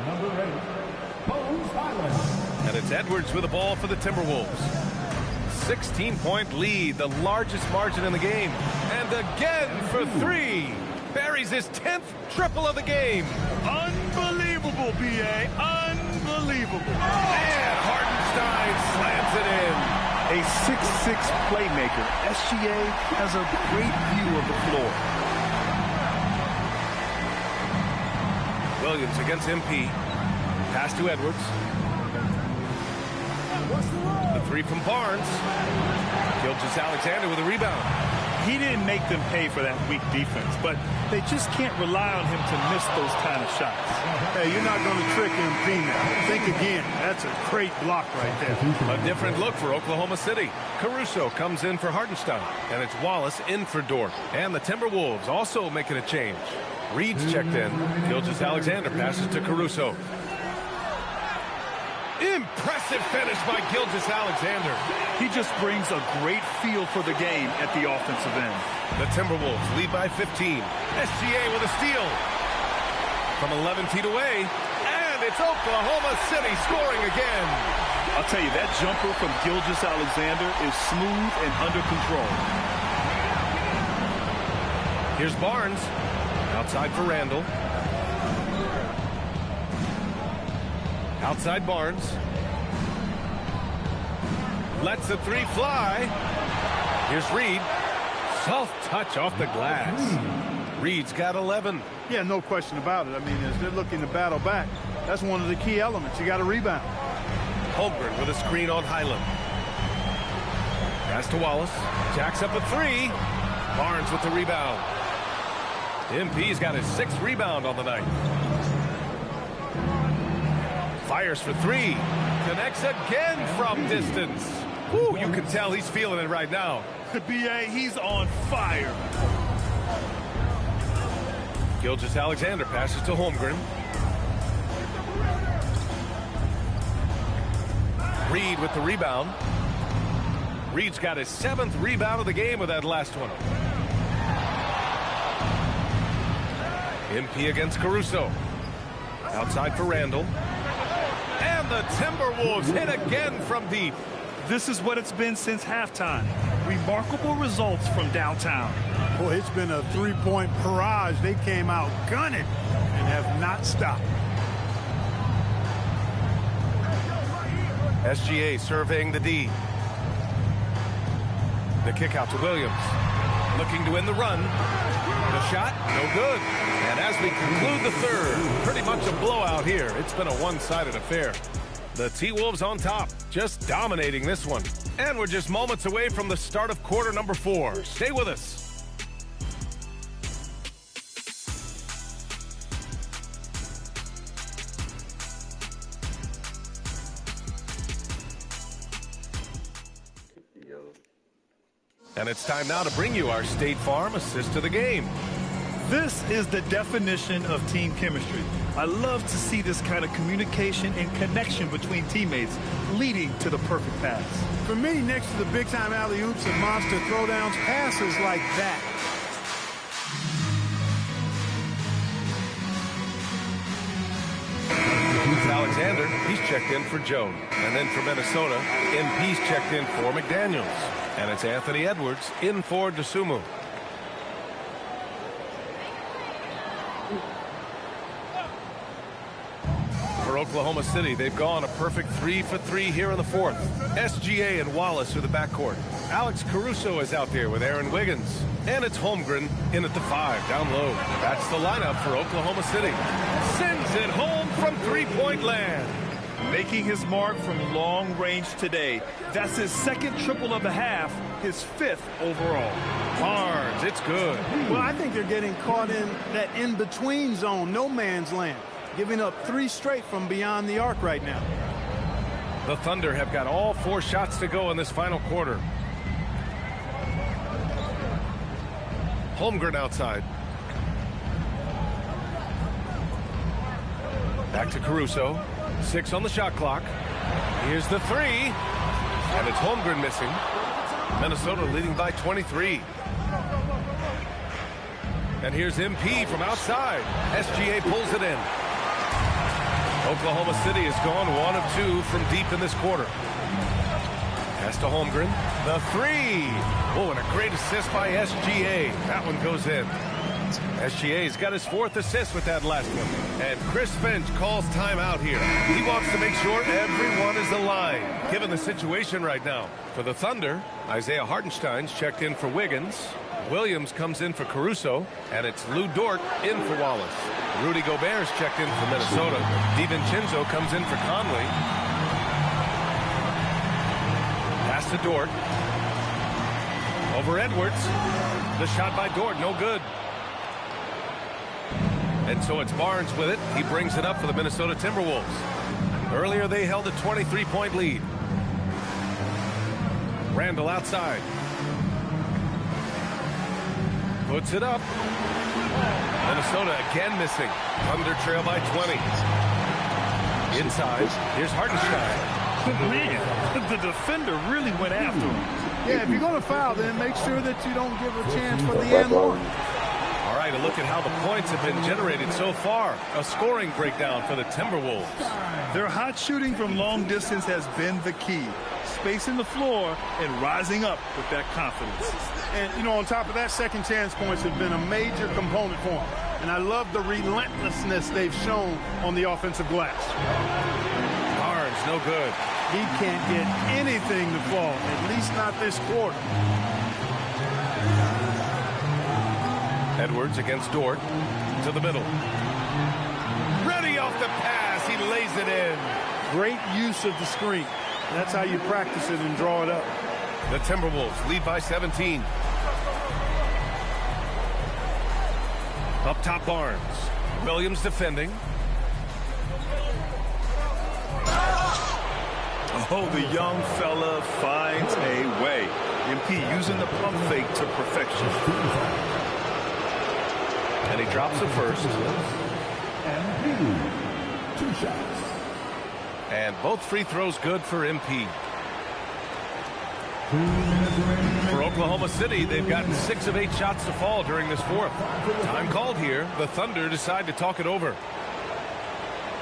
[SPEAKER 18] Number 8, Bones Hyland.
[SPEAKER 7] And it's Edwards with the ball for the Timberwolves. 16-point lead, the largest margin in the game. And again for three. Buries his 10th triple of the game.
[SPEAKER 8] Unbelievable, B.A. Unbelievable.
[SPEAKER 7] And Hartenstein slams it in.
[SPEAKER 8] A 6'6 playmaker. SGA has a great view of the floor.
[SPEAKER 7] Williams against MP. Pass to Edwards. The three from Barnes. Gilgeous-Alexander with a rebound.
[SPEAKER 8] He didn't make them pay for that weak defense, but they just can't rely on him to miss those kind of shots.
[SPEAKER 13] Hey, you're not going to trick MP now. Think again. That's a great block right there.
[SPEAKER 7] A different look for Oklahoma City. Caruso comes in for Hartenstein, and it's Wallace in for Dort. And the Timberwolves also making a change. Reed's checked in. Gilgeous-Alexander passes to Caruso. Impressive finish by Gilgeous-Alexander.
[SPEAKER 8] He just brings a great feel for the game at the offensive end.
[SPEAKER 7] The Timberwolves lead by 15. SGA with a steal. From 11 feet away. And it's Oklahoma City scoring again.
[SPEAKER 8] I'll tell you, that jumper from Gilgeous-Alexander is smooth and under control.
[SPEAKER 7] Here's Barnes. Outside for Randall. Outside Barnes. Lets the three fly. Here's Reed. Soft touch off the glass. Reed's got 11.
[SPEAKER 13] Yeah, no question about it. I mean, as they're looking to battle back, that's one of the key elements. You got to rebound.
[SPEAKER 7] Holmgren with a screen on Hyland. Pass to Wallace. Jacks up a three. Barnes with the rebound. MP's got his 6th rebound on the night. Fires for three. Connects again from distance. Woo, you can tell he's feeling it right now.
[SPEAKER 8] B.A., he's on fire.
[SPEAKER 7] Gilgeous-Alexander passes to Holmgren. Reed with the rebound. Reed's got his 7th rebound of the game with that last one. MP against Caruso. Outside for Randall. And the Timberwolves hit again from deep.
[SPEAKER 8] This is what it's been since halftime. Remarkable results from downtown.
[SPEAKER 13] Boy, it's been a three-point barrage. They came out gunning and have not stopped.
[SPEAKER 7] SGA surveying the D. The kick out to Williams. Looking to win the run. The shot, no good. And as we conclude the third, pretty much a blowout here. It's been a one-sided affair. The T-Wolves on top, just dominating this one. And we're just moments away from the start of quarter number 4. Stay with us. And it's time now to bring you our State Farm assist to the game.
[SPEAKER 8] This is the definition of team chemistry. I love to see this kind of communication and connection between teammates leading to the perfect pass.
[SPEAKER 13] For me, next to the big-time alley-oops and monster throwdowns, passes like that.
[SPEAKER 7] Alexander, he's checked in for Jones. And then for Minnesota, MP's checked in for McDaniels. And it's Anthony Edwards in for Dosunmu. For Oklahoma City, they've gone a perfect 3 for 3 here in the fourth. SGA and Wallace are the backcourt. Alex Caruso is out there with Aaron Wiggins. And it's Holmgren in at the 5, down low. That's the lineup for Oklahoma City. Sends it home from three-point land.
[SPEAKER 8] making his mark from long range today. That's his second triple of the half, his 5th overall.
[SPEAKER 7] Barnes, it's good.
[SPEAKER 20] Well, I think they're getting caught in that in-between zone, no man's land, giving up 3 straight from beyond the arc right now.
[SPEAKER 7] The Thunder have got all 4 shots to go in this final quarter. Holmgren outside. Back to Caruso. 6 on the shot clock. Here's the 3. And it's Holmgren missing. Minnesota leading by 23. And here's MP from outside. SGA pulls it in. Oklahoma City has gone 1 of 2 from deep in this quarter. Pass to Holmgren. The 3. Oh, and a great assist by SGA. That one goes in. SGA's got his 4th assist with that last one. And Chris Finch calls timeout here. He wants to make sure everyone is aligned, given the situation right now. For the Thunder, Isaiah Hartenstein's checked in for Wiggins. Williams comes in for Caruso. And it's Lou Dort in for Wallace. Rudy Gobert's checked in for Minnesota. DiVincenzo comes in for Conley. Pass to Dort. Over Edwards. The shot by Dort, no good. And so it's Barnes with it. He brings it up for the Minnesota Timberwolves. Earlier they held a 23-point lead. Randall outside. Puts it up. Minnesota again missing. Thunder trail by 20. Inside. Here's Hartenstein.
[SPEAKER 8] Man, the defender really went after him.
[SPEAKER 20] Yeah, if you're going to foul, then make sure that you don't give a chance for the and one.
[SPEAKER 7] All right, a look at how the points have been generated so far. A scoring breakdown for the Timberwolves.
[SPEAKER 8] Their hot shooting from long distance has been the key. Spacing the floor and rising up with that confidence.
[SPEAKER 20] And, you know, on top of that, second chance points have been a major component for them. And I love the relentlessness they've shown on the offensive glass.
[SPEAKER 7] Barnes, no good.
[SPEAKER 20] He can't get anything to fall, at least not this quarter.
[SPEAKER 7] Edwards against Dort to the middle. Ready off the pass. He lays it in.
[SPEAKER 20] Great use of the screen. That's how you practice it and draw it up.
[SPEAKER 7] The Timberwolves lead by 17. Up top, Barnes. Williams defending.
[SPEAKER 8] Oh, the young fella finds a way. MP using the pump fake to perfection.
[SPEAKER 7] And he drops the first.
[SPEAKER 18] MP, 2 shots.
[SPEAKER 7] And both free throws good for MP. For Oklahoma City, they've gotten 6 of 8 shots to fall during this fourth. Time called here. The Thunder decide to talk it over.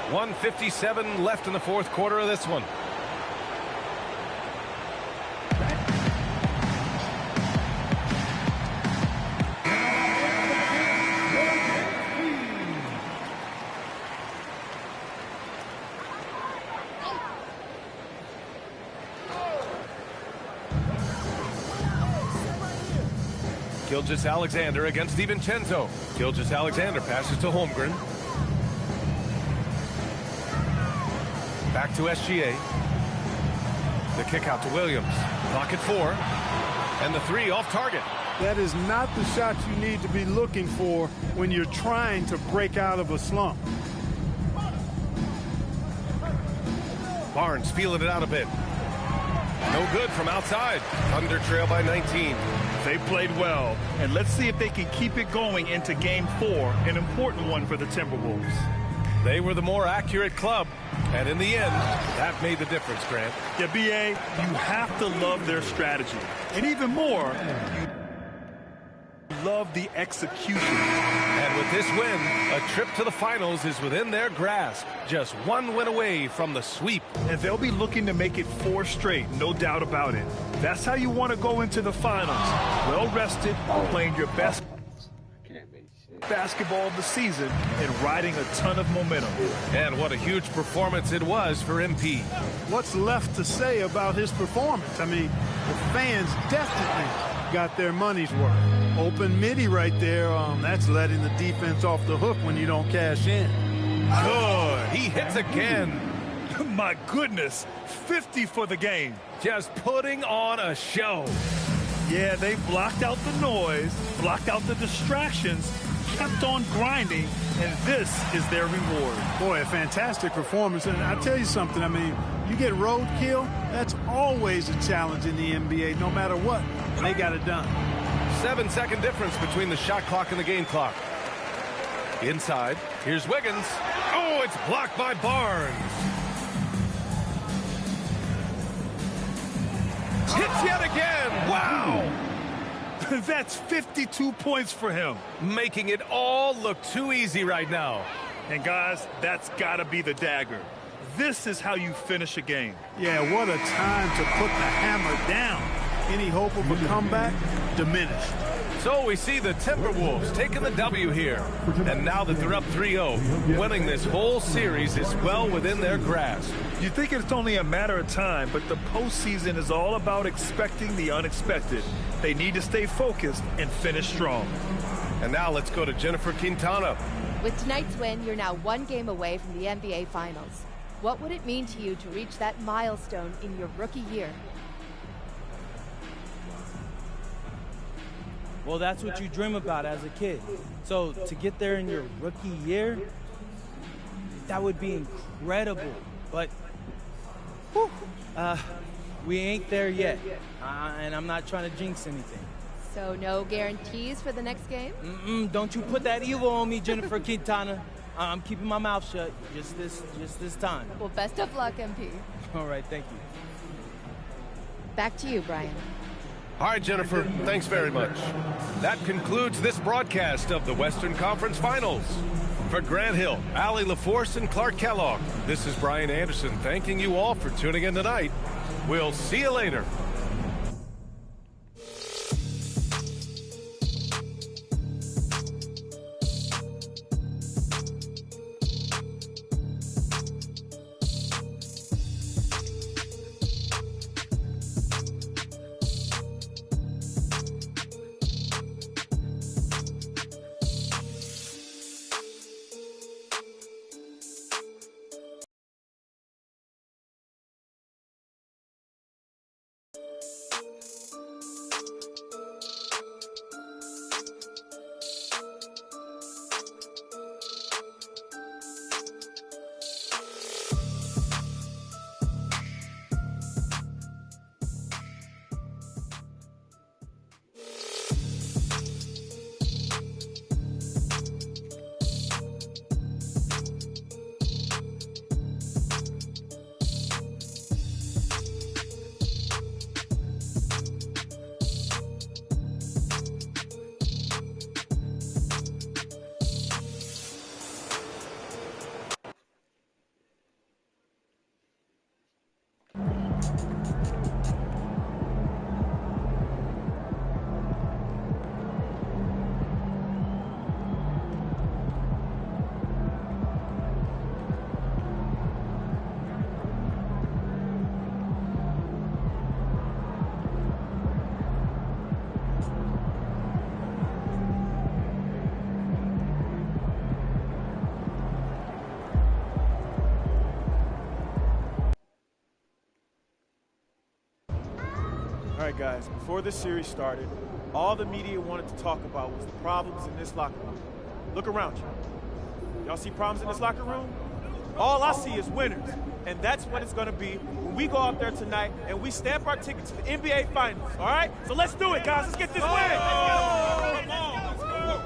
[SPEAKER 7] 1:57 left in the fourth quarter of this one. Gilgeous-Alexander against DiVincenzo. Gilgeous-Alexander passes to Holmgren. Back to SGA. The kick out to Williams. Clock at 4. And the 3 off target.
[SPEAKER 20] That is not the shot you need to be looking for when you're trying to break out of a slump.
[SPEAKER 7] Barnes feeling it out a bit. No good from outside. Thunder trail by 19.
[SPEAKER 8] They played well, and let's see if they can keep it going into Game 4, an important one for the Timberwolves.
[SPEAKER 7] They were the more accurate club, and in the end, that made the difference, Grant.
[SPEAKER 8] Yeah, B.A., you have to love their strategy. And even more, you love the execution.
[SPEAKER 7] And with this win, a trip to the finals is within their grasp. Just 1 win away from the sweep.
[SPEAKER 8] And they'll be looking to make it 4 straight, no doubt about it. That's how you want to go into the finals. Well rested, playing your best basketball of the season and riding a ton of momentum.
[SPEAKER 7] And what a huge performance it was for MP.
[SPEAKER 20] What's left to say about his performance? I mean, the fans definitely got their money's worth. Open midi right there. That's letting the defense off the hook when you don't cash in.
[SPEAKER 7] Good. He hits again.
[SPEAKER 8] My goodness, 50 for the game.
[SPEAKER 7] Just putting on a show.
[SPEAKER 8] Yeah, they blocked out the noise, blocked out the distractions, kept on grinding, and this is their reward.
[SPEAKER 13] Boy, a fantastic performance. And I'll tell you something, I mean, you get roadkill, that's always a challenge in the NBA, no matter what. They got it done.
[SPEAKER 7] 7-second difference between the shot clock and the game clock. Inside, here's Wiggins. Oh, it's blocked by Barnes. Hits yet again. Wow.
[SPEAKER 8] That's 52 points for him.
[SPEAKER 7] Making it all look too easy right now.
[SPEAKER 8] And guys, that's got to be the dagger. This is how you finish a game.
[SPEAKER 13] Yeah, what a time to put the hammer down. Any hope of a comeback? Diminished.
[SPEAKER 7] So we see the Timberwolves taking the W here. And now that they're up 3-0, winning this whole series is well within their grasp.
[SPEAKER 8] You think it's only a matter of time, but the postseason is all about expecting the unexpected. They need to stay focused and finish strong.
[SPEAKER 7] And now let's go to Jennifer Quintana.
[SPEAKER 14] With tonight's win, you're now one game away from the NBA Finals. What would it mean to you to reach that milestone in your rookie year?
[SPEAKER 2] Well, that's what you dream about as a kid. So to get there in your rookie year, that would be incredible. But whew, we ain't there yet. And I'm not trying to jinx anything.
[SPEAKER 14] So no guarantees for the next game?
[SPEAKER 2] Don't you put that evil on me, Jennifer Quintana. I'm keeping my mouth shut just this time.
[SPEAKER 14] Well, best of luck, MP.
[SPEAKER 2] All right, thank you.
[SPEAKER 14] Back to you, Brian.
[SPEAKER 7] All right, Jennifer, thanks very much. That concludes this broadcast of the Western Conference Finals. For Grant Hill, Allie LaForce, and Clark Kellogg, this is Brian Anderson thanking you all for tuning in tonight. We'll see you later.
[SPEAKER 1] All right, guys, before this series started, all the media wanted to talk about was the problems in this locker room. Look around you. Y'all see problems in this locker room? All I see is winners. And that's what it's going to be when we go out there tonight and we stamp our tickets to the NBA Finals, all right? So let's do it, guys. Let's get this win. Come on, let's go.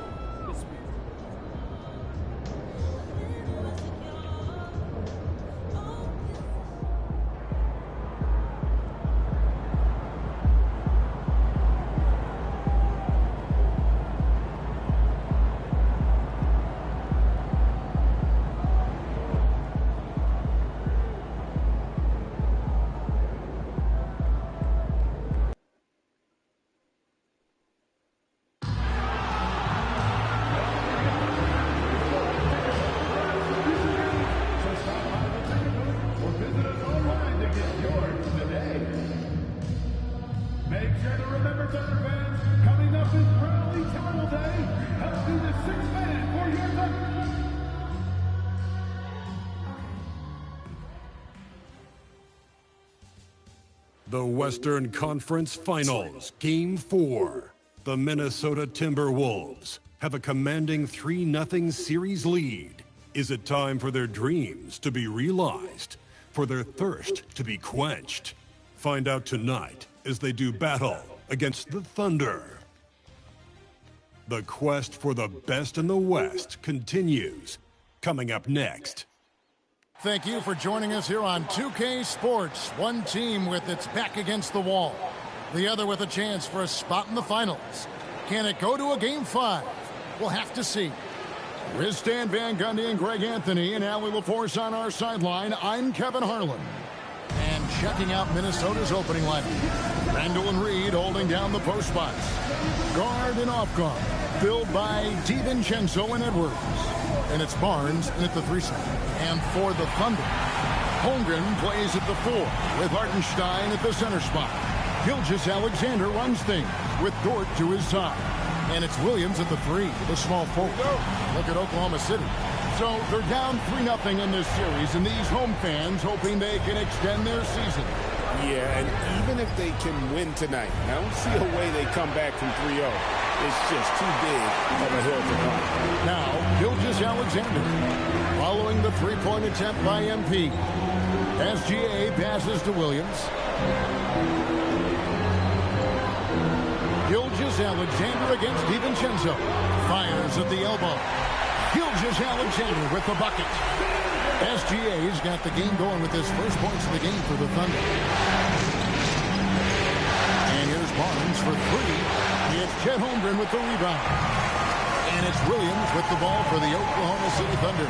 [SPEAKER 6] The Western Conference Finals, Game 4. The Minnesota Timberwolves have a commanding 3-0 series lead. Is it time for their dreams to be realized? For their thirst to be quenched? Find out tonight as they do battle against the Thunder. The quest for the best in the West continues. Coming up next.
[SPEAKER 9] Thank you for joining us here on 2K Sports. One team with its back against the wall. The other with a chance for a spot in the finals. Can it go to a Game 5? We'll have to see. With Stan Van Gundy and Greg Anthony and Allie LaForce on our sideline, I'm Kevin Harlan. And checking out Minnesota's opening lineup. Randall and Reed holding down the post spots. Guard and off guard, filled by DiVincenzo and Edwards. And it's Barnes at the 3 spot. And for the Thunder, Holmgren plays at the 4 with Hartenstein at the center spot. Gilgeous-Alexander runs things with Dort to his side. And it's Williams at the 3, the small forward. Look at Oklahoma City. So they're down 3-0 in this series, and these home fans hoping they can extend their season.
[SPEAKER 15] Yeah, and even if they can win tonight, I don't see a way they come back from 3-0. It's just too big of a hill to climb.
[SPEAKER 9] Now, Gilgeous-Alexander following the three-point attempt by MP. SGA passes to Williams. Gilgeous-Alexander against DiVincenzo. Fires at the elbow. Gilgeous-Alexander with the bucket. SGA's got the game going with his first points of the game for the Thunder. And here's Barnes for 3. It's Chet Holmgren with the rebound. And it's Williams with the ball for the Oklahoma City Thunder.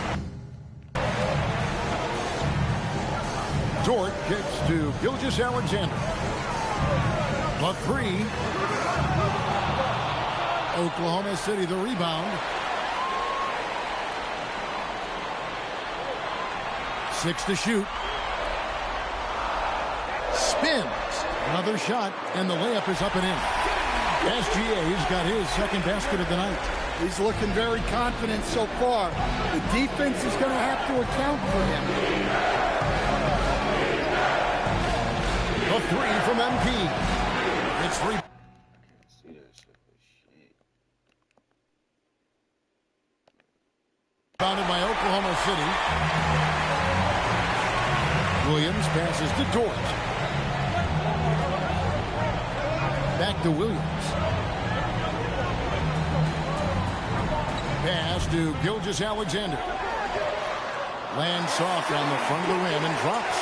[SPEAKER 9] Dort gets to Gilgeous-Alexander. The 3. Oklahoma City the rebound. 6 to shoot. Spins. Another shot, and the layup is up and in. SGA's got his second basket of the night.
[SPEAKER 20] He's looking very confident so far. The defense is going to have to account for him.
[SPEAKER 9] The 3 from MP. It's 3. Bounded by Oklahoma City. Williams passes to Dort. Back to Williams. Pass to Gilgeous-Alexander. Lands soft on the front of the rim and drops.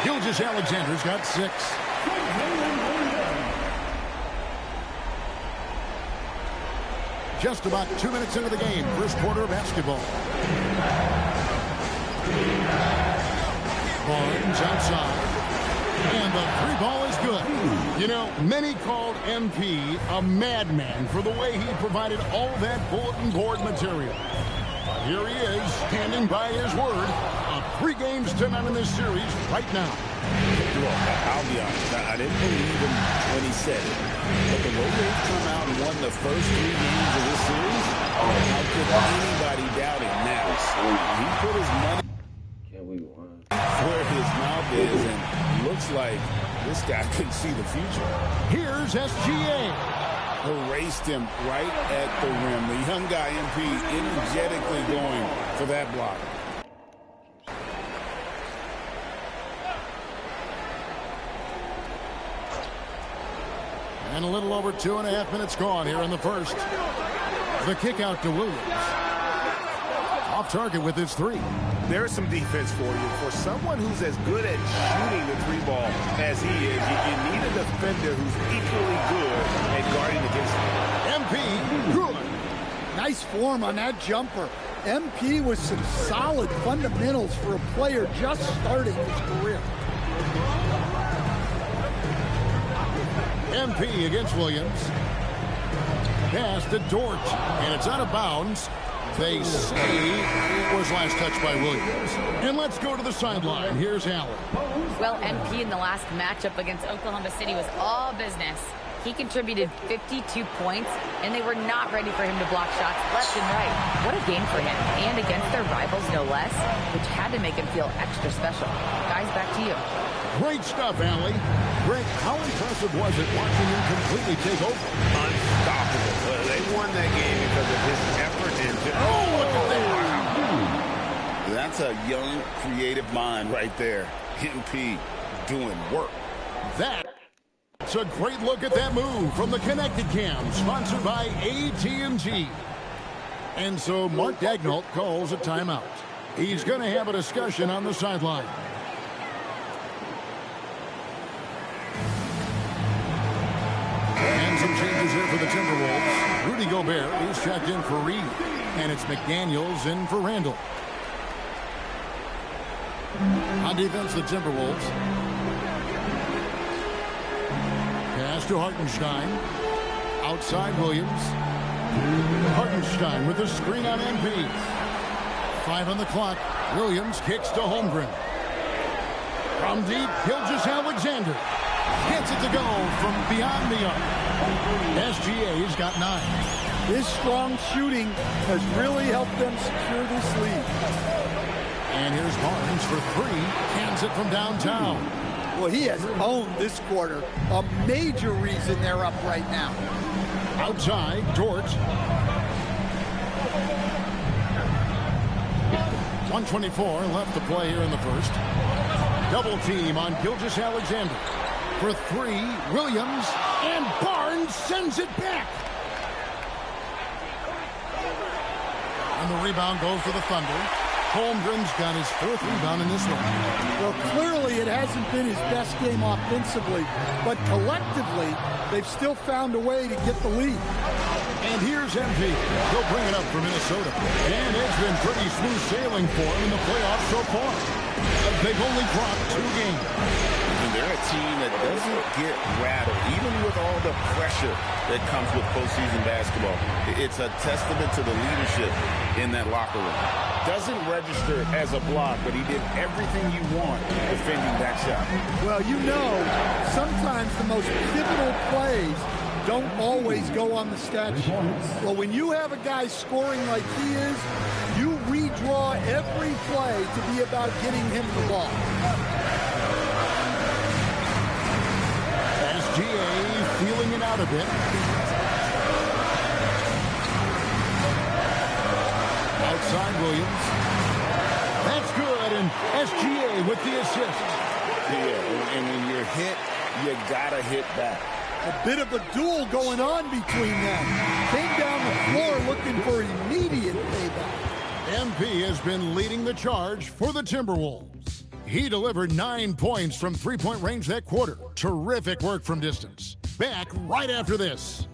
[SPEAKER 9] Gilgeous-Alexander's got 6. Just about 2 minutes into the game, first quarter of basketball. Barnes outside. And the 3 ball is good. You know, many called MP a madman for the way he provided all that bulletin board material. But here he is, standing by his word. 3 games to none in this series right now.
[SPEAKER 15] I'll be honest, I didn't believe him when he said it. But the way they've come out and won the first 3 games of this series, how could anybody doubt him now? He put his money where his mouth is, and looks like this guy can see the future.
[SPEAKER 9] Here's SGA.
[SPEAKER 15] Erased him right at the rim. The young guy, MP, energetically going for that block.
[SPEAKER 9] And a little over 2.5 minutes gone here in the first. The kick out to Williams. Off target with his 3.
[SPEAKER 15] There's some defense for you. For someone who's as good at shooting the 3 ball as he is, you need a defender who's equally good at guarding against him.
[SPEAKER 9] MP, good.
[SPEAKER 20] Nice form on that jumper. MP with some solid fundamentals for a player just starting his career.
[SPEAKER 9] MP against Williams. Pass to Dort, and it's out of bounds. They say it was last touched by Williams. And let's go to the sideline. Here's Allen.
[SPEAKER 10] Well, MP in the last matchup against Oklahoma City was all business. He contributed 52 points, and they were not ready for him to block shots left and right. What a game for him, and against their rivals, no less, which had to make him feel extra special. Guys, back to you.
[SPEAKER 9] Great stuff, Allie. Greg, how impressive was it watching him completely take over?
[SPEAKER 15] Unstoppable. They won that game because of his effort and look at that. That's a young, creative mind right there. MP doing work.
[SPEAKER 9] That's a great look at that move from the Connected Cam, sponsored by AT&T. And so Mark Daignault calls a timeout. He's going to have a discussion on the sideline. And some changes here for the Timberwolves. Rudy Gobert, he's checked in for Reed. And it's McDaniels in for Randall. On defense, the Timberwolves. Pass to Hartenstein. Outside Williams. Hartenstein with the screen on MP. 5 on the clock. Williams kicks to Holmgren. From deep, Gilgeous-Alexander. Gets it to go from beyond the arc. SGA's got 9.
[SPEAKER 13] His strong shooting has really helped them secure this lead.
[SPEAKER 9] And here's Barnes for 3. Cans it from downtown.
[SPEAKER 13] Well, he has owned this quarter. A major reason they're up right now.
[SPEAKER 9] Outside, Dort. 1:24 left to play here in the first. Double team on Gilgeous-Alexander. For 3, Williams, and Barnes sends it back. And the rebound goes to the Thunder. Holmgren's got his 4th rebound in this one.
[SPEAKER 13] Well, clearly it hasn't been his best game offensively, but collectively, they've still found a way to get the lead.
[SPEAKER 9] And here's MP. He'll bring it up for Minnesota. And it's been pretty smooth sailing for him in the playoffs so far. They've only dropped 2 games.
[SPEAKER 15] And they're a team that doesn't get rattled, even with all the pressure that comes with postseason basketball. It's a testament to the leadership in that locker room. Doesn't register as a block, but he did everything you want defending that shot.
[SPEAKER 13] Well, you know, sometimes the most pivotal plays don't always go on the stat sheet. Well, when you have a guy scoring like he is, you redraw every play to be about getting him the ball.
[SPEAKER 9] SGA feeling it out a bit. Outside Williams. That's good, and SGA with the assist.
[SPEAKER 15] Yeah, and when you're hit, you gotta hit back.
[SPEAKER 13] A bit of a duel going on between them. Came down the floor looking for immediate payback.
[SPEAKER 9] MP has been leading the charge for the Timberwolves. He delivered 9 points from 3-point range that quarter. Terrific work from distance. Back right after this.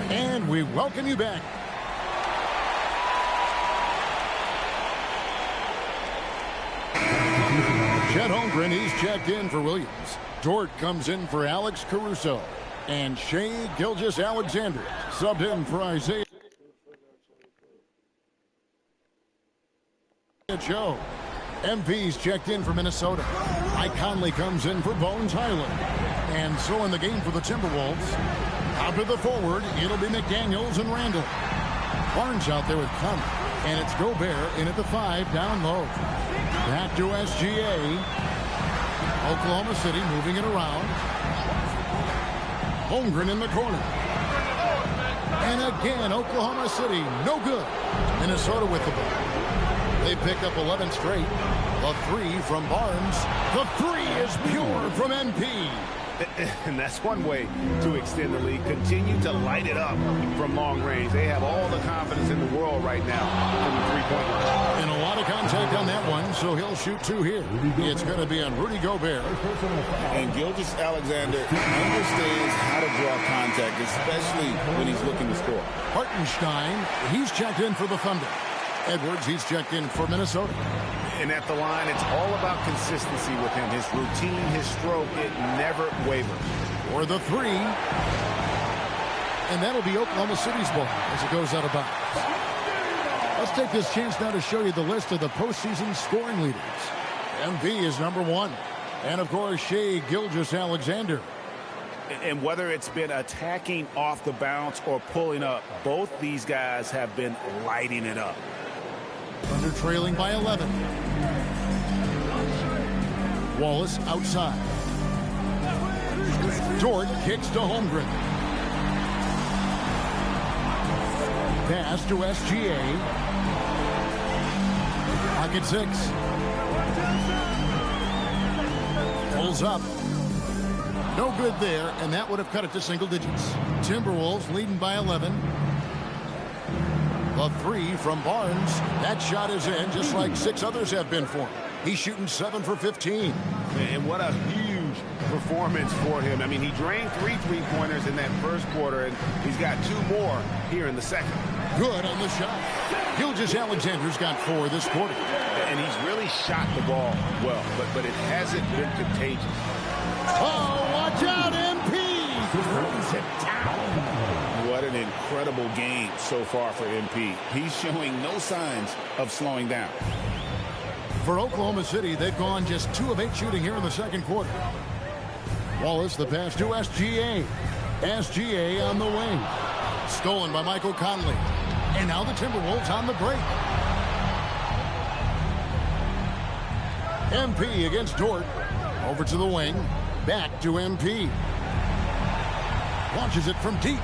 [SPEAKER 9] And we welcome you back. Chet Holmgren, he's checked in for Williams. Dort comes in for Alex Caruso. And Shai Gilgeous-Alexander subbed in for Isaiah Joe. MP's checked in for Minnesota. Mike Conley comes in for Bones Highland. And so in the game for the Timberwolves, out to the forward, it'll be McDaniels and Randall. Barnes out there with Conley. And it's Gobert in at the 5 down low. Back to SGA. Oklahoma City moving it around. Holmgren in the corner. And again, Oklahoma City, no good. Minnesota with the ball. They picked up 11 straight. The 3 from Barnes. The 3 is pure from MP.
[SPEAKER 15] And that's one way to extend the lead. Continue to light it up from long range. They have all the confidence in the world right now from the 3-point line.
[SPEAKER 9] And a lot of contact on that one, so he'll shoot 2 here. It's going to be on Rudy Gobert.
[SPEAKER 15] And Gilgeous-Alexander understands how to draw contact, especially when he's looking to score.
[SPEAKER 9] Hartenstein, he's checked in for the Thunder. Edwards, he's checked in for Minnesota.
[SPEAKER 15] And at the line, it's all about consistency with him. His routine, his stroke, it never wavers.
[SPEAKER 9] For the 3. And that'll be Oklahoma City's ball as it goes out of bounds. Let's take this chance now to show you the list of the postseason scoring leaders. MP is number 1. And, of course, Shai Gilgeous-Alexander.
[SPEAKER 15] And whether it's been attacking off the bounce or pulling up, both these guys have been lighting it up.
[SPEAKER 9] Thunder trailing by 11. Wallace outside. Dort kicks to Holmgren. Pass to SGA. Pocket 6. Pulls up. No good there, and that would have cut it to single digits. Timberwolves leading by 11. The 3 from Barnes. That shot is in, just like 6 others have been for him. He's shooting 7 for 15.
[SPEAKER 15] And what a huge performance for him. I mean, he drained 3 three-pointers in that first quarter, and he's got 2 more here in the second.
[SPEAKER 9] Good on the shot. Gilgeous-Alexander's got 4 this quarter.
[SPEAKER 15] And he's really shot the ball well, but it hasn't been contagious.
[SPEAKER 9] Oh, watch out, MP! Brings it down.
[SPEAKER 15] What an incredible game so far for MP. He's showing no signs of slowing down.
[SPEAKER 9] For Oklahoma City, they've gone just 2 of 8 shooting here in the second quarter. Wallace, the pass to SGA. SGA on the wing. Stolen by Michael Conley. And now the Timberwolves on the break. MP against Dort. Over to the wing. Back to MP. Launches it from deep.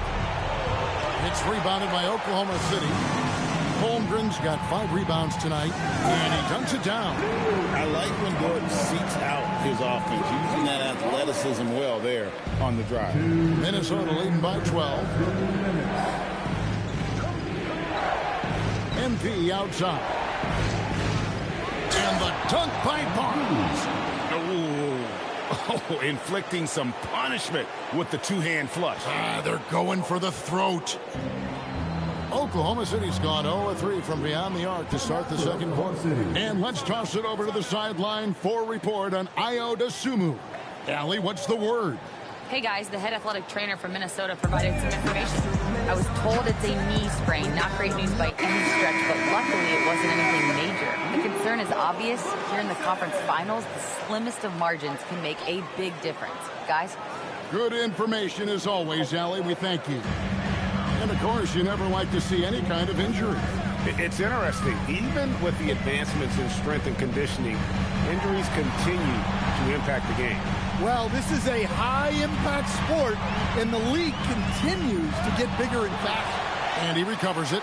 [SPEAKER 9] It's rebounded by Oklahoma City. Holmgren's got 5 rebounds tonight, and he dunks it down.
[SPEAKER 15] I like when Dort seeks out his offense, using that athleticism well there on the drive.
[SPEAKER 9] Minnesota leading by 12. MP outside. And the dunk by Barnes.
[SPEAKER 15] Oh, inflicting some punishment with the 2-hand flush.
[SPEAKER 9] They're going for the throat. Oklahoma City's gone 0-3 from beyond the arc to start the second quarter. And let's toss it over to the sideline for a report on Ayo Dosunmu. Allie, what's the word?
[SPEAKER 10] Hey guys, the head athletic trainer from Minnesota provided some information. I was told it's a knee sprain, not great news by any stretch, but luckily it wasn't anything major. The concern is obvious. Here in the conference finals, the slimmest of margins can make a big difference. Guys?
[SPEAKER 9] Good information as always, Allie. We thank you. And of course, you never like to see any kind of injury.
[SPEAKER 15] It's interesting. Even with the advancements in strength and conditioning, injuries continue to impact the game.
[SPEAKER 20] Well, this is a high-impact sport, and the league continues to get bigger and faster.
[SPEAKER 9] And he recovers it.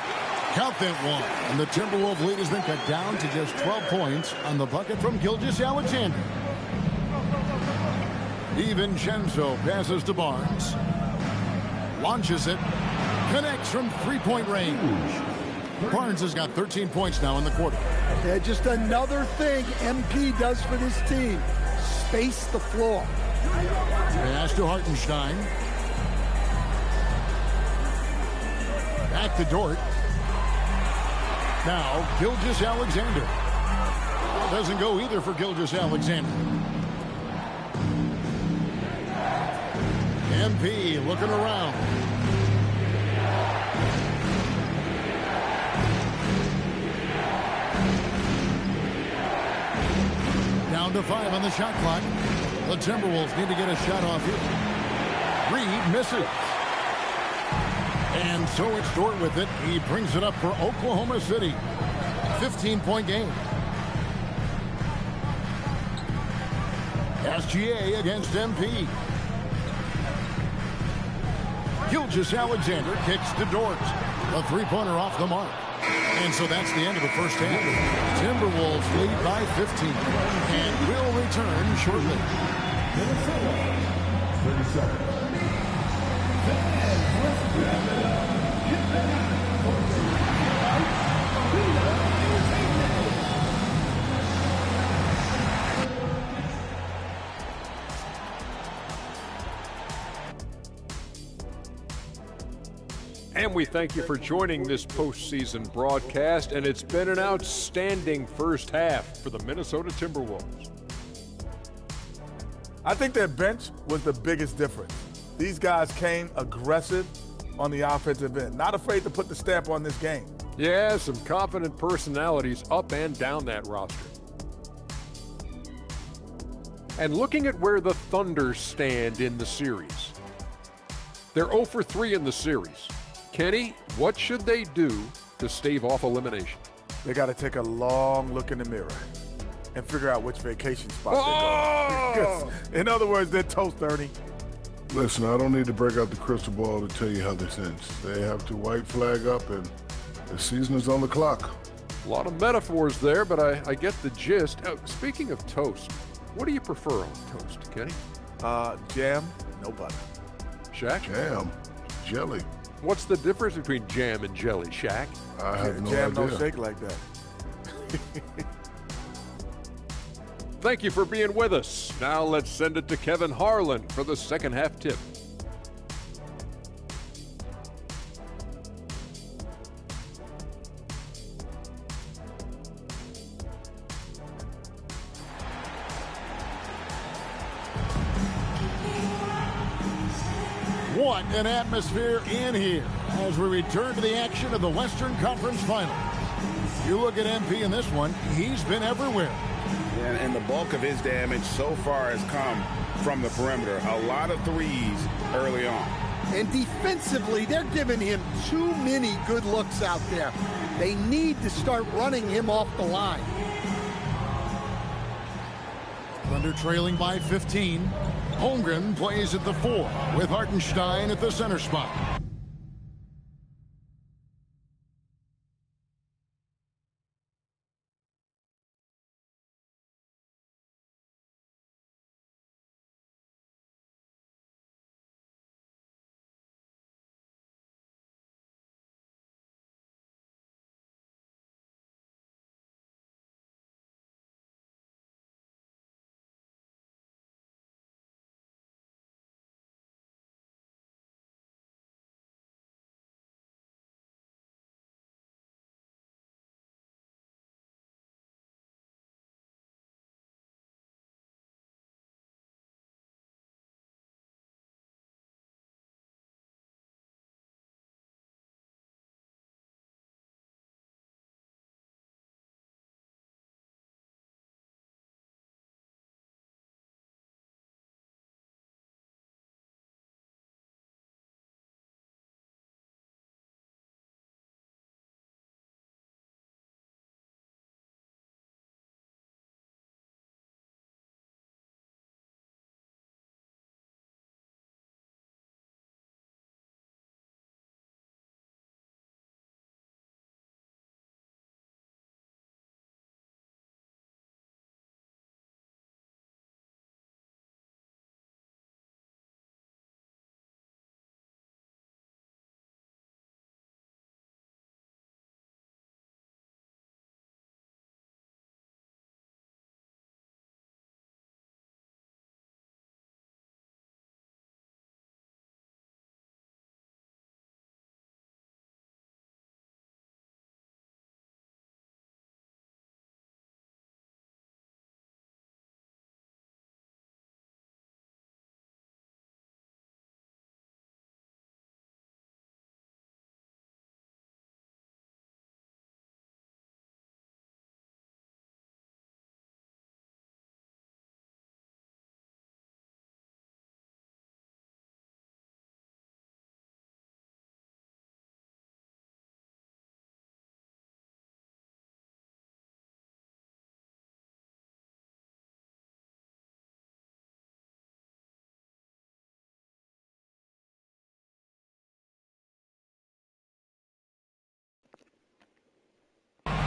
[SPEAKER 9] Count that one. And the Timberwolves lead has been cut down to just 12 points on the bucket from Gilgeous-Alexander. DiVincenzo passes to Barnes. Launches it. Connects from three-point range. Barnes has got 13 points now in the quarter.
[SPEAKER 20] Yeah, just another thing MP does for this team. Space the floor.
[SPEAKER 9] Pass to Hartenstein. Back to Dort. Now, Gilgeous-Alexander. Doesn't go either for Gilgeous-Alexander. MP looking around. Down to 5 on the shot clock. The Timberwolves need to get a shot off here. Reed misses. And so it's Dort with it. He brings it up for Oklahoma City. 15-point game. SGA against MP. Gilgeous-Alexander kicks to Dort. A three-pointer off the mark. And so that's the end of the first half. Timberwolves lead by 15. And will return shortly.
[SPEAKER 18] 30 seconds.
[SPEAKER 11] And we thank you for joining this postseason broadcast, and it's been an outstanding first half for the Minnesota Timberwolves.
[SPEAKER 17] I think their bench was the biggest difference. These guys came aggressive on the offensive end, not afraid to put the stamp on this game.
[SPEAKER 11] Yeah, some confident personalities up and down that roster. And looking at where the Thunder stand in the series, they're 0 for 3 in the series. Kenny, what should they do to stave off elimination?
[SPEAKER 17] They got to take a long look in the mirror and figure out which vacation spot they're going. In other words, they're toast, Ernie.
[SPEAKER 12] Listen, I don't need to break out the crystal ball to tell you how this ends. They have to white flag up, and the season is on the clock.
[SPEAKER 11] A lot of metaphors there, but I get the gist. Speaking of toast, what do you prefer on toast, Kenny?
[SPEAKER 17] Jam, no butter.
[SPEAKER 11] Shaq?
[SPEAKER 12] Jam, jelly.
[SPEAKER 11] What's the difference between jam and jelly, Shaq?
[SPEAKER 12] I have no
[SPEAKER 17] Jam
[SPEAKER 12] idea.
[SPEAKER 17] don't shake like that.
[SPEAKER 11] Thank you for being with us. Now let's send it to Kevin Harlan for the second half tip.
[SPEAKER 9] What an atmosphere in here as we return to the action of the Western Conference Finals. You look at MP in this one, he's been everywhere.
[SPEAKER 15] And the bulk of his damage so far has come from the perimeter. A lot of threes early on.
[SPEAKER 21] And defensively, they're giving him too many good looks out there. They need to start running him off the line.
[SPEAKER 9] Thunder trailing by 15. Holmgren plays at the 4 with Hartenstein at the center spot.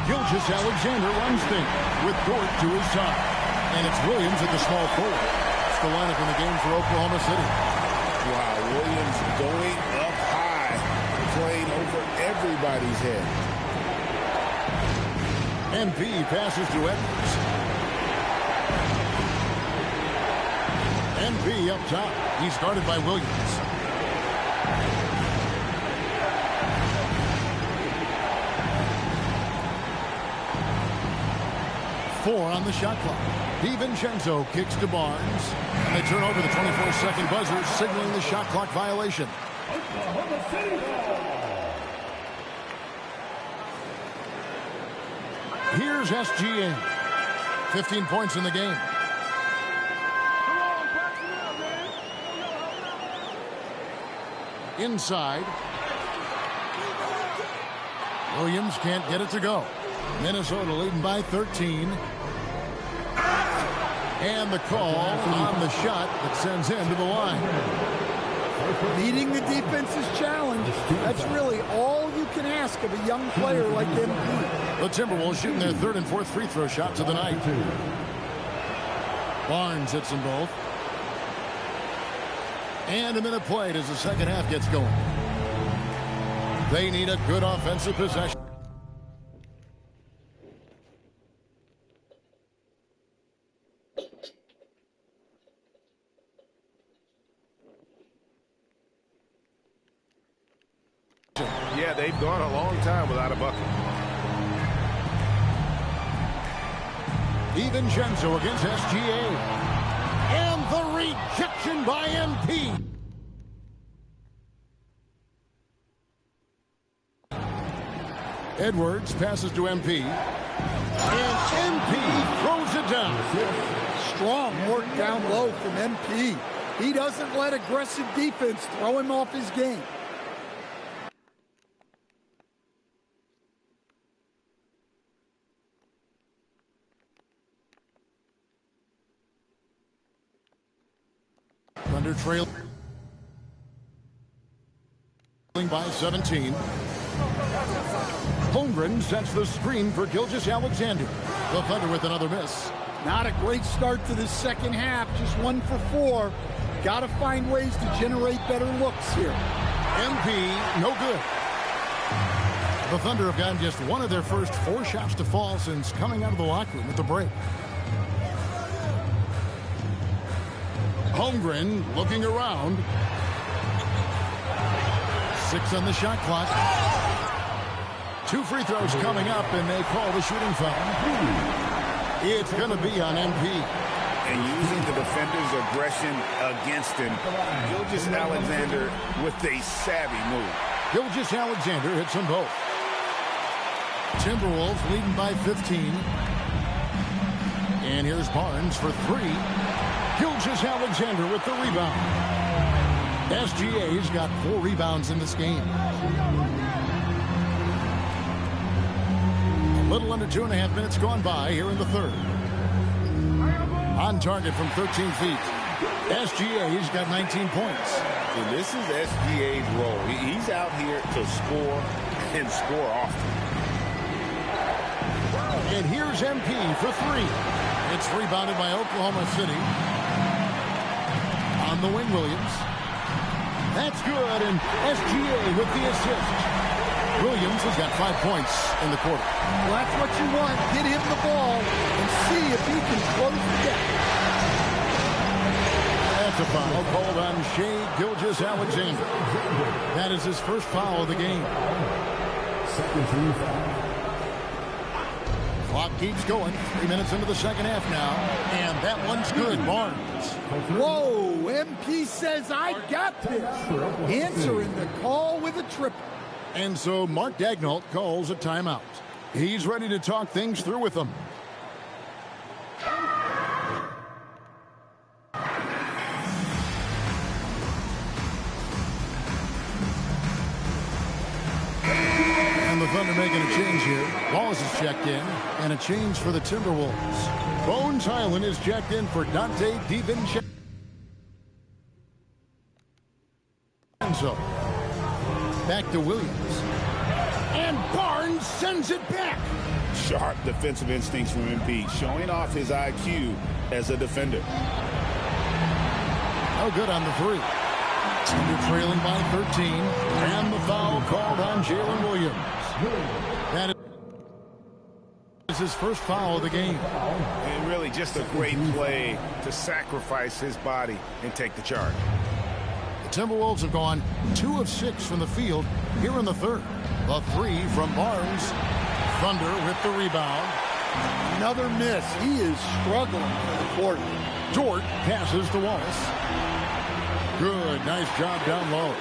[SPEAKER 9] Gilgeous-Alexander runs things with Dort to his side. And it's Williams at the small forward. It's the lineup in the game for Oklahoma City.
[SPEAKER 15] Wow, Williams going up high, playing over everybody's head.
[SPEAKER 9] MP passes to Edwards. MP up top. He's guarded by Williams. Four on the shot clock. DiVincenzo kicks to Barnes. And they turn over the 24-second buzzer, signaling the shot clock violation. Here's SGA. 15 points in the game. Inside. Williams can't get it to go. Minnesota leading by 13. And the call on the shot that sends him to the line.
[SPEAKER 21] Meeting the defense's challenge. That's really all you can ask of a young player like MP.
[SPEAKER 9] The Timberwolves shooting their third and fourth free throw shots of the night. Barnes hits them both. And a minute played as the second half gets going. They need a good offensive possession.
[SPEAKER 7] Yeah, they've gone a long time without a bucket.
[SPEAKER 9] DiVincenzo against SGA. And the rejection by MP. Edwards passes to MP. And MP throws it down.
[SPEAKER 21] Strong work down low from MP. He doesn't let aggressive defense throw him off his game.
[SPEAKER 9] Thunder trailing by 17. Holmgren sets the screen for Gilgeous-Alexander. The Thunder with another miss.
[SPEAKER 21] Not a great start to the second half. Just 1 for 4. Got to find ways to generate better looks here.
[SPEAKER 9] MP, no good. The Thunder have gotten just one of their first 4 shots to fall since coming out of the locker room at the break. Holmgren looking around. 6 on the shot clock. 2 free throws coming up, and they call the shooting foul. It's going to be on MP.
[SPEAKER 15] And using the defender's aggression against him. Gilgeous-Alexander with a savvy move.
[SPEAKER 9] Gilgeous-Alexander hits them both. Timberwolves leading by 15. And here's Barnes for 3. Gilgeous-Alexander with the rebound. SGA's got 4 rebounds in this game. A little under 2.5 minutes gone by here in the third. On target from 13 feet. SGA's got 19 points.
[SPEAKER 15] So this is SGA's role. He's out here to score and score often.
[SPEAKER 9] And here's MP for 3. It's rebounded by Oklahoma City. On the wing, Williams. That's good, and SGA with the assist. Williams has got 5 points in the quarter.
[SPEAKER 21] Well, that's what you want. Get him the ball and see if he can close the gap.
[SPEAKER 9] That's a foul called on Shai Gilgeous-Alexander. That is his first foul of the game.
[SPEAKER 18] Second team foul.
[SPEAKER 9] Clock keeps going. 3 minutes into the second half now. And that one's good. Barnes.
[SPEAKER 21] Whoa, MP says, I got this. Answering the call with a triple.
[SPEAKER 9] And so Mark Daigneault calls a timeout. He's ready to talk things through with them. And the Thunder making a change here. Wallace is checked in, and a change for the Timberwolves. Bones Highland is checked in for Dante DiVincenzo. Back to Williams. And Barnes sends it back.
[SPEAKER 15] Sharp defensive instincts from MP, showing off his IQ as a defender.
[SPEAKER 9] No good on the 3. Thunder trailing by 13. And the foul called on Jalen Williams. That is his first foul of the game.
[SPEAKER 15] And really just a great play to sacrifice his body and take the charge.
[SPEAKER 9] The Timberwolves have gone 2 of 6 from the field here in the third. A 3 from Barnes. Thunder with the rebound.
[SPEAKER 21] Another miss. He is struggling for the quarter.
[SPEAKER 9] Dort passes to Wallace. Good, nice job down low.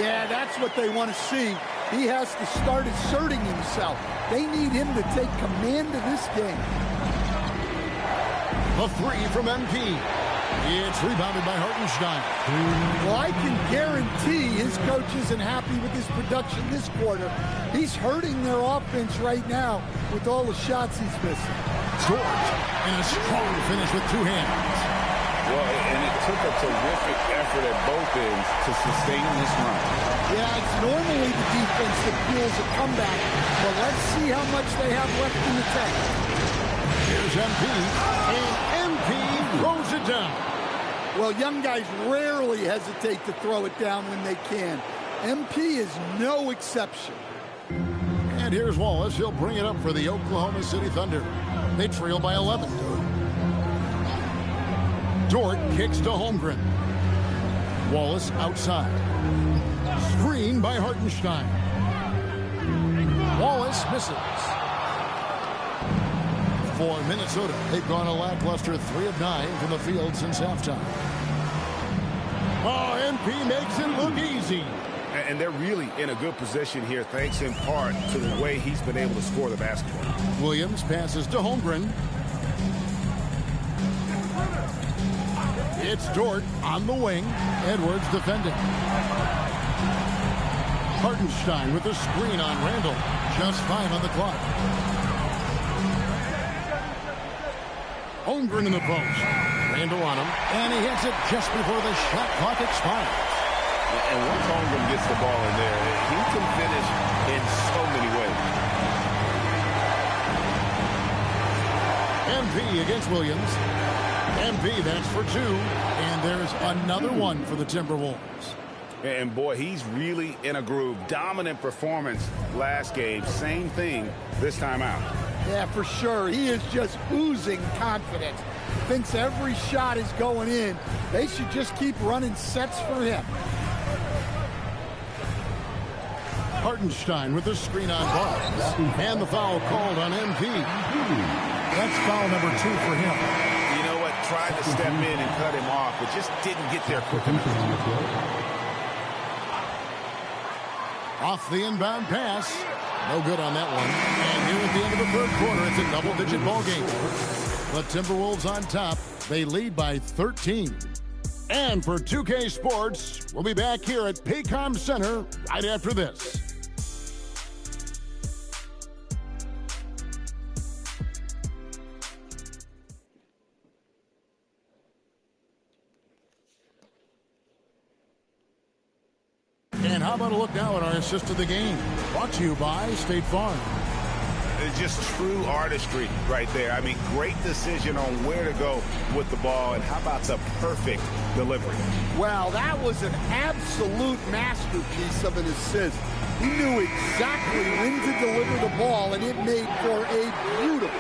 [SPEAKER 21] Yeah, that's what they want to see. He has to start asserting himself. They need him to take command of this game.
[SPEAKER 9] A 3 from MP. It's rebounded by Hartenstein.
[SPEAKER 21] Well, I can guarantee his coach isn't happy with his production this quarter. He's hurting their offense right now with all the shots he's missing.
[SPEAKER 9] George, and a strong finish with two hands.
[SPEAKER 15] Well, and it took a terrific effort at both ends to sustain this run.
[SPEAKER 21] Yeah, it's normally the defense that fuels a comeback, but let's see how much they have left in the tank.
[SPEAKER 9] Here's MP, and MP throws it down.
[SPEAKER 21] Well, young guys rarely hesitate to throw it down when they can. MP is no exception.
[SPEAKER 9] And here's Wallace. He'll bring it up for the Oklahoma City Thunder. They trail by 11. Dort kicks to Holmgren. Wallace outside. Screen by Hartenstein. Wallace misses. For Minnesota, they've gone a lackluster 3 of 9 from the field since halftime. Oh, MP makes it look easy.
[SPEAKER 15] And they're really in a good position here, thanks in part to the way he's been able to score the basketball.
[SPEAKER 9] Williams passes to Holmgren. It's Dort on the wing. Edwards defending. Hartenstein with the screen on Randall. Just 5 on the clock. Holmgren in the post. Randall on him. And he hits it just before the shot clock expires.
[SPEAKER 15] And once Holmgren gets the ball in there, he can finish in so many ways.
[SPEAKER 9] MP against Williams. MP, that's for 2. And there's another one for the Timberwolves.
[SPEAKER 15] And boy, he's really in a groove. Dominant performance last game. Same thing this time out.
[SPEAKER 21] Yeah, for sure. He is just oozing confidence. Thinks every shot is going in. They should just keep running sets for him.
[SPEAKER 9] Hartenstein with the screen on Barnes. And the foul called on MP. That's foul number 2 for him.
[SPEAKER 15] You know what? Tried to step in and cut him off, but just didn't get there quick enough.
[SPEAKER 9] Off the inbound pass. No good on that one. And here at the end of the third quarter, it's a double-digit ball game. The Timberwolves on top. They lead by 13. And for 2K Sports, we'll be back here at Paycom Center right after this. And how about a look now at our assist of the game? Brought to you by State Farm.
[SPEAKER 15] It's just true artistry right there. I mean, great decision on where to go with the ball, and how about the perfect delivery?
[SPEAKER 21] Well, that was an absolute masterpiece of an assist. He knew exactly when to deliver the ball, and it made for a beautiful.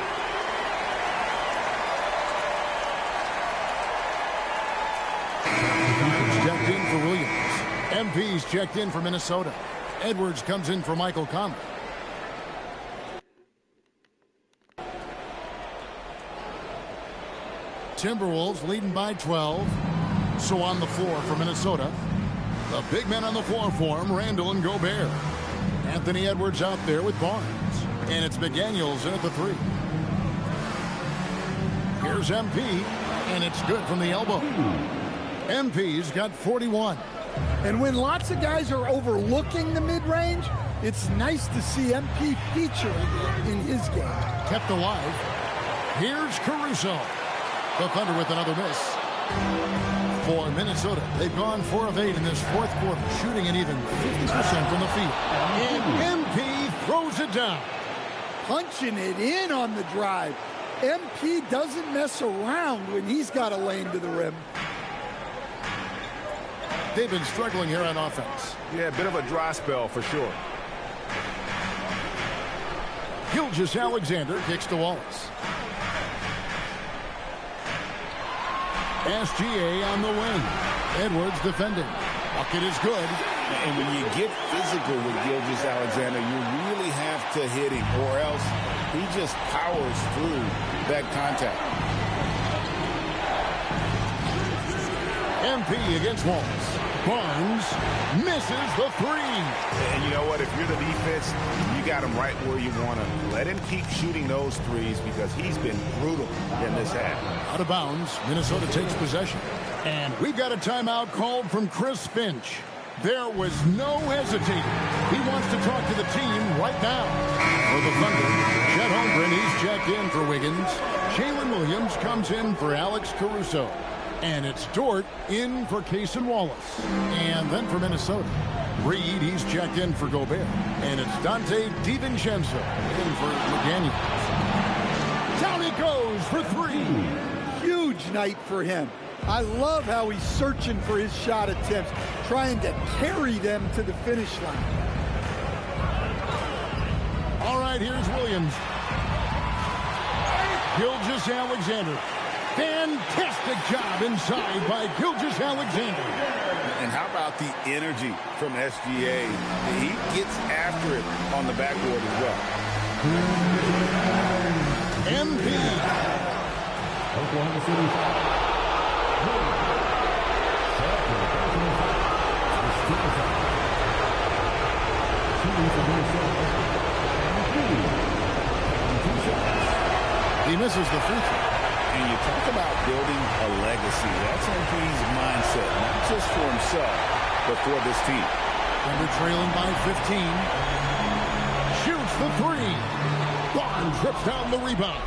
[SPEAKER 9] Checked in for Williams. MP's checked in for Minnesota. Edwards comes in for Michael Conley. Timberwolves leading by 12. So on the floor for Minnesota. The big men on the floor for him, Randall and Gobert. Anthony Edwards out there with Barnes. And it's McDaniels in at the 3. Here's MP, and it's good from the elbow. MP's got 41.
[SPEAKER 21] And when lots of guys are overlooking the mid-range, it's nice to see MP featuring in his game.
[SPEAKER 9] Kept alive. Here's Caruso. The Thunder with another miss. For Minnesota, they've gone 4 of 8 in this fourth quarter, shooting an even 50% from the field. And MP throws it down.
[SPEAKER 21] Punching it in on the drive. MP doesn't mess around when he's got a lane to the rim.
[SPEAKER 9] They've been struggling here on offense.
[SPEAKER 15] Yeah, a bit of a dry spell for sure.
[SPEAKER 9] Gilgeous-Alexander kicks to Wallace. SGA on the wing. Edwards defending. Bucket is good.
[SPEAKER 15] And when you get physical with Gilgeous-Alexander, you really have to hit him, or else he just powers through that contact.
[SPEAKER 9] MP against Wallace. Barnes misses the three.
[SPEAKER 15] And you know what? If you're the defense, you got him right where you want him. Let him keep shooting those threes because he's been brutal in this half.
[SPEAKER 9] Out of bounds, Minnesota takes possession. And we've got a timeout called from Chris Finch. There was no hesitating. He wants to talk to the team right now. For the Thunder, Chet Holmgren, he's checked in for Wiggins. Jalen Williams comes in for Alex Caruso. And it's Dort in for Cason Wallace. And then for Minnesota, Reed, he's checked in for Gobert. And it's Dante DiVincenzo in for McDaniels. Down he goes for three.
[SPEAKER 21] Huge night for him. I love how he's searching for his shot attempts, trying to carry them to the finish line.
[SPEAKER 9] All right, here's Williams. Gilgeous-Alexander. Fantastic job inside by Gilgeous-Alexander.
[SPEAKER 15] And how about the energy from SGA? He gets after it on the backboard as well.
[SPEAKER 9] MP.
[SPEAKER 18] Oklahoma City.
[SPEAKER 9] He misses the free throw.
[SPEAKER 15] And you talk about building a legacy. That's MP's mindset, not just for himself, but for this team.
[SPEAKER 9] Thunder trailing by 15. Shoots the three. Barnes rips down the rebound.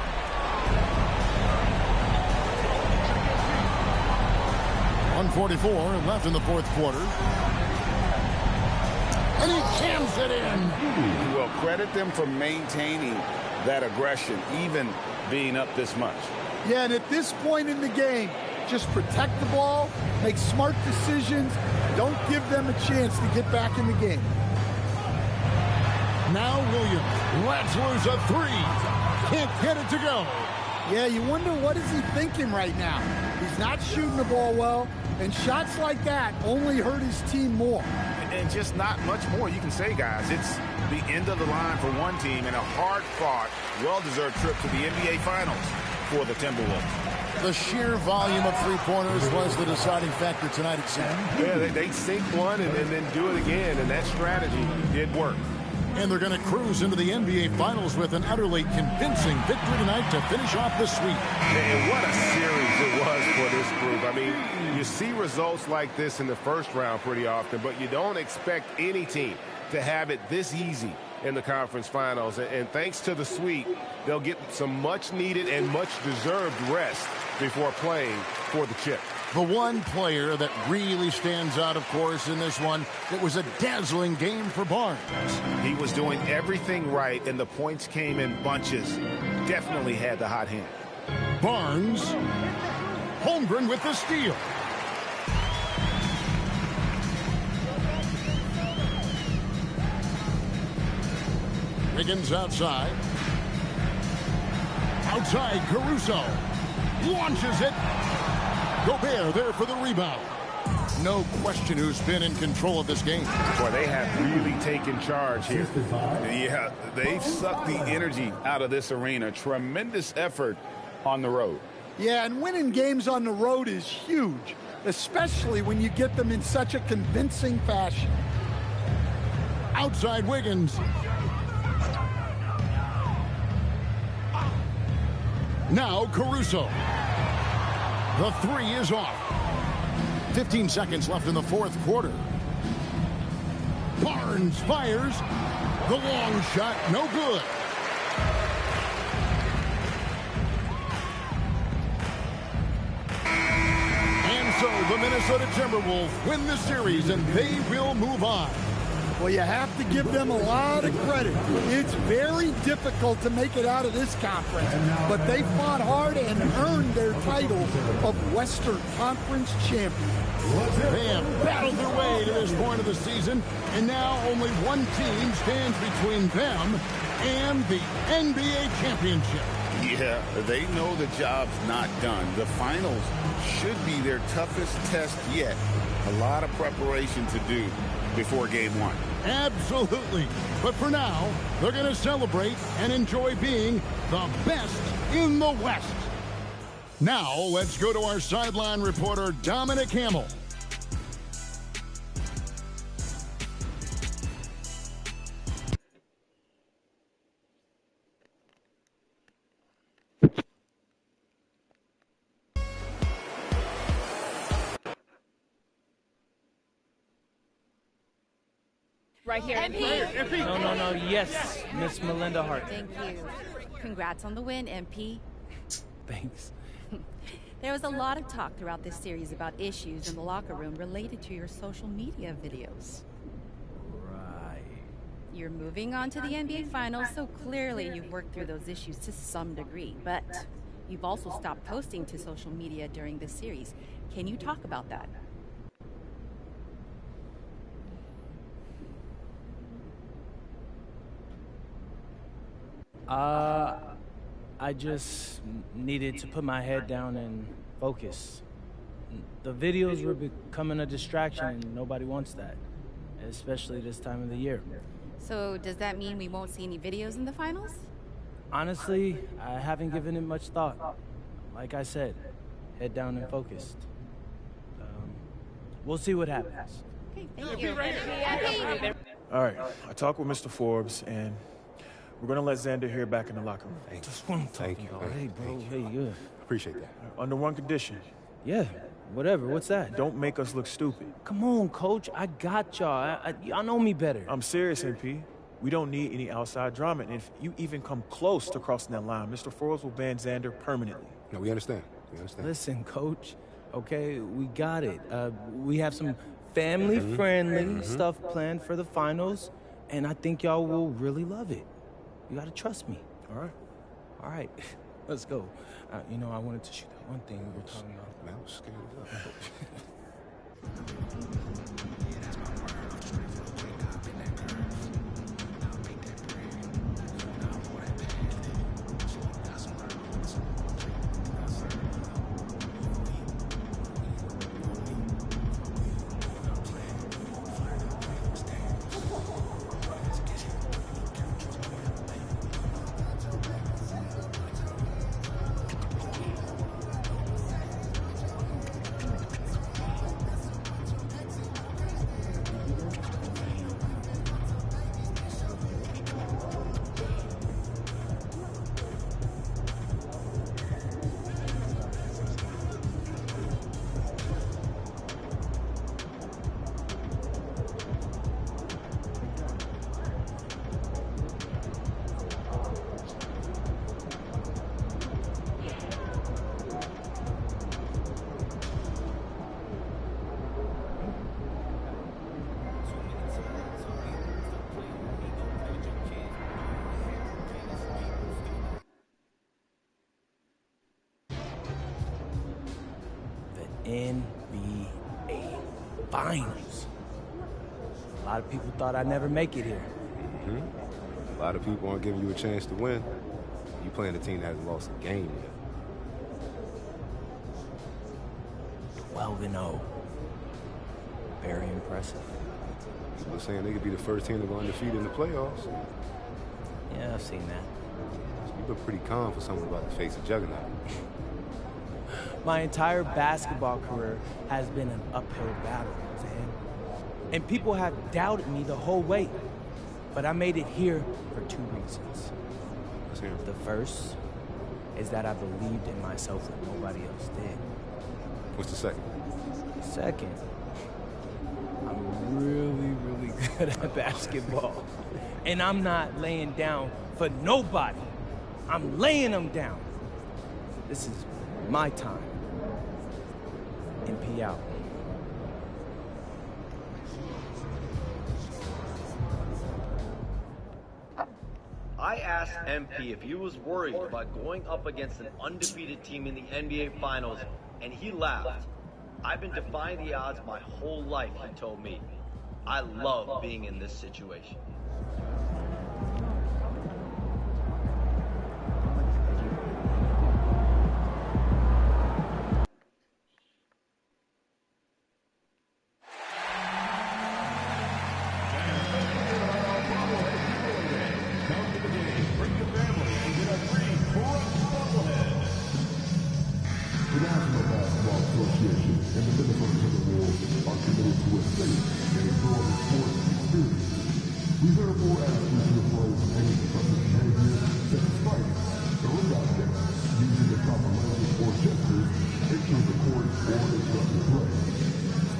[SPEAKER 9] .144 left in the fourth quarter. And he jams it in.
[SPEAKER 15] Well, credit them for maintaining that aggression, even being up this much.
[SPEAKER 21] Yeah, and at this point in the game, just protect the ball, make smart decisions, don't give them a chance to get back in the game.
[SPEAKER 9] Now Williams lets loose a three. Can't get it to go.
[SPEAKER 21] Yeah, you wonder what is he thinking right now. He's not shooting the ball well, and shots like that only hurt his team more.
[SPEAKER 15] And just not much more you can say, guys. It's the end of the line for one team and a hard-fought, well-deserved trip to the NBA Finals for the Timberwolves.
[SPEAKER 9] The sheer volume of three-pointers was the deciding factor tonight, it seemed.
[SPEAKER 7] Yeah, they sink one and then do it again, and that strategy did work.
[SPEAKER 9] And they're going to cruise into the NBA Finals with an utterly convincing victory tonight to finish off the sweep.
[SPEAKER 7] And what a series it was for this group. I mean, you see results like this in the first round pretty often, but you don't expect any team to have it this easy in the conference finals. And thanks to the sweep, they'll get some much-needed and much-deserved rest before playing for the chip.
[SPEAKER 9] The one player that really stands out, of course, in this one, it was a dazzling game for Barnes.
[SPEAKER 15] He was doing everything right, and the points came in bunches. Definitely had the hot hand.
[SPEAKER 9] Barnes. Holmgren with the steal. Wiggins outside. Outside, Caruso. Launches it. Gobert there for the rebound. No question who's been in control of this game.
[SPEAKER 7] Boy, they have really taken charge here.
[SPEAKER 15] Yeah, they've sucked the energy out of this arena. Tremendous effort on the road.
[SPEAKER 21] Yeah, and winning games on the road is huge, especially when you get them in such a convincing fashion.
[SPEAKER 9] Outside Wiggins. Now Caruso. The three is off. 15 seconds left in the fourth quarter. Barnes fires. The long shot, no good. And so the Minnesota Timberwolves win the series, and they will move on.
[SPEAKER 21] Well, you have to give them a lot of credit. It's very difficult to make it out of this conference, but they fought hard and earned their title of Western Conference champion.
[SPEAKER 9] They have battled their way to this point of the season, and now only one team stands between them and the NBA championship.
[SPEAKER 15] Yeah, they know the job's not done. The finals should be their toughest test yet. A lot of preparation to do before game one.
[SPEAKER 9] Absolutely. But for now, they're going to celebrate and enjoy being the best in the West. Now, let's go to our sideline reporter, Dominic Hamill.
[SPEAKER 4] right here.
[SPEAKER 14] MP.
[SPEAKER 2] No. Yes, Miss Melinda Hart.
[SPEAKER 3] Thank you. Congrats on the win, MP.
[SPEAKER 2] Thanks.
[SPEAKER 3] There was a lot of talk throughout this series about issues in the locker room related to your social media videos.
[SPEAKER 2] Right.
[SPEAKER 3] You're moving on to the NBA Finals, so clearly you've worked through those issues to some degree, but you've also stopped posting to social media during this series. Can you talk about that?
[SPEAKER 2] I just needed to put my head down and focus. The videos were becoming a distraction, and nobody wants that, especially this time of the year.
[SPEAKER 3] So does that mean we won't see any videos in the finals?
[SPEAKER 2] Honestly, I haven't given it much thought. Like I said, head down and focused. We'll see what happens.
[SPEAKER 3] Okay, thank you.
[SPEAKER 1] All right, I talked with Mr. Forbes, and we're gonna let Xander hear back in the locker room.
[SPEAKER 2] Just what I'm talking about. Hey, bro. Hey, good.
[SPEAKER 1] Appreciate that. Under one condition.
[SPEAKER 2] Yeah, whatever. What's that?
[SPEAKER 1] Don't make us look stupid.
[SPEAKER 2] Come on, Coach. I got y'all. Y'all know me better.
[SPEAKER 1] I'm serious, MP. We don't need any outside drama. And if you even come close to crossing that line, Mr. Forbes will ban Xander permanently.
[SPEAKER 22] No, we understand. We understand.
[SPEAKER 2] Listen, Coach. Okay, we got it. We have some family-friendly stuff planned for the finals, and I think y'all will really love it. You gotta trust me. All right. Let's go. You know, I wanted to shoot that one thing we were talking about.
[SPEAKER 22] Man, I was scared
[SPEAKER 2] NBA Finals. A lot of people thought I'd never make it here.
[SPEAKER 22] A lot of people aren't giving you a chance to win. You playing a team that hasn't lost a game yet.
[SPEAKER 2] 12-0. Very impressive.
[SPEAKER 22] People are saying they could be the first team to go undefeated in the playoffs.
[SPEAKER 2] Yeah, I've seen that.
[SPEAKER 22] You've been pretty calm for someone about to face a juggernaut.
[SPEAKER 2] My entire basketball career has been an uphill battle, man. And people have doubted me the whole way. But I made it here for two reasons. The first is that I believed in myself when nobody else did.
[SPEAKER 22] What's the second?
[SPEAKER 2] The second, I'm really good at basketball. And I'm not laying down for nobody. I'm laying them down. This is my time. MP out.
[SPEAKER 23] I asked MP if he was worried about going up against an undefeated team in the NBA Finals, and he laughed. I've been defying the odds my whole life, he told me. I love being in this situation.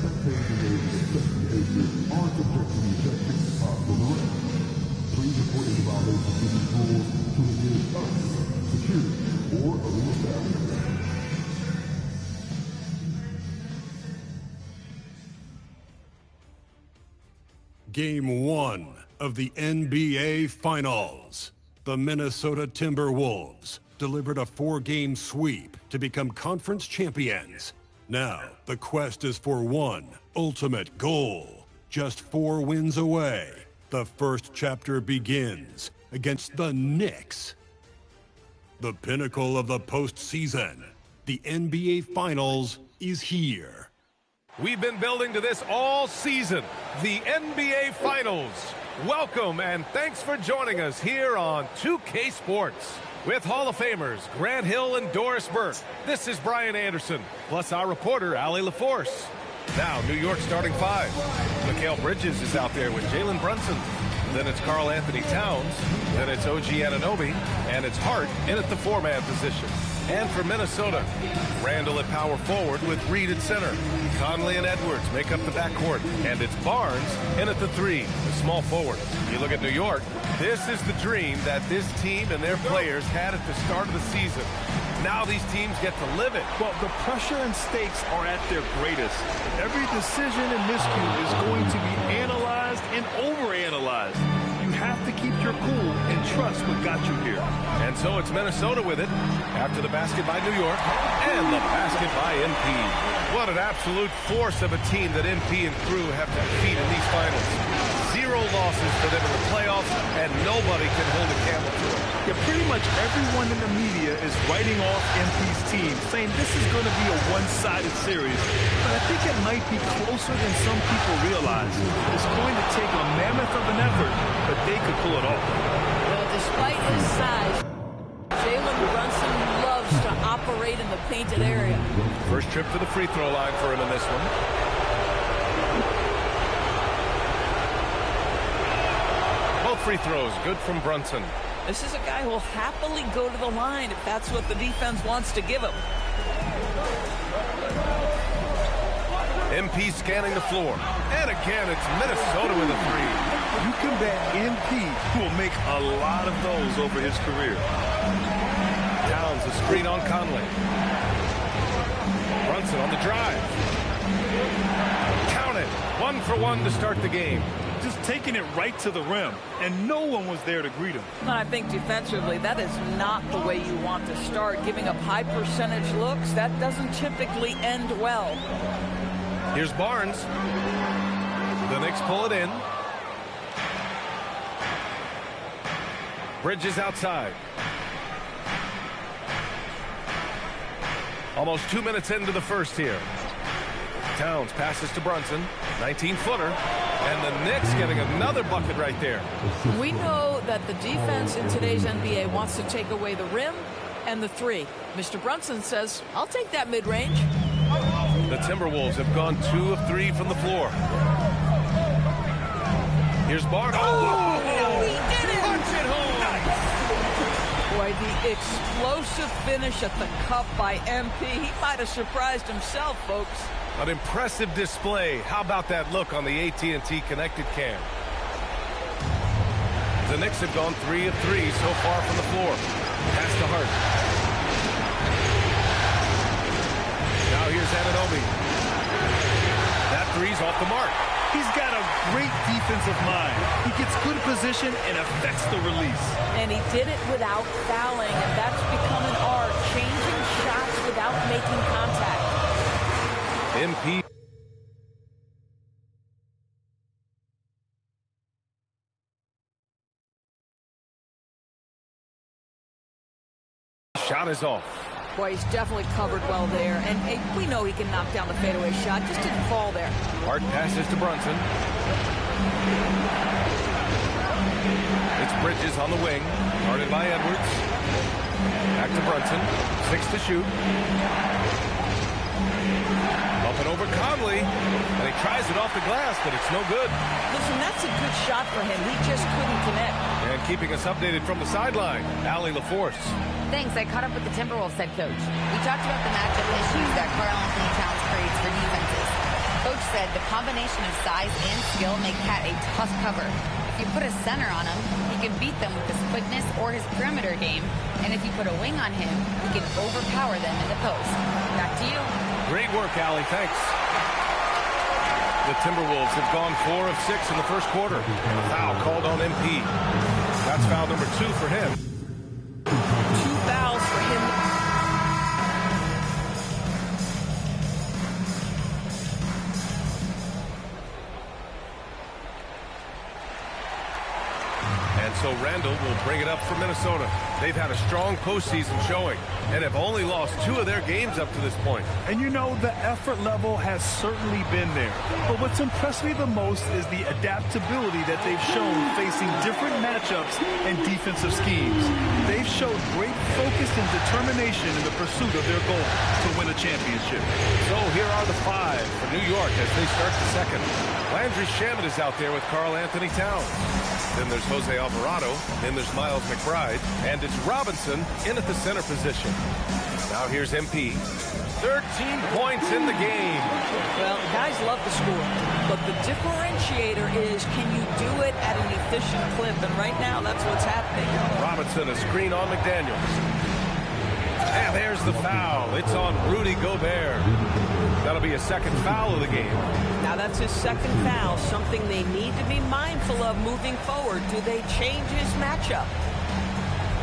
[SPEAKER 18] Spectators engage in excessive behavior listeners are subject to the effects of the rest. Please report any violations of these rules to the nearest us, security, or other establishment.
[SPEAKER 6] Game 1 of the NBA Finals. The Minnesota Timberwolves delivered a 4-game sweep to become conference champions. Now, the quest is for one ultimate goal. Just 4 wins away. The first chapter begins against the Knicks. The pinnacle of the postseason. The NBA Finals is here.
[SPEAKER 7] We've been building to this all season, the NBA Finals. Welcome and thanks for joining us here on 2K Sports. With Hall of Famers Grant Hill and Doris Burke, this is Brian Anderson, plus our reporter, Allie LaForce. Now, New York starting 5. Mikal Bridges is out there with Jalen Brunson. Then it's Karl Anthony Towns. Then it's OG Anunoby. And it's Hart in at the 4-man position. And for Minnesota, Randall at power forward with Reed at center. Conley and Edwards make up the backcourt. And it's Barnes in at the 3, the small forward. You look at New York, this is the dream that this team and their players had at the start of the season. Now these teams get to live it.
[SPEAKER 8] Well, the pressure and stakes are at their greatest. Every decision and miscue is going to be analyzed and overanalyzed. You have to keep your cool and trust what got you here.
[SPEAKER 7] And so it's Minnesota with it after the basket by New York and the basket by MP. What an absolute force of a team that MP and crew have to defeat in these finals. 0 losses for them in the playoffs, and nobody can hold a candle to it.
[SPEAKER 8] Yeah, pretty much everyone in the media is writing off MP's team, saying this is going to be a one-sided series. But I think it might be closer than some people realize. It's going to take a mammoth of an effort, but they could pull it off.
[SPEAKER 5] Well, despite his size, Jalen Brunson loves to operate in the painted area.
[SPEAKER 7] First trip to the free throw line for him in this one. Both free throws good from Brunson.
[SPEAKER 5] This is a guy who will happily go to the line if that's what the defense wants to give him.
[SPEAKER 7] MP scanning the floor. And again, it's Minnesota with a 3.
[SPEAKER 8] You can bet MP will make a lot of those over his career.
[SPEAKER 7] Towns a screen on Conley. Brunson on the drive. Count it. 1 for 1 to start the game.
[SPEAKER 8] Just taking it right to the rim, and no one was there to greet him.
[SPEAKER 5] I think defensively, that is not the way you want to start. Giving up high percentage looks, that doesn't typically end well.
[SPEAKER 7] Here's Barnes. The Knicks pull it in. Bridges outside. Almost 2 minutes into the first here. Towns passes to Brunson. 19-footer. And the Knicks getting another bucket right there.
[SPEAKER 5] We know that the defense in today's NBA wants to take away the rim and the 3. Mr. Brunson says, I'll take that mid-range.
[SPEAKER 7] The Timberwolves have gone 2 of 3 from the floor. Here's Barnes.
[SPEAKER 5] Oh, he did it!
[SPEAKER 7] Punch it home!
[SPEAKER 5] Nice. Boy, the explosive finish at the cup by MP. He might have surprised himself, folks.
[SPEAKER 7] An impressive display. How about that look on the AT&T connected cam? The Knicks have gone 3 of 3 so far from the floor. Pass to Hart. Now here's Anunoby. That 3's off the mark.
[SPEAKER 8] He's got a great defensive mind. He gets good position and affects the release.
[SPEAKER 5] And he did it without fouling, and that's become an art, changing shots without making contact.
[SPEAKER 7] MP. Shot is off.
[SPEAKER 5] Boy, he's definitely covered well there. And hey, we know he can knock down the fadeaway shot. Just didn't fall there.
[SPEAKER 7] Hart passes to Brunson. It's Bridges on the wing. Guarded by Edwards. Back to Brunson. 6 to shoot. Up and over Conley. And he tries it off the glass, but it's no good.
[SPEAKER 5] Listen, that's a good shot for him. He just couldn't connect.
[SPEAKER 7] And keeping us updated from the sideline, Allie LaForce.
[SPEAKER 10] Thanks. I caught up with the Timberwolves head coach. We talked about the matchup issues that Karl Anthony Towns creates for defenses. Coach said said the combination of size and skill make Cat a tough cover. If you put a center on him, he can beat them with his quickness or his perimeter game. And if you put a wing on him, he can overpower them in the post. Back to you.
[SPEAKER 7] Great work, Allie. Thanks. The Timberwolves have gone 4 of 6 in the first quarter. A foul called on MP. That's foul number 2 for him.
[SPEAKER 5] 2 fouls for him.
[SPEAKER 7] And so Randall will bring it up for Minnesota. They've had a strong postseason showing and have only lost 2 of their games up to this point.
[SPEAKER 8] And you know, the effort level has certainly been there. But what's impressed me the most is the adaptability that they've shown facing different matchups and defensive schemes. They've showed great focus and determination in the pursuit of their goal to win a championship.
[SPEAKER 7] So here are the 5 for New York as they start the second. Landry Shamet is out there with Karl Anthony Towns. Then there's Jose Alvarado. Then there's Miles McBride. And it's Robinson in at the center position. Now here's MP. 13 points in the game.
[SPEAKER 5] Well, guys love to score, but the differentiator is, can you do it at an efficient clip? And right now, that's what's happening.
[SPEAKER 7] Robinson, a screen on McDaniels. And there's the foul. It's on Rudy Gobert. That'll be a second foul of the game.
[SPEAKER 5] Now that's his second foul, something they need to be mindful of moving forward. Do they change his matchup?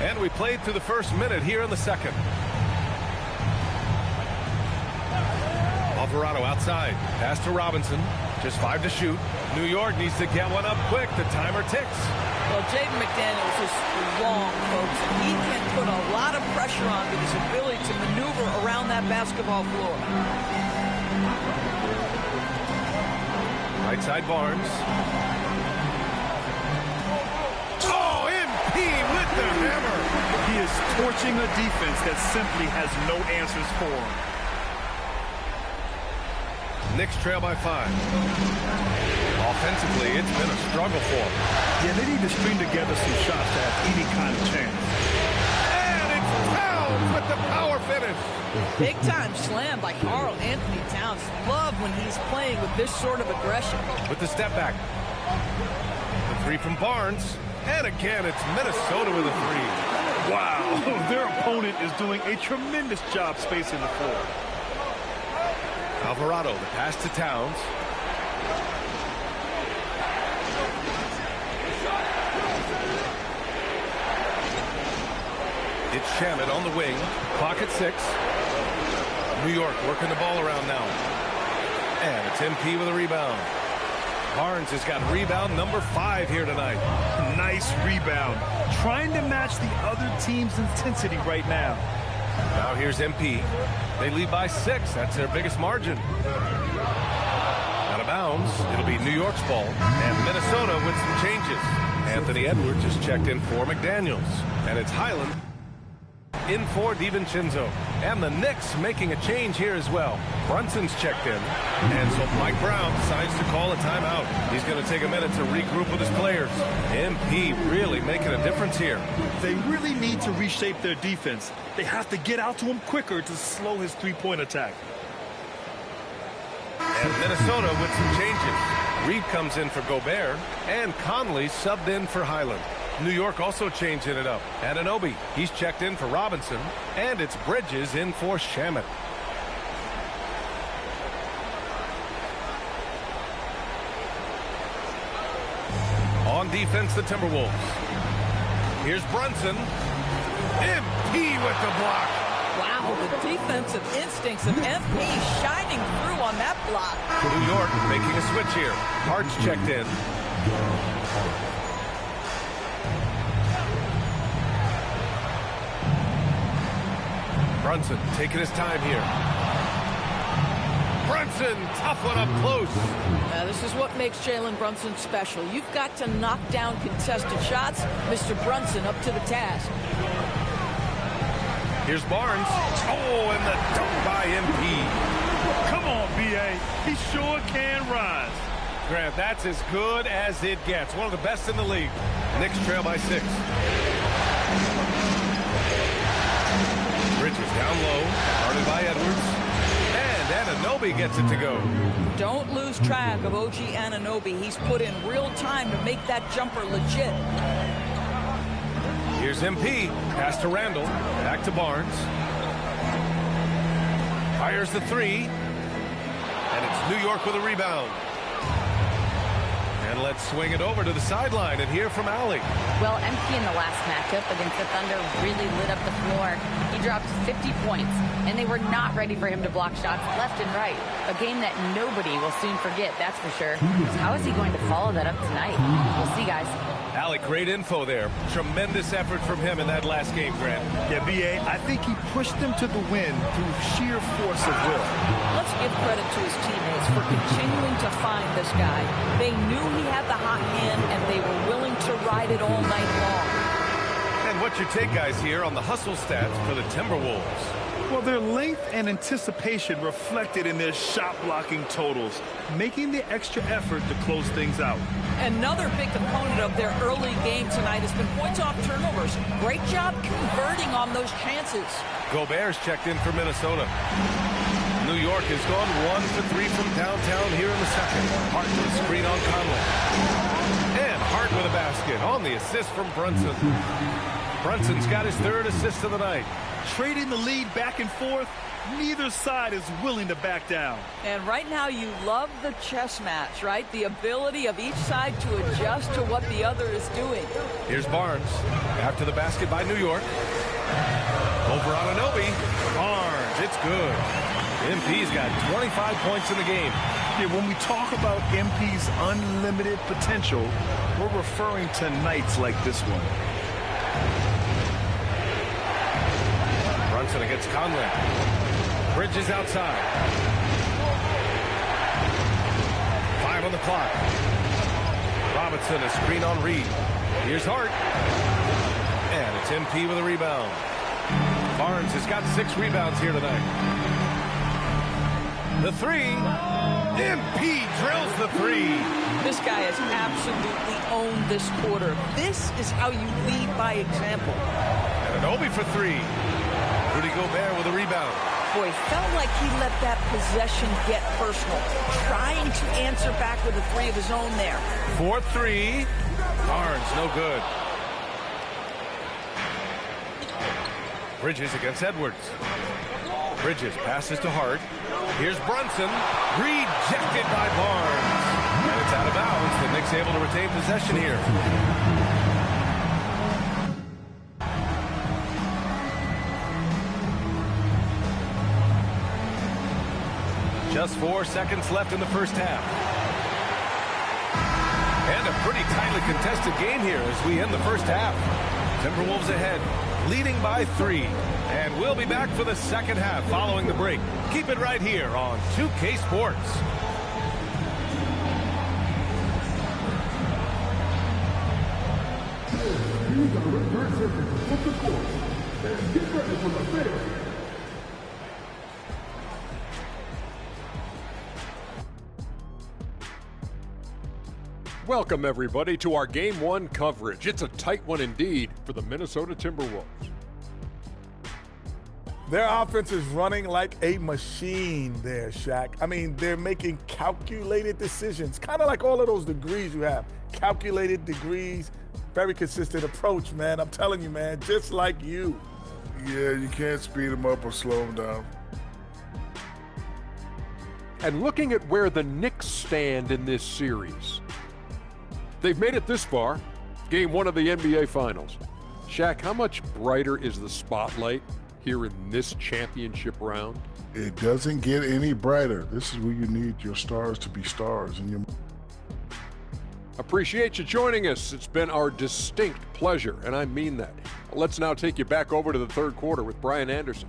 [SPEAKER 7] And we played through the first minute here in the second. Alvarado outside. Pass to Robinson. Just 5 to shoot. New York needs to get one up quick. The timer ticks.
[SPEAKER 5] Well, Jaden McDaniels is long, folks. He can put a lot of pressure on with his ability to maneuver around that basketball floor.
[SPEAKER 7] Right side Barnes. Oh, MP with the hammer.
[SPEAKER 8] He is torching a defense that simply has no answers for him.
[SPEAKER 7] Knicks trail by 5. Offensively, it's been a struggle for them.
[SPEAKER 8] Yeah, they need to string together some shots to have any kind of chance.
[SPEAKER 7] And it's Towns with the power finish.
[SPEAKER 5] Big time slam by Karl Anthony Towns. Love when he's playing with this sort of aggression.
[SPEAKER 7] With the step back. The 3 from Barnes. And again, it's Minnesota with a 3.
[SPEAKER 8] Wow, their opponent is doing a tremendous job spacing the floor.
[SPEAKER 7] Alvarado, the pass to Towns. It's Shamet on the wing. Clock at 6. New York working the ball around now. And it's MP with a rebound. Barnes has got rebound number 5 here tonight.
[SPEAKER 8] Nice rebound. Trying to match the other team's intensity right now.
[SPEAKER 7] Now here's MP. They lead by 6. That's their biggest margin. Out of bounds. It'll be New York's ball. And Minnesota with some changes. Anthony Edwards just checked in for McDaniels. And it's Highland in for DiVincenzo. And the Knicks making a change here as well. Brunson's checked in. And so Mike Brown decides to call a timeout. He's going to take a minute to regroup with his players. MP really making a difference here.
[SPEAKER 8] They really need to reshape their defense. They have to get out to him quicker to slow his three-point attack.
[SPEAKER 7] And Minnesota with some changes. Reed comes in for Gobert. And Conley subbed in for Highland. New York also changing it up. Anunoby, he's checked in for Robinson. And it's Bridges in for Shamet. On defense, the Timberwolves. Here's Brunson. MP with the block.
[SPEAKER 5] Wow, the defensive instincts of MP shining through on that block.
[SPEAKER 7] New York making a switch here. Hart's checked in. Brunson taking his time here. Brunson, tough one up close.
[SPEAKER 5] Now, this is what makes Jalen Brunson special. You've got to knock down contested shots. Mr. Brunson up to the task.
[SPEAKER 7] Here's Barnes. Oh, and the dunk by MP.
[SPEAKER 8] Come on, B.A. He sure can rise.
[SPEAKER 7] Grant, that's as good as it gets. One of the best in the league. Knicks trail by 6. Bridges down low. Guarded by Edwards. And Anunoby Anunoby gets it to go.
[SPEAKER 5] Don't lose track of OG Anunoby. He's put in real time to make that jumper legit.
[SPEAKER 7] Here's MP. Pass to Randall. Back to Barnes. Fires the three. And it's New York with a rebound. And let's swing it over to the sideline and hear from Allie.
[SPEAKER 10] Well, MP in the last matchup against the Thunder really lit up the floor. He dropped 50 points, and they were not ready for him to block shots left and right. A game that nobody will soon forget, that's for sure. How is he going to follow that up tonight? We'll see, guys.
[SPEAKER 7] Allie, great info there. Tremendous effort from him in that last game, Grant.
[SPEAKER 20] Yeah, B.A., I think he pushed them to the win through sheer force of will.
[SPEAKER 5] Let's give credit to his teammates for continuing to find this guy. They knew he had the hot hand, and they were willing to ride it all night long.
[SPEAKER 7] And what's your take, guys, here on the hustle stats for the Timberwolves?
[SPEAKER 8] Well, their length and anticipation reflected in their shot blocking totals, making the extra effort to close things out.
[SPEAKER 5] Another big component of their early game tonight has been points off turnovers. Great job converting on those chances.
[SPEAKER 7] Gobert's checked in for Minnesota. New York has gone 1 for 3 from downtown here in the second. Hart with a screen on Conley. And Hart with a basket on the assist from Brunson. Brunson's got his third assist of the night.
[SPEAKER 8] Trading the lead back and forth, neither side is willing to back down.
[SPEAKER 5] And right now you love the chess match, right? The ability of each side to adjust to what the other is doing.
[SPEAKER 7] Here's Barnes. After the basket by New York. Over on Anunoby. Barnes, it's good. MP's got 25 points in the game.
[SPEAKER 8] Yeah, when we talk about MP's unlimited potential, we're referring to nights like this one.
[SPEAKER 7] Brunson against Conley. Bridges outside. 5 on the clock. Robinson, a screen on Reed. Here's Hart. And it's MP with a rebound. Barnes has got 6 rebounds here tonight. The three. MP drills the three.
[SPEAKER 5] This guy has absolutely owned this quarter. This is how you lead by example.
[SPEAKER 7] And Anunoby for 3. Rudy Gobert with a rebound.
[SPEAKER 5] Boy, felt like he let that possession get personal. Trying to answer back with a 3 of his own there.
[SPEAKER 7] 4-3. Barnes, no good. Bridges against Edwards. Bridges passes to Hart. Here's Brunson. Rejected by Barnes. And it's out of bounds. The Knicks able to retain possession here. Just 4 seconds left in the first half. And a pretty tightly contested game here as we end the first half. Timberwolves ahead, leading by 3. And we'll be back for the second half following the break. Keep it right here on 2K Sports.
[SPEAKER 18] Use our return surface to the court. And get ready for the finish.
[SPEAKER 11] Welcome, everybody, to our Game 1 coverage. It's a tight one indeed for the Minnesota Timberwolves.
[SPEAKER 17] Their offense is running like a machine there, Shaq. I mean, they're making calculated decisions, kind of like all of those degrees you have. Calculated degrees, very consistent approach, man. I'm telling you, man, just like you.
[SPEAKER 12] Yeah, you can't speed them up or slow them down.
[SPEAKER 11] And looking at where the Knicks stand in this series, they've made it this far, Game 1 of the NBA Finals. Shaq, how much brighter is the spotlight here in this championship round?
[SPEAKER 12] It doesn't get any brighter. This is where you need your stars to be stars. And
[SPEAKER 11] Appreciate you joining us. It's been our distinct pleasure, and I mean that. Let's now take you back over to the third quarter with Brian Anderson.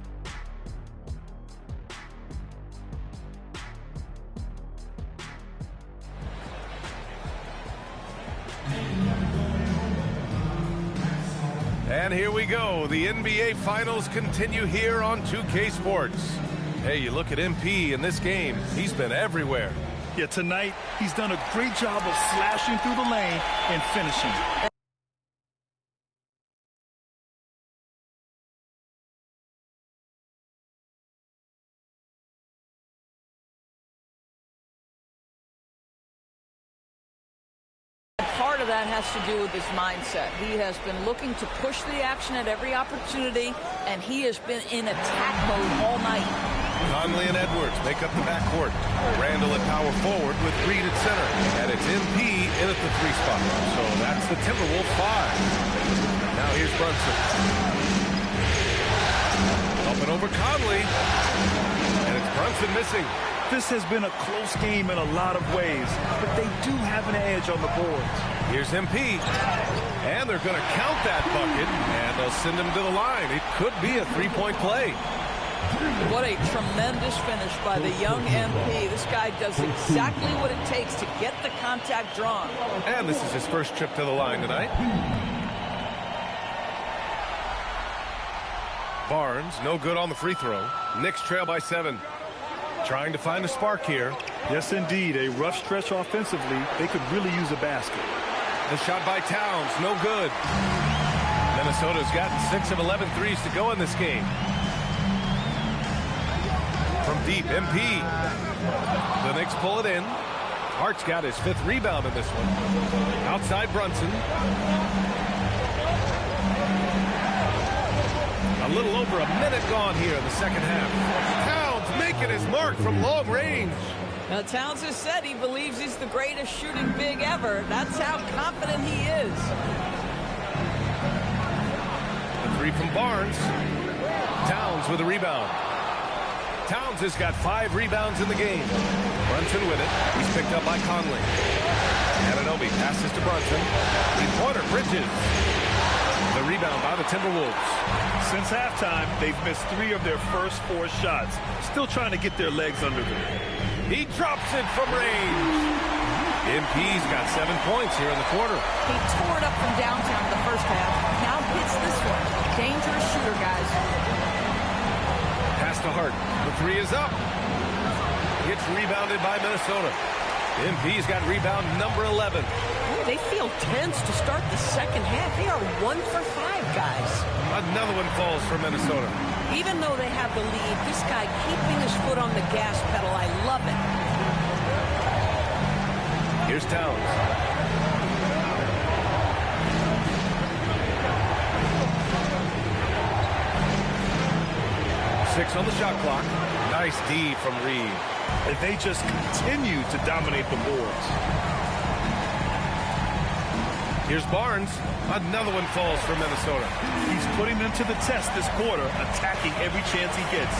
[SPEAKER 7] And here we go. The NBA Finals continue here on 2K Sports. Hey, you look at MP in this game. He's been everywhere.
[SPEAKER 8] Yeah, tonight he's done a great job of slashing through the lane and finishing.
[SPEAKER 5] that has to do with his mindset. He has been looking to push the action at every opportunity, and he has been in attack mode all night.
[SPEAKER 7] Conley and Edwards make up the backcourt. Randall at power forward with Reed at center. And it's MP in at the 3 spot. So that's the Timberwolves 5. Now here's Brunson. Up and over Conley. And it's Brunson missing.
[SPEAKER 8] This has been a close game in a lot of ways, but they do have an edge on the boards.
[SPEAKER 7] Here's MP. And they're going to count that bucket, and they'll send him to the line. It could be a 3-point play.
[SPEAKER 5] What a tremendous finish by the young MP. This guy does exactly what it takes to get the contact drawn.
[SPEAKER 7] And this is his first trip to the line tonight. Barnes, no good on the free throw. Knicks trail by 7. Trying to find a spark here.
[SPEAKER 8] Yes, indeed. A rough stretch offensively. They could really use a basket.
[SPEAKER 7] The shot by Towns, no good. Minnesota's got 6 of 11 threes to go in this game. From deep, MP. The Knicks pull it in. Hart's got his 5th rebound in this one. Outside Brunson. A little over a minute gone here in the second half. Towns making his mark from long range.
[SPEAKER 5] Now, Towns has said he believes he's the greatest shooting big ever. That's how confident he is.
[SPEAKER 7] The 3 from Barnes. Towns with a rebound. Towns has got 5 rebounds in the game. Brunson with it. He's picked up by Conley. Anunoby passes to Brunson. Three-pointer, Bridges. The rebound by the Timberwolves.
[SPEAKER 8] Since halftime, they've missed 3 of their first 4 shots. Still trying to get their legs under them.
[SPEAKER 7] He drops it from range. MP's got 7 points here in the quarter.
[SPEAKER 5] He tore it up from downtown in the first half. Now hits this one. Dangerous shooter, guys.
[SPEAKER 7] Pass to Hart. The 3 is up. Gets rebounded by Minnesota. MP's got rebound number 11.
[SPEAKER 5] They feel tense to start the second half. They are 1 for 5, guys.
[SPEAKER 7] Another one falls for Minnesota.
[SPEAKER 5] Even though they have the lead, this guy keeping his foot on the gas pedal, I love it.
[SPEAKER 7] Here's Towns. Six on the shot clock. Nice D from Reed.
[SPEAKER 8] And they just continue to dominate the boards.
[SPEAKER 7] Here's Barnes. Another one falls for Minnesota.
[SPEAKER 8] He's putting them to the test this quarter, attacking every chance he gets.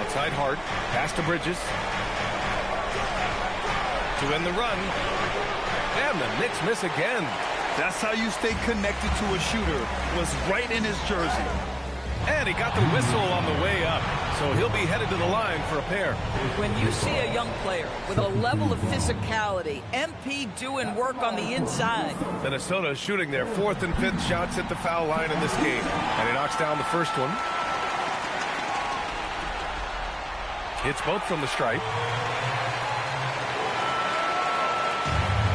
[SPEAKER 7] Outside Hart. Pass to Bridges. To end the run. And the Knicks miss again.
[SPEAKER 8] That's how you stay connected to a shooter. Was right in his jersey.
[SPEAKER 7] And he got the whistle on the way up. So he'll be headed to the line for a pair.
[SPEAKER 5] When you see a young player with a level of physicality, MP doing work on the inside.
[SPEAKER 7] Minnesota shooting their 4th and 5th shots at the foul line in this game. And he knocks down the first one. Hits both from the stripe.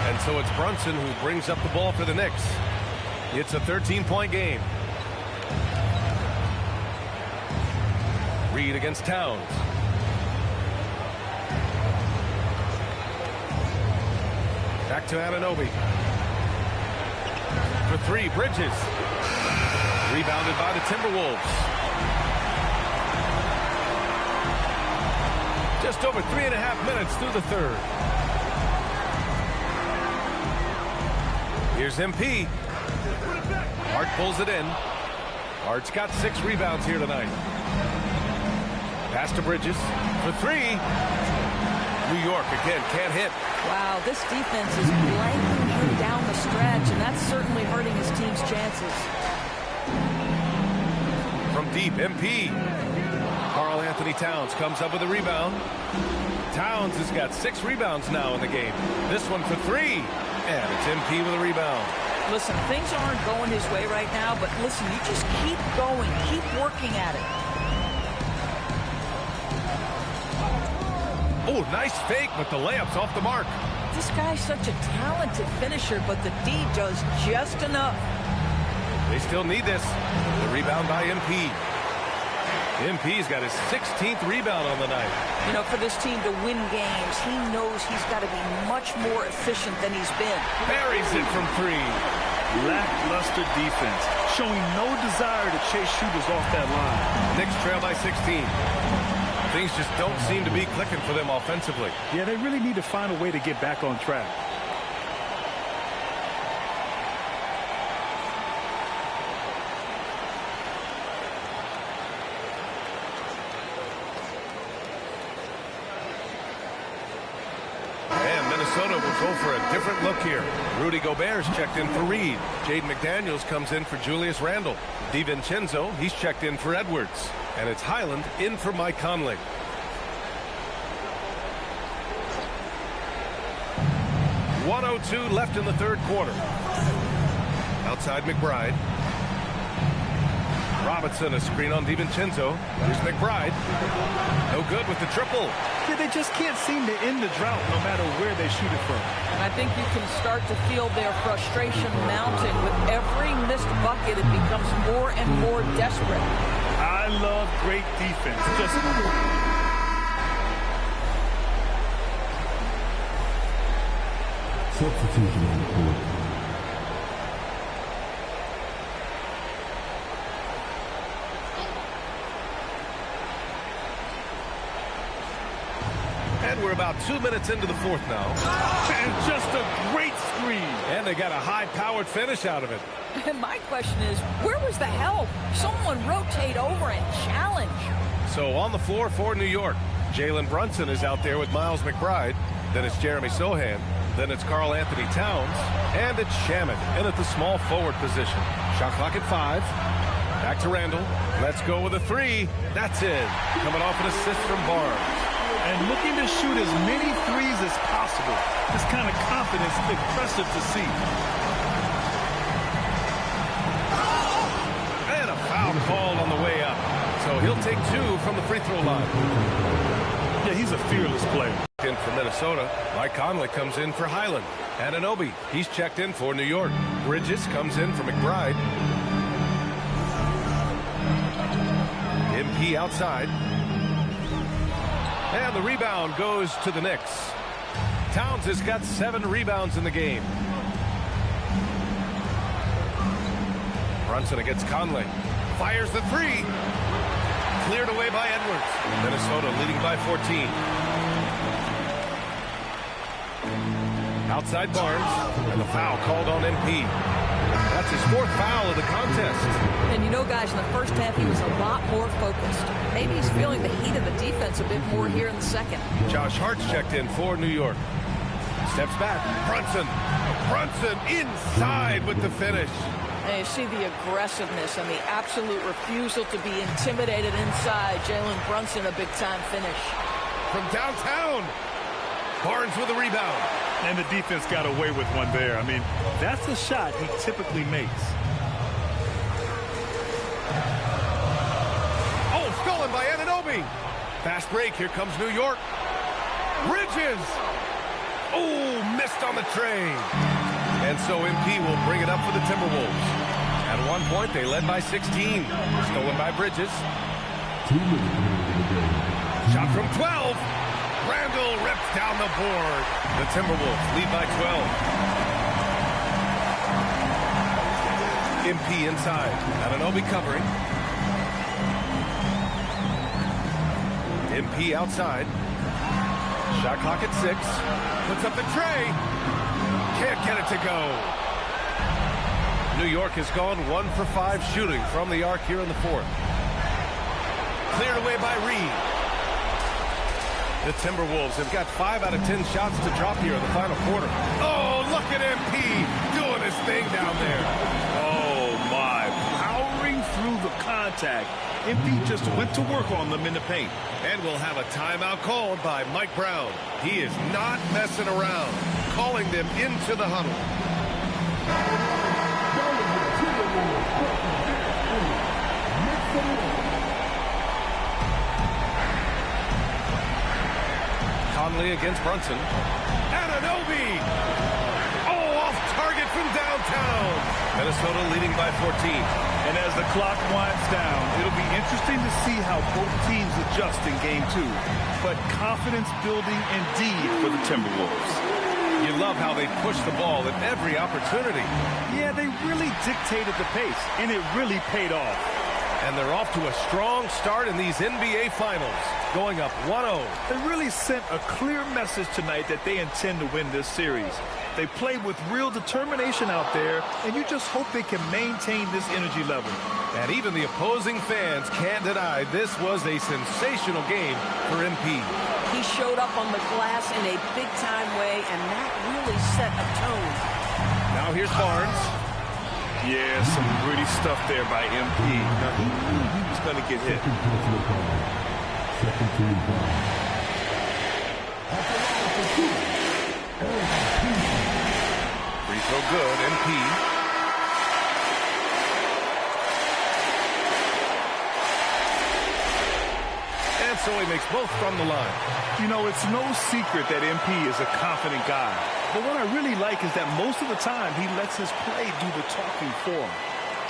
[SPEAKER 7] And so it's Brunson who brings up the ball for the Knicks. It's a 13-point game. Reed against Towns. Back to Anunoby. For 3, Bridges. Rebounded by the Timberwolves. Just over 3.5 minutes through the third. Here's MP. Hart pulls it in. Hart's got 6 rebounds here tonight. Pass to Bridges for 3. New York again can't hit.
[SPEAKER 5] Wow, this defense is blanking him down the stretch, and that's certainly hurting his team's chances.
[SPEAKER 7] From deep, MP. Karl Anthony Towns comes up with a rebound. Towns has got 6 rebounds now in the game. This one for 3. And it's MP with a rebound.
[SPEAKER 5] Listen, things aren't going his way right now, but listen, you just keep going, keep working at it.
[SPEAKER 7] Oh, nice fake, but the layup's off the mark.
[SPEAKER 5] This guy's such a talented finisher, but the D does just enough.
[SPEAKER 7] They still need this. The rebound by MP. MP's got his 16th rebound on the night.
[SPEAKER 5] You know, for this team to win games, he knows he's got to be much more efficient than he's been.
[SPEAKER 7] Buries it from 3.
[SPEAKER 8] Lackluster defense, showing no desire to chase shooters off that line.
[SPEAKER 7] Knicks trail by 16. Things just don't seem to be clicking for them offensively.
[SPEAKER 8] Yeah, they really need to find a way to get back on track.
[SPEAKER 7] Minnesota will go for a different look here. Rudy Gobert's checked in for Reed. Jaden McDaniels comes in for Julius Randle. DiVincenzo, he's checked in for Edwards. And it's Highland in for Mike Conley. .102 left in the third quarter. Outside McBride. Robinson, a screen on DiVincenzo. Here's McBride. No good with the triple.
[SPEAKER 8] Yeah, they just can't seem to end the drought no matter where they shoot it from.
[SPEAKER 5] And I think you can start to feel their frustration mounting. With every missed bucket, it becomes more and more desperate.
[SPEAKER 8] I love great defense.
[SPEAKER 18] Substitution on the court.
[SPEAKER 7] And we're about 2 minutes into the fourth now.
[SPEAKER 8] And just a great screen.
[SPEAKER 7] And they got a high-powered finish out of it.
[SPEAKER 5] And my question is, where was the help? Someone rotate over and challenge.
[SPEAKER 7] So on the floor for New York, Jalen Brunson is out there with Miles McBride. Then it's Jeremy Sohan. Then it's Karl Anthony Towns. And it's Shaman in at the small forward position. Shot clock at 5. Back to Randall. Let's go with a 3. That's it. Coming off an assist from Barnes.
[SPEAKER 8] And looking to shoot as many threes as possible. This kind of confidence is impressive to see.
[SPEAKER 7] And a foul called on the way up. So he'll take 2 from the free throw line.
[SPEAKER 8] Yeah, he's a fearless player.
[SPEAKER 7] In for Minnesota, Mike Conley comes in for Highland. Anunoby, he's checked in for New York. Bridges comes in for McBride. MP outside. And the rebound goes to the Knicks. Towns has got 7 rebounds in the game. Brunson against Conley. Fires the 3. Cleared away by Edwards. Minnesota leading by 14. Outside Barnes. And the foul called on MP. That's his 4th foul of the contest.
[SPEAKER 5] And you know, guys, in the first half, he was a lot more focused. Maybe he's feeling the heat of the defense a bit more here in the second.
[SPEAKER 7] Josh Hart's checked in for New York. Steps back. Brunson. Brunson inside with the finish.
[SPEAKER 5] And you see the aggressiveness and the absolute refusal to be intimidated inside. Jalen Brunson, a big-time finish.
[SPEAKER 7] From downtown. Barnes with a rebound.
[SPEAKER 8] And the defense got away with one there. I mean, that's a shot he typically makes.
[SPEAKER 7] Oh, stolen by Anunoby. Fast break. Here comes New York. Bridges. Oh, missed on the tray. And so MP will bring it up for the Timberwolves. At one point, they led by 16. Stolen by Bridges. Shot from 12. Randall rips down the board. The Timberwolves lead by 12. MP inside. Anunoby covering. MP outside. Shot clock at 6. Puts up the tray. Can't get it to go. New York has gone 1 for 5 shooting from the arc here in the 4th. Cleared away by Reed. The Timberwolves have got 5 out of 10 shots to drop here in the final quarter. Oh, look at MP doing his thing down there.
[SPEAKER 8] Oh, my. Powering through the contact. MP just went to work on them in the paint.
[SPEAKER 7] And we'll have a timeout called by Mike Brown. He is not messing around, calling them into the huddle. Conley against Brunson. Anunoby! Oh, off target from downtown. town. Minnesota leading by 14.
[SPEAKER 8] And as the clock winds down, it'll be interesting to see how both teams adjust in Game 2. But confidence building indeed for the Timberwolves.
[SPEAKER 7] You love how they push the ball at every opportunity.
[SPEAKER 8] Yeah, they really dictated the pace, and it really paid off.
[SPEAKER 7] And they're off to a strong start in these NBA Finals, going up 1-0.
[SPEAKER 8] They really sent a clear message tonight that they intend to win this series. They played with real determination out there, and you just hope they can maintain this energy level.
[SPEAKER 7] And even the opposing fans can't deny this was a sensational game for MP.
[SPEAKER 5] He showed up on the glass in a big-time way, and that really set a tone.
[SPEAKER 7] Now here's Barnes.
[SPEAKER 8] Yeah, some gritty stuff there by MP. Now, he's going to get hit.
[SPEAKER 7] Free throw good, MP. And so he makes both from the line.
[SPEAKER 8] You know, it's no secret that MP is a confident guy. But what I really like is that most of the time he lets his play do the talking for him.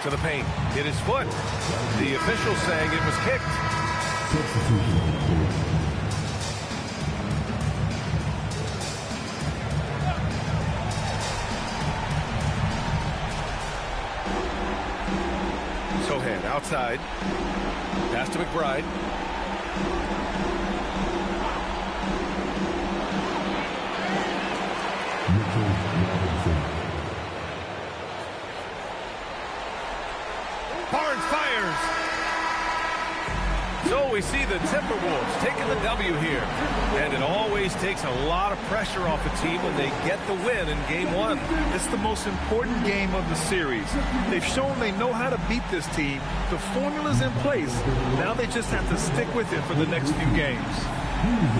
[SPEAKER 7] To the paint, hit his foot. The official saying it was kicked. Sohan outside. Pass to McBride. Barnes fires. So we see the Timberwolves taking the W here. And it always takes a lot of pressure off a team when they get the win in Game 1.
[SPEAKER 8] It's the most important game of the series. They've shown they know how to beat this team. The formula's in place. Now they just have to stick with it for the next few games.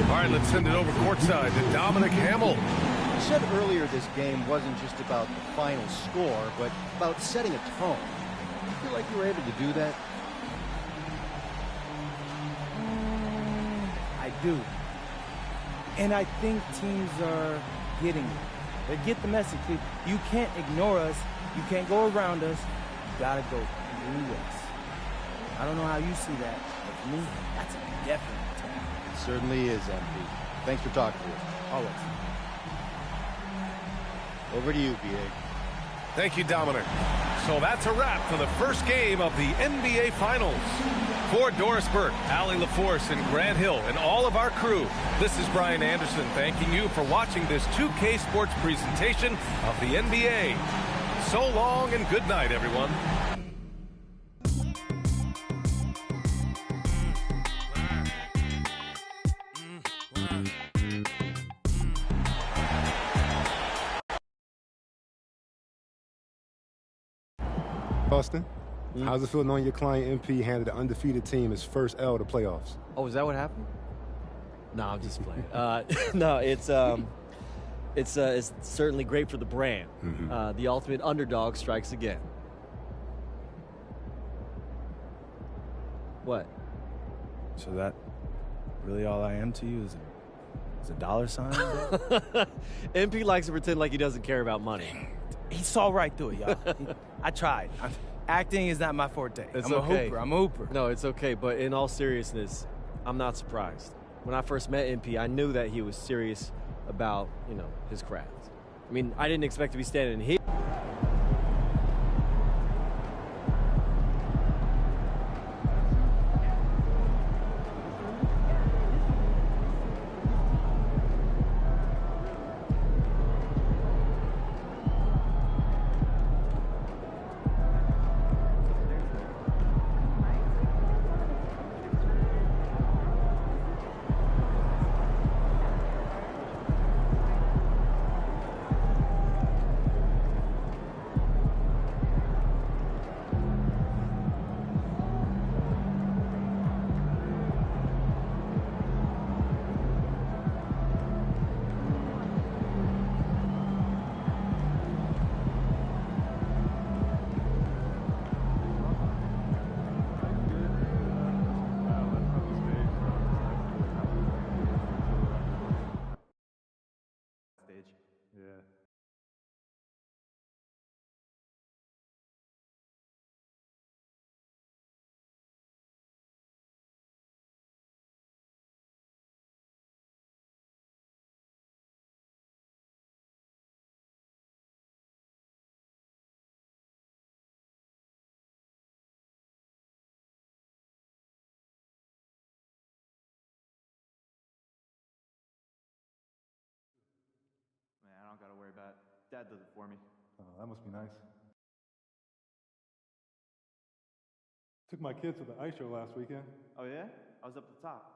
[SPEAKER 7] All right, let's send it over courtside to Dominic Hamill.
[SPEAKER 13] You said earlier this game wasn't just about the final score, but about setting a tone. Do you feel like you were able to do that?
[SPEAKER 2] I do. And I think teams are getting it. They get the message. You can't ignore us. You can't go around us. You gotta go through us. I don't know how you see that, but for me, that's a definite attack.
[SPEAKER 13] It certainly is, MP. Thanks for talking to us.
[SPEAKER 2] Always.
[SPEAKER 13] Over to you, B.A.
[SPEAKER 7] Thank you, Dominic. So that's a wrap for the first game of the NBA Finals. For Doris Burke, Allie LaForce, and Grant Hill, and all of our crew, this is Brian Anderson thanking you for watching this 2K Sports presentation of the NBA. So long and good night, everyone.
[SPEAKER 22] Austin, how's it feel knowing your client MP handed an undefeated team his first L to playoffs?
[SPEAKER 16] Oh, is that what happened? No, I'm just playing. No, it's certainly great for the brand. The ultimate underdog strikes again. What?
[SPEAKER 2] So that really all I am to you is a dollar sign?
[SPEAKER 16] MP likes to pretend like he doesn't care about money.
[SPEAKER 2] He saw right through it, y'all. I tried. Acting is not my forte.
[SPEAKER 16] It's
[SPEAKER 2] I'm a
[SPEAKER 16] okay.
[SPEAKER 2] hooper. I'm a hooper.
[SPEAKER 16] No, it's okay. But in all seriousness, I'm not surprised. When I first met MP, I knew that he was serious about, his craft. I mean, I didn't expect to be standing here.
[SPEAKER 15] Dad does it for me.
[SPEAKER 18] Oh, that must be nice. Took my kids to the ice show last weekend.
[SPEAKER 15] Oh, yeah? I was up the top.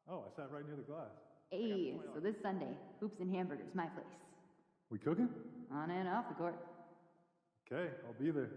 [SPEAKER 18] Oh, I sat right near the glass.
[SPEAKER 4] Hey, so this Sunday, hoops and hamburgers, my place.
[SPEAKER 18] We cooking?
[SPEAKER 4] On and off the court.
[SPEAKER 18] Okay, I'll be there.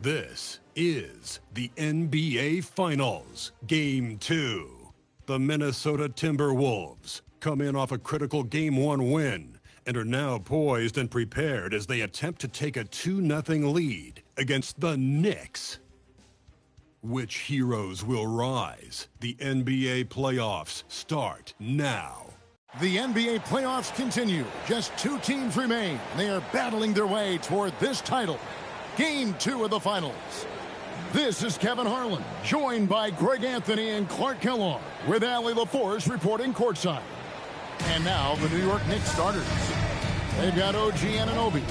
[SPEAKER 6] This is the NBA Finals, Game 2. The Minnesota Timberwolves come in off a critical Game 1 win and are now poised and prepared as they attempt to take a 2-0 lead against the Knicks. Which heroes will rise? The NBA playoffs start now.
[SPEAKER 9] The NBA playoffs continue. Just 2 teams remain. They are battling their way toward this title. Game 2 of the finals. This is Kevin Harlan, joined by Greg Anthony and Clark Kellogg, with Allie LaForce reporting courtside. And now the New York Knicks starters. They've got OG Anunoby.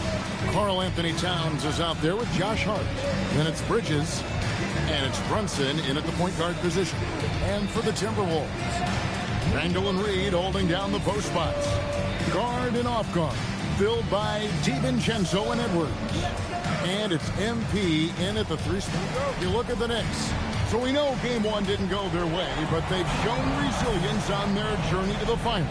[SPEAKER 9] Karl Anthony Towns is out there with Josh Hart. Then it's Bridges. And it's Brunson in at the point guard position. And for the Timberwolves, Randall and Reed holding down the post spots. Guard and off guard, filled by DiVincenzo and Edwards. And it's MP in at the 3 spot. You look at the Knicks. So we know Game 1 didn't go their way, but they've shown resilience on their journey to the final.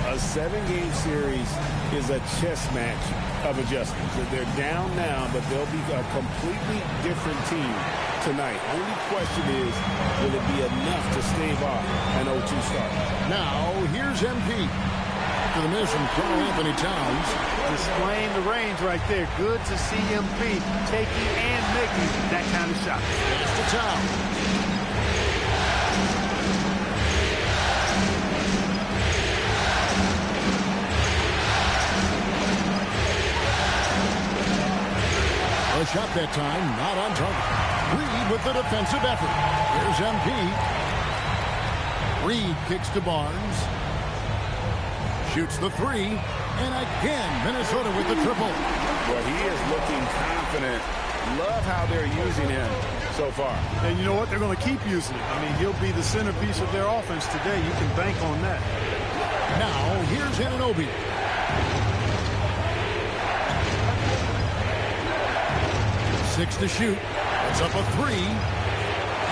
[SPEAKER 19] A 7-game series is a chess match of adjustments. They're down now, but they'll be a completely different team tonight. Only question is, will it be enough to stave off an 0-2 start?
[SPEAKER 9] Now, here's MP. After the miss from Karl Anthony Towns.
[SPEAKER 20] Displaying the range right there. Good to see MP taking and making that kind of shot.
[SPEAKER 9] It's the Towns. A shot that time, not on target. Reed with the defensive effort. Here's MP. Reed kicks to Barnes. Shoots the 3. And again, Minnesota with the triple.
[SPEAKER 19] Well, he is looking confident. Love how they're using him so far.
[SPEAKER 20] And you know what? They're going to keep using him. I mean, he'll be the centerpiece of their offense today. You can bank on that.
[SPEAKER 9] Now, here's Anunoby. 6 to shoot. It's up a 3.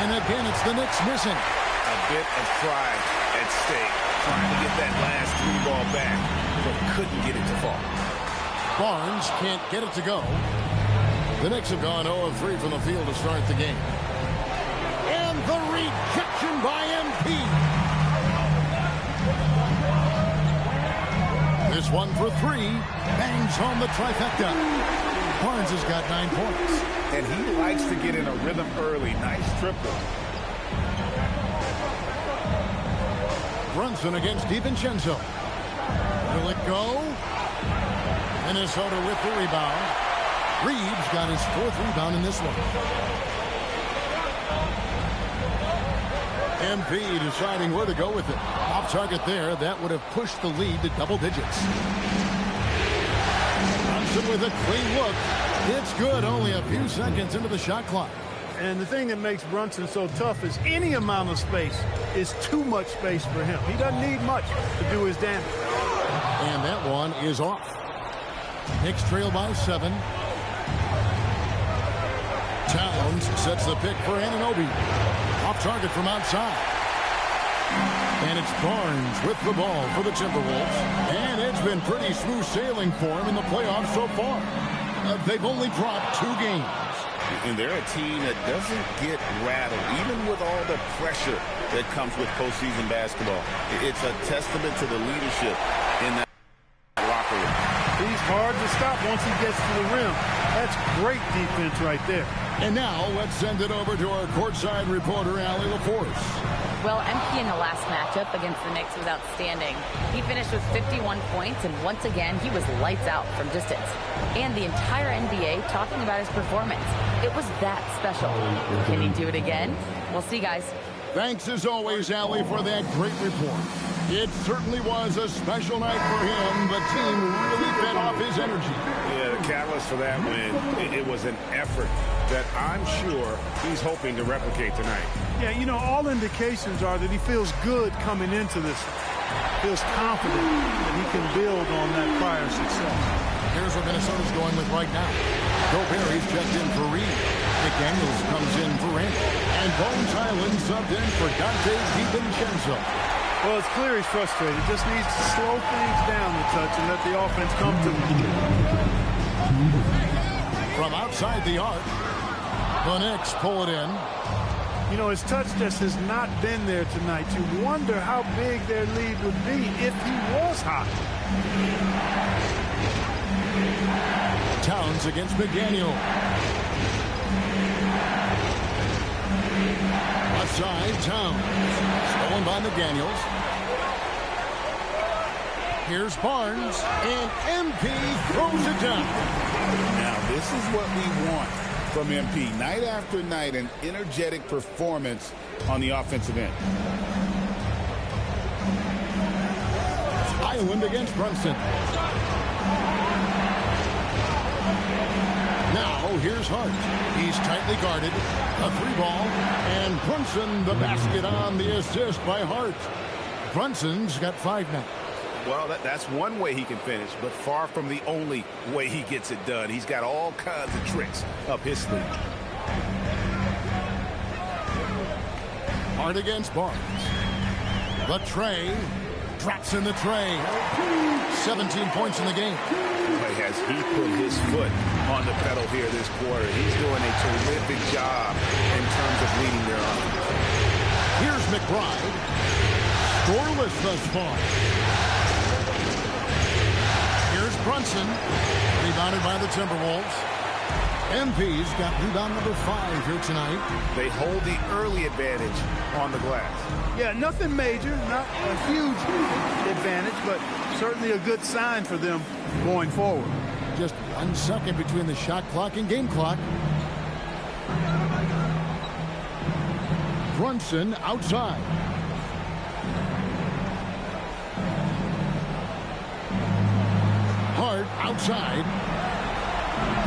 [SPEAKER 9] And again, it's the Knicks missing.
[SPEAKER 19] A bit of pride at stake. Trying to get that last 3 ball back, but couldn't get it to fall.
[SPEAKER 9] Barnes can't get it to go. The Knicks have gone 0 of 3 from the field to start the game. And the rejection by MP. This one for 3. Bangs home the trifecta. Barnes has got 9 points.
[SPEAKER 19] And he likes to get in a rhythm early. Nice triple.
[SPEAKER 9] Brunson against DiVincenzo. Will it go? Minnesota with the rebound. Reeves got his 4th rebound in this one. MP deciding where to go with it. Off target there. That would have pushed the lead to double digits. Brunson with a clean look. It's good. Only a few seconds into the shot clock.
[SPEAKER 20] And the thing that makes Brunson so tough is any amount of space is too much space for him. He doesn't need much to do his damage.
[SPEAKER 9] And that one is off. Knicks trail by 7. Towns sets the pick for Anunoby. Off target from outside. And it's Barnes with the ball for the Timberwolves. And it's been pretty smooth sailing for him in the playoffs so far. They've only dropped 2 games.
[SPEAKER 19] And they're a team that doesn't get rattled, even with all the pressure that comes with postseason basketball. It's a testament to the leadership in that locker room.
[SPEAKER 20] He's hard to stop once he gets to the rim. That's great defense right there.
[SPEAKER 9] And now let's send it over to our courtside reporter, Allie LaForce.
[SPEAKER 10] Well, MP in the last matchup against the Knicks was outstanding. He finished with 51 points, and once again, he was lights out from distance. And the entire NBA talking about his performance. It was that special. Can he do it again? We'll see, guys.
[SPEAKER 9] Thanks, as always, Allie, for that great report. It certainly was a special night for him. The team really fed off his energy.
[SPEAKER 19] Yeah, the catalyst for that win, it was an effort that I'm sure he's hoping to replicate tonight.
[SPEAKER 20] Yeah, you know, all indications are that he feels good coming into this. Feels confident that he can build on that prior success.
[SPEAKER 9] Here's what Minnesota's going with right now. Gobert checked in for Reed. McDaniels comes in for Randall. And Bones Highland subbed in for Dante DiVincenzo.
[SPEAKER 20] Well, it's clear he's frustrated. Just needs to slow things down a touch and let the offense come to him.
[SPEAKER 9] From outside the arc, the Knicks pull it in.
[SPEAKER 20] You know, his touch just has not been there tonight. You wonder how big their lead would be if he was hot.
[SPEAKER 9] Towns against McDaniel. Left side, Towns. Stolen by McDaniels. Here's Barnes, and MP throws it down.
[SPEAKER 19] Now, this is what we want from MP. Night after night, an energetic performance on the offensive end.
[SPEAKER 9] Highland against Brunson. Now, here's Hart. He's tightly guarded. A 3-ball. And Brunson, the basket on the assist by Hart. Brunson's got 5 now.
[SPEAKER 19] Well, that's one way he can finish, but far from the only way he gets it done. He's got all kinds of tricks up his sleeve.
[SPEAKER 9] Hart against Barnes. The tray. Drops in the tray. 17 points in the game.
[SPEAKER 19] Boy, has he put his foot on the pedal here this quarter. He's doing a terrific job in terms of leading their offense.
[SPEAKER 9] Here's McBride. Scoreless thus far. Here's Brunson. Rebounded by the Timberwolves. MP's got rebound number 5 here tonight.
[SPEAKER 19] They hold the early advantage on the glass.
[SPEAKER 20] Yeah, nothing major, not a huge advantage, but certainly a good sign for them going forward.
[SPEAKER 9] Just 1 second between the shot clock and game clock. Brunson outside. Hart outside.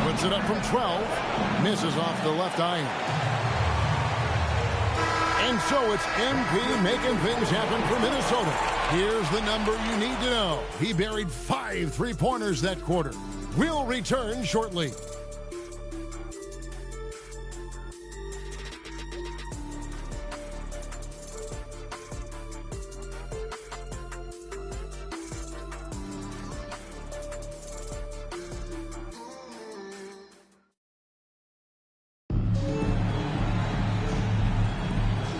[SPEAKER 9] Puts it up from 12. Misses off the left iron. And so it's MP making things happen for Minnesota. Here's the number you need to know. He buried 5 3-pointers that quarter. We'll return shortly.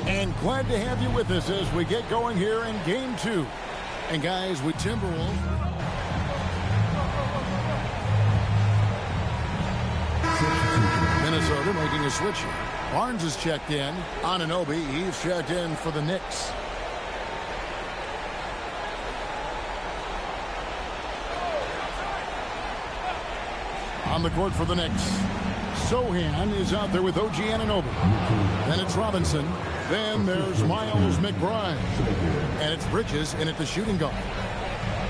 [SPEAKER 9] And glad to have you with us as we get going here in Game 2. And guys, with Timberwolves. Minnesota making a switch here. Barnes is checked in. Anunoby, he's checked in for the Knicks. On the court for the Knicks. Sohan is out there with OG Anunoby. Then it's Robinson. Then there's Miles McBride. And it's Bridges in at the shooting guard.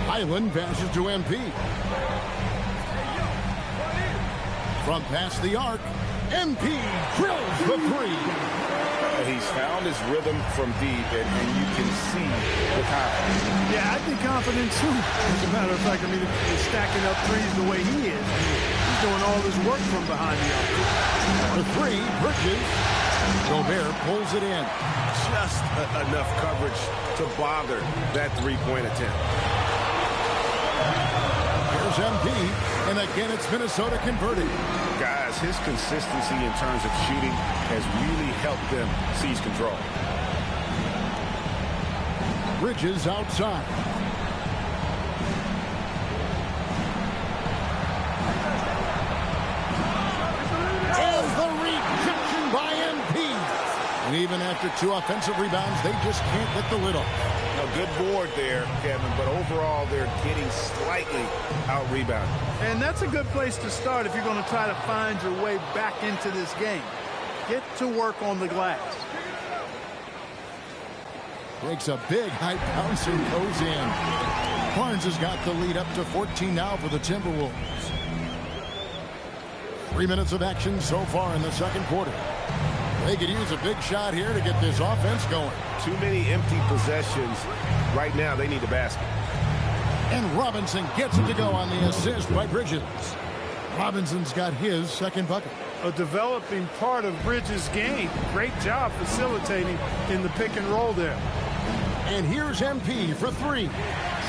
[SPEAKER 9] Highland passes to MP. From past the arc, MP drills the three.
[SPEAKER 19] He's found his rhythm from deep, and you can see the confidence.
[SPEAKER 20] Yeah, I'd be confident too. As a matter of fact, I mean, he's stacking up threes the way he is. He's doing all his work from behind the arc.
[SPEAKER 9] The three, Bridges. Gobert pulls it in.
[SPEAKER 19] Just enough coverage to bother that three-point attempt.
[SPEAKER 9] Here's MP, and again it's Minnesota converting.
[SPEAKER 19] Guys, his consistency in terms of shooting has really helped them seize control.
[SPEAKER 9] Bridges outside. And the rejection by MP. And even after 2 offensive rebounds, they just can't get the lid off.
[SPEAKER 19] A good board there, Kevin, but overall they're getting slightly out-rebounded.
[SPEAKER 20] And that's a good place to start if you're going to try to find your way back into this game. Get to work on the glass.
[SPEAKER 9] Breaks a big high bouncer, goes in. Barnes has got the lead up to 14 now for the Timberwolves. 3 minutes of action so far in the second quarter. They could use a big shot here to get this offense going.
[SPEAKER 19] Too many empty possessions. Right now, they need a basket.
[SPEAKER 9] And Robinson gets it to go on the assist by Bridges. Robinson's got his second bucket.
[SPEAKER 20] A developing part of Bridges' game. Great job facilitating in the pick and roll there.
[SPEAKER 9] And here's MP for 3.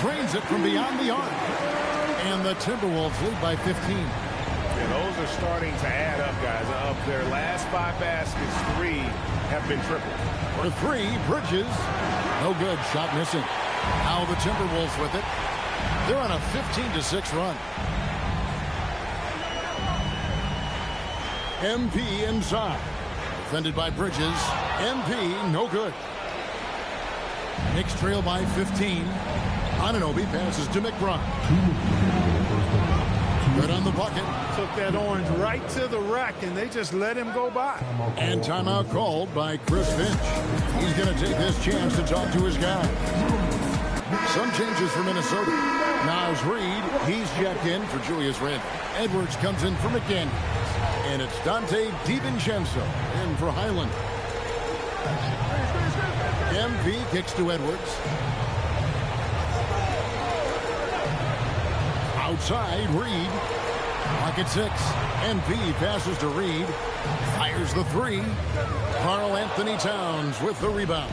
[SPEAKER 9] Drains it from beyond the arc. And the Timberwolves lead by 15.
[SPEAKER 19] And those are starting to add up, guys. Of their last 5 baskets, 3 have been tripled.
[SPEAKER 9] For 3, Bridges. No good. Shot missing. Now the Timberwolves with it. They're on a 15-6 run. MP inside. Defended by Bridges. MP, no good. Knicks trail by 15. Anunoby passes to McBride. Good on the bucket.
[SPEAKER 20] Took that orange right to the rack, and they just let him go by.
[SPEAKER 9] And timeout called by Chris Finch. He's going to take this chance to talk to his guy. Some changes for Minnesota. Nas Reed, he's checked in for Julius Randle. Edwards comes in for McDaniels. And it's Dante DiVincenzo in for Highland. MP kicks to Edwards. Outside, Reed. Pocket 6. MP passes to Reed. Fires the 3. Karl Anthony Towns with the rebound.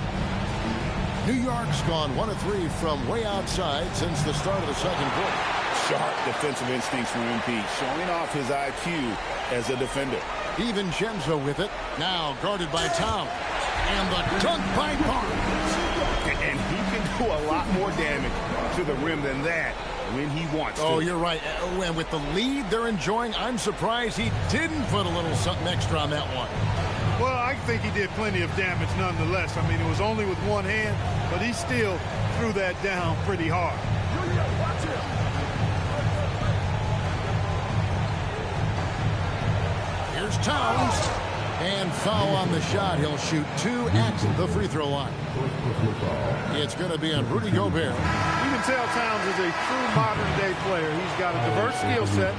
[SPEAKER 9] New York's gone 1 of 3 from way outside since the start of the second quarter.
[SPEAKER 19] Sharp defensive instincts from MP, showing off his IQ as a defender.
[SPEAKER 9] DiVincenzo with it. Now guarded by Towns. And the dunk by Barnes.
[SPEAKER 19] And he can do a lot more damage to the rim than that when he wants to.
[SPEAKER 9] Oh, you're right. And with the lead they're enjoying, I'm surprised he didn't put a little something extra on that one.
[SPEAKER 20] Well, I think he did plenty of damage nonetheless. I mean, it was only with one hand, but he still threw that down pretty hard.
[SPEAKER 9] Here's Towns. And foul on the shot. He'll shoot 2 at the free throw line. It's going to be on Rudy Gobert.
[SPEAKER 20] You can tell Towns is a true modern-day player. He's got a diverse skill set,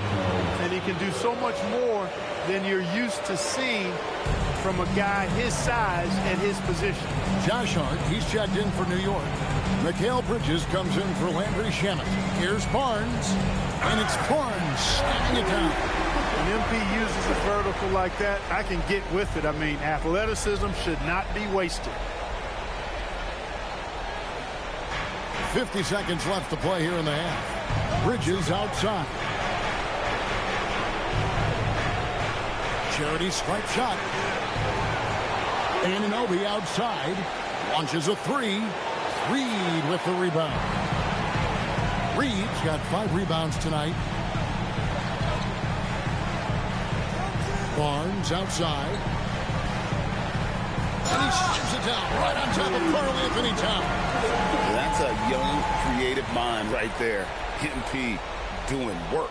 [SPEAKER 20] and he can do so much more than you're used to seeing from a guy his size and his position.
[SPEAKER 9] Josh Hart, he's checked in for New York. Mikal Bridges comes in for Landry Shamet. Here's Barnes, and it's Barnes slamming it down.
[SPEAKER 20] When MP uses a vertical like that, I can get with it. I mean, athleticism should not be wasted.
[SPEAKER 9] 50 seconds left to play here in the half. Bridges outside. Charity stripe shot. Anunoby outside. Launches a 3. Reed with the rebound. Reed's got 5 rebounds tonight. Barnes outside. And he slams it down right on top of Karl Anthony Towns.
[SPEAKER 19] That's a young, creative mind right there. MP doing work.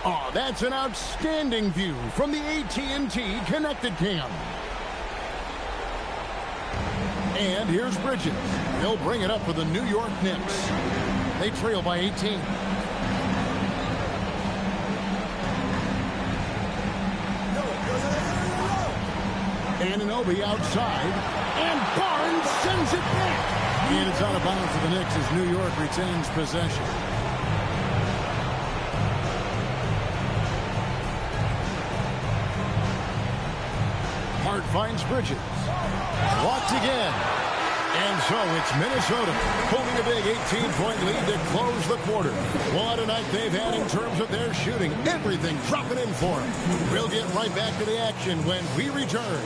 [SPEAKER 9] Oh, that's an outstanding view from the AT&T Connected Cam. And here's Bridges. He'll bring it up for the New York Knicks. They trail by 18. Anunoby outside, and Barnes sends it back. And it's out of bounds for the Knicks as New York retains possession. Hart finds Bridges. Blocked again. And so it's Minnesota holding a big 18-point lead to close the quarter. What a night they've had in terms of their shooting. Everything dropping in for them. We'll get right back to the action when we return.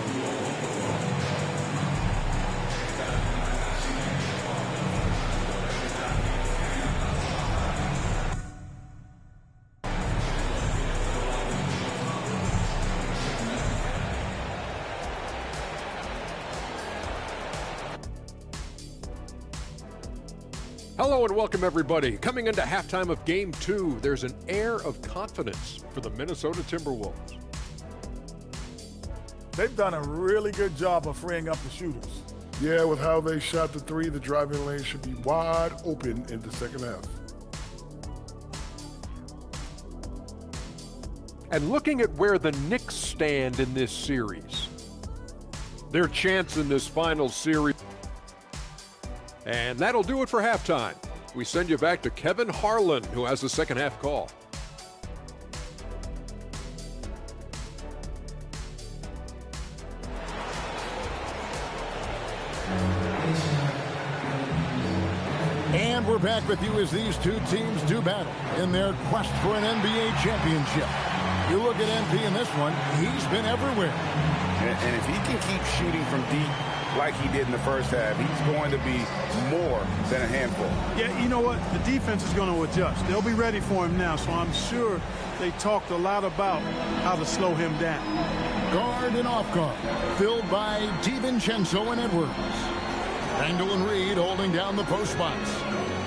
[SPEAKER 11] Hello and welcome, everybody. Coming into halftime of Game 2, there's an air of confidence for the Minnesota Timberwolves.
[SPEAKER 17] They've done a really good job of freeing up the shooters.
[SPEAKER 12] Yeah, with how they shot the three, the driving lane should be wide open in the second half.
[SPEAKER 11] And looking at where the Knicks stand in this series, their chance in this final series. And that'll do it for halftime. We send you back to Kevin Harlan, who has the second half call.
[SPEAKER 9] And we're back with you as these two teams do battle in their quest for an NBA championship. You look at MP in this one, he's been everywhere.
[SPEAKER 19] And if he can keep shooting from deep like he did in the first half, he's going to be more than a handful.
[SPEAKER 20] Yeah, you know what? The defense is going to adjust. They'll be ready for him now, so I'm sure they talked a lot about how to slow him down.
[SPEAKER 9] Guard and off guard, filled by DiVincenzo and Edwards. Randall and Reed holding down the post box.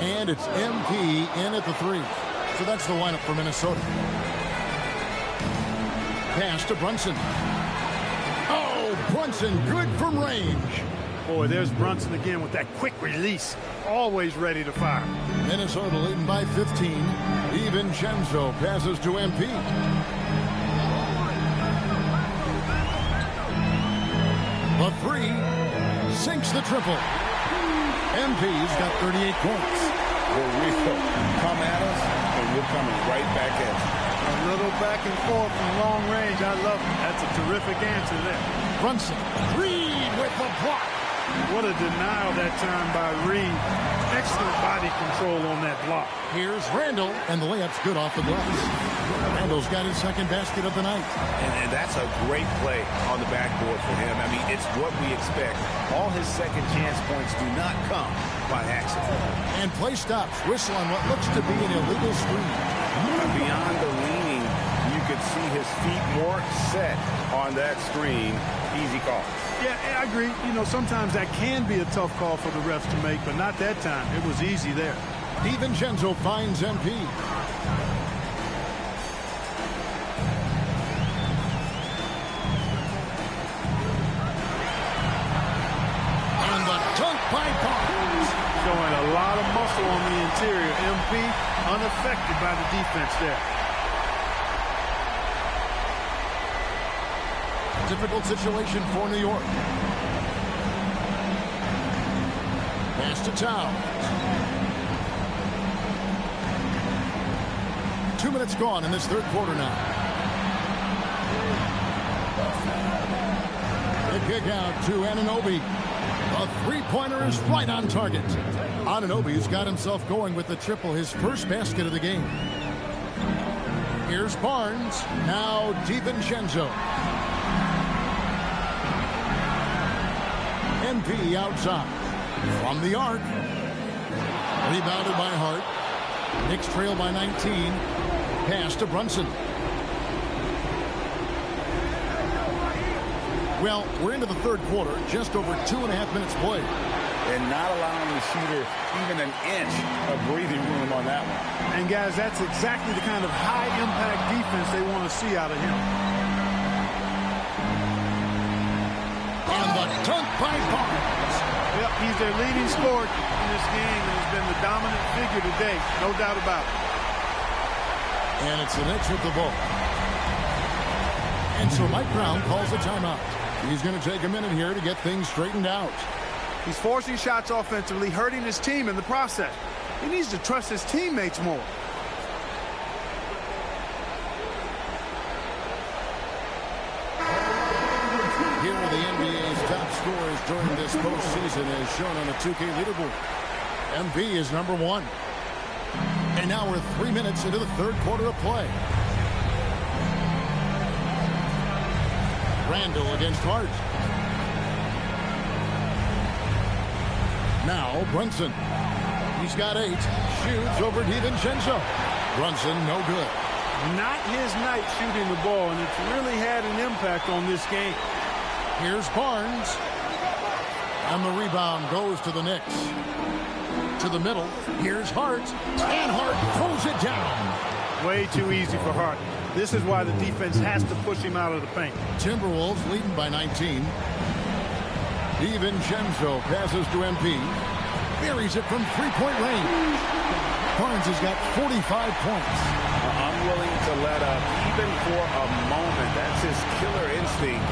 [SPEAKER 9] And it's MP in at the three. So that's the lineup for Minnesota. Pass to Brunson. Brunson, good from range.
[SPEAKER 20] Boy, there's Brunson again with that quick release. Always ready to fire.
[SPEAKER 9] Minnesota leading by 15. DiVincenzo passes to MP. The three sinks the triple. MP's got 38 points.
[SPEAKER 19] We'll come at us, and we're coming right back at you.
[SPEAKER 20] A little back and forth from long range. I love it. That's a terrific answer there.
[SPEAKER 9] Brunson, Reed with the block.
[SPEAKER 20] What a denial that time by Reed. Excellent body control on that block.
[SPEAKER 9] Here's Randall, and the layup's good off the glass. Randall's got his second basket of the night.
[SPEAKER 19] And that's a great play on the backboard for him. I mean, it's what we expect. All his second chance points do not come by accident.
[SPEAKER 9] And play stops. Whistle on what looks to be an illegal screen.
[SPEAKER 19] Beyond the leaning, you could see his feet more set on that screen. Easy call.
[SPEAKER 20] Yeah, I agree. You know, sometimes that can be a tough call for the refs to make, but not that time. It was easy there.
[SPEAKER 9] DiVincenzo finds MP. And the dunk by Barnes.
[SPEAKER 20] Showing a lot of muscle on the interior. MP unaffected by the defense there.
[SPEAKER 9] Difficult situation for New York. Pass to Towns. 2 minutes gone in this third quarter now. They kick out to Anunoby. A three-pointer is right on target. Anunoby's got himself going with the triple, his first basket of the game. Here's Barnes. Now DiVincenzo. MP outside. From the arc. Rebounded by Hart. Knicks trail by 19. Pass to Brunson. Well, we're into the third quarter. Just over 2.5 minutes played.
[SPEAKER 19] And not allowing the shooter even an inch of breathing room on that one.
[SPEAKER 20] And guys, that's exactly the kind of high-impact defense they want to see out of him.
[SPEAKER 9] And the dunk by Barnes.
[SPEAKER 20] Yep, he's their leading scorer in this game and has been the dominant figure today. No doubt about it.
[SPEAKER 9] And it's the Knicks with the ball. And so Mike Brown calls a timeout. He's going to take a minute here to get things straightened out.
[SPEAKER 20] He's forcing shots offensively, hurting his team in the process. He needs to trust his teammates more.
[SPEAKER 9] Here are the NBA's top scorers during this postseason as shown on the 2K leaderboard. MP is number 1. And now we're 3 minutes into the third quarter of play. Randall against Hart. Now Brunson. He's got 8. Shoots over DiVincenzo. Brunson, no good.
[SPEAKER 19] Not his night shooting the ball, and it's really had an impact on this game.
[SPEAKER 9] Here's Barnes. And the rebound goes to the Knicks. To the middle. Here's Hart. And Hart throws it down.
[SPEAKER 20] Way too easy for Hart. This is why the defense has to push him out of the paint.
[SPEAKER 9] Timberwolves leading by 19. DiVincenzo passes to MP. Buries it from three-point range. Barnes has got 45 points.
[SPEAKER 19] Unwilling to let up, even for a moment. That's his killer instinct,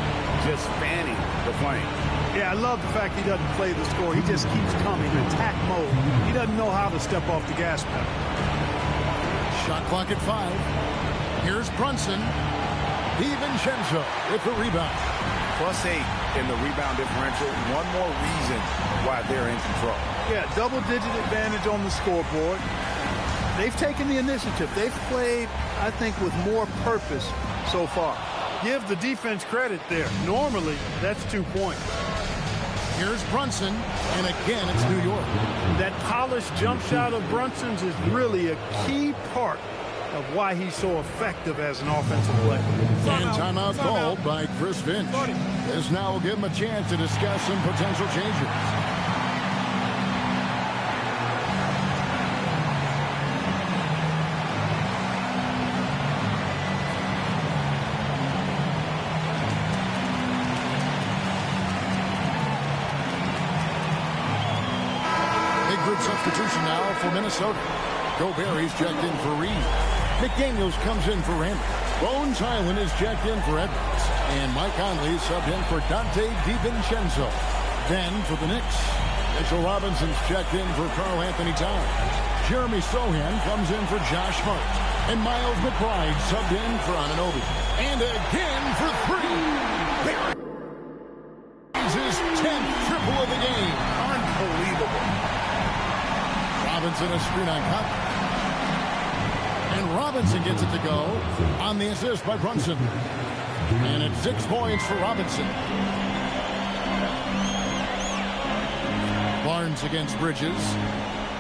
[SPEAKER 19] just fanning the flame.
[SPEAKER 20] Yeah, I love the fact he doesn't play the score. He just keeps coming, attack mode. He doesn't know how to step off the gas pedal.
[SPEAKER 9] Shot clock at 5. Here's Brunson. DiVincenzo with the rebound.
[SPEAKER 19] +8 in the rebound differential. One more reason why they're in control.
[SPEAKER 20] Yeah, double-digit advantage on the scoreboard. They've taken the initiative. They've played, I think, with more purpose so far. Give the defense credit there. Normally, that's 2 points.
[SPEAKER 9] Here's Brunson, and again, it's New York.
[SPEAKER 20] That polished jump shot of Brunson's is really a key part of why he's so effective as an offensive player.
[SPEAKER 9] And timeout called by Chris Finch. This now will give him a chance to discuss some potential changes. Substitution now for Minnesota. Gobert's checked in for Reed. McDaniels comes in for Randall. Bones Highland is checked in for Edwards. And Mike Conley subbed in for Dante DiVincenzo. Then for the Knicks, Mitchell Robinson's checked in for Karl Anthony Towns. Jeremy Sohan comes in for Josh Hart. And Miles McBride subbed in for Anunoby. And again for 3. There is his 10th triple of the game. Unbelievable. Robinson a screen on cut. And Robinson gets it to go on the assist by Brunson. And it's 6 points for Robinson. Barnes against Bridges.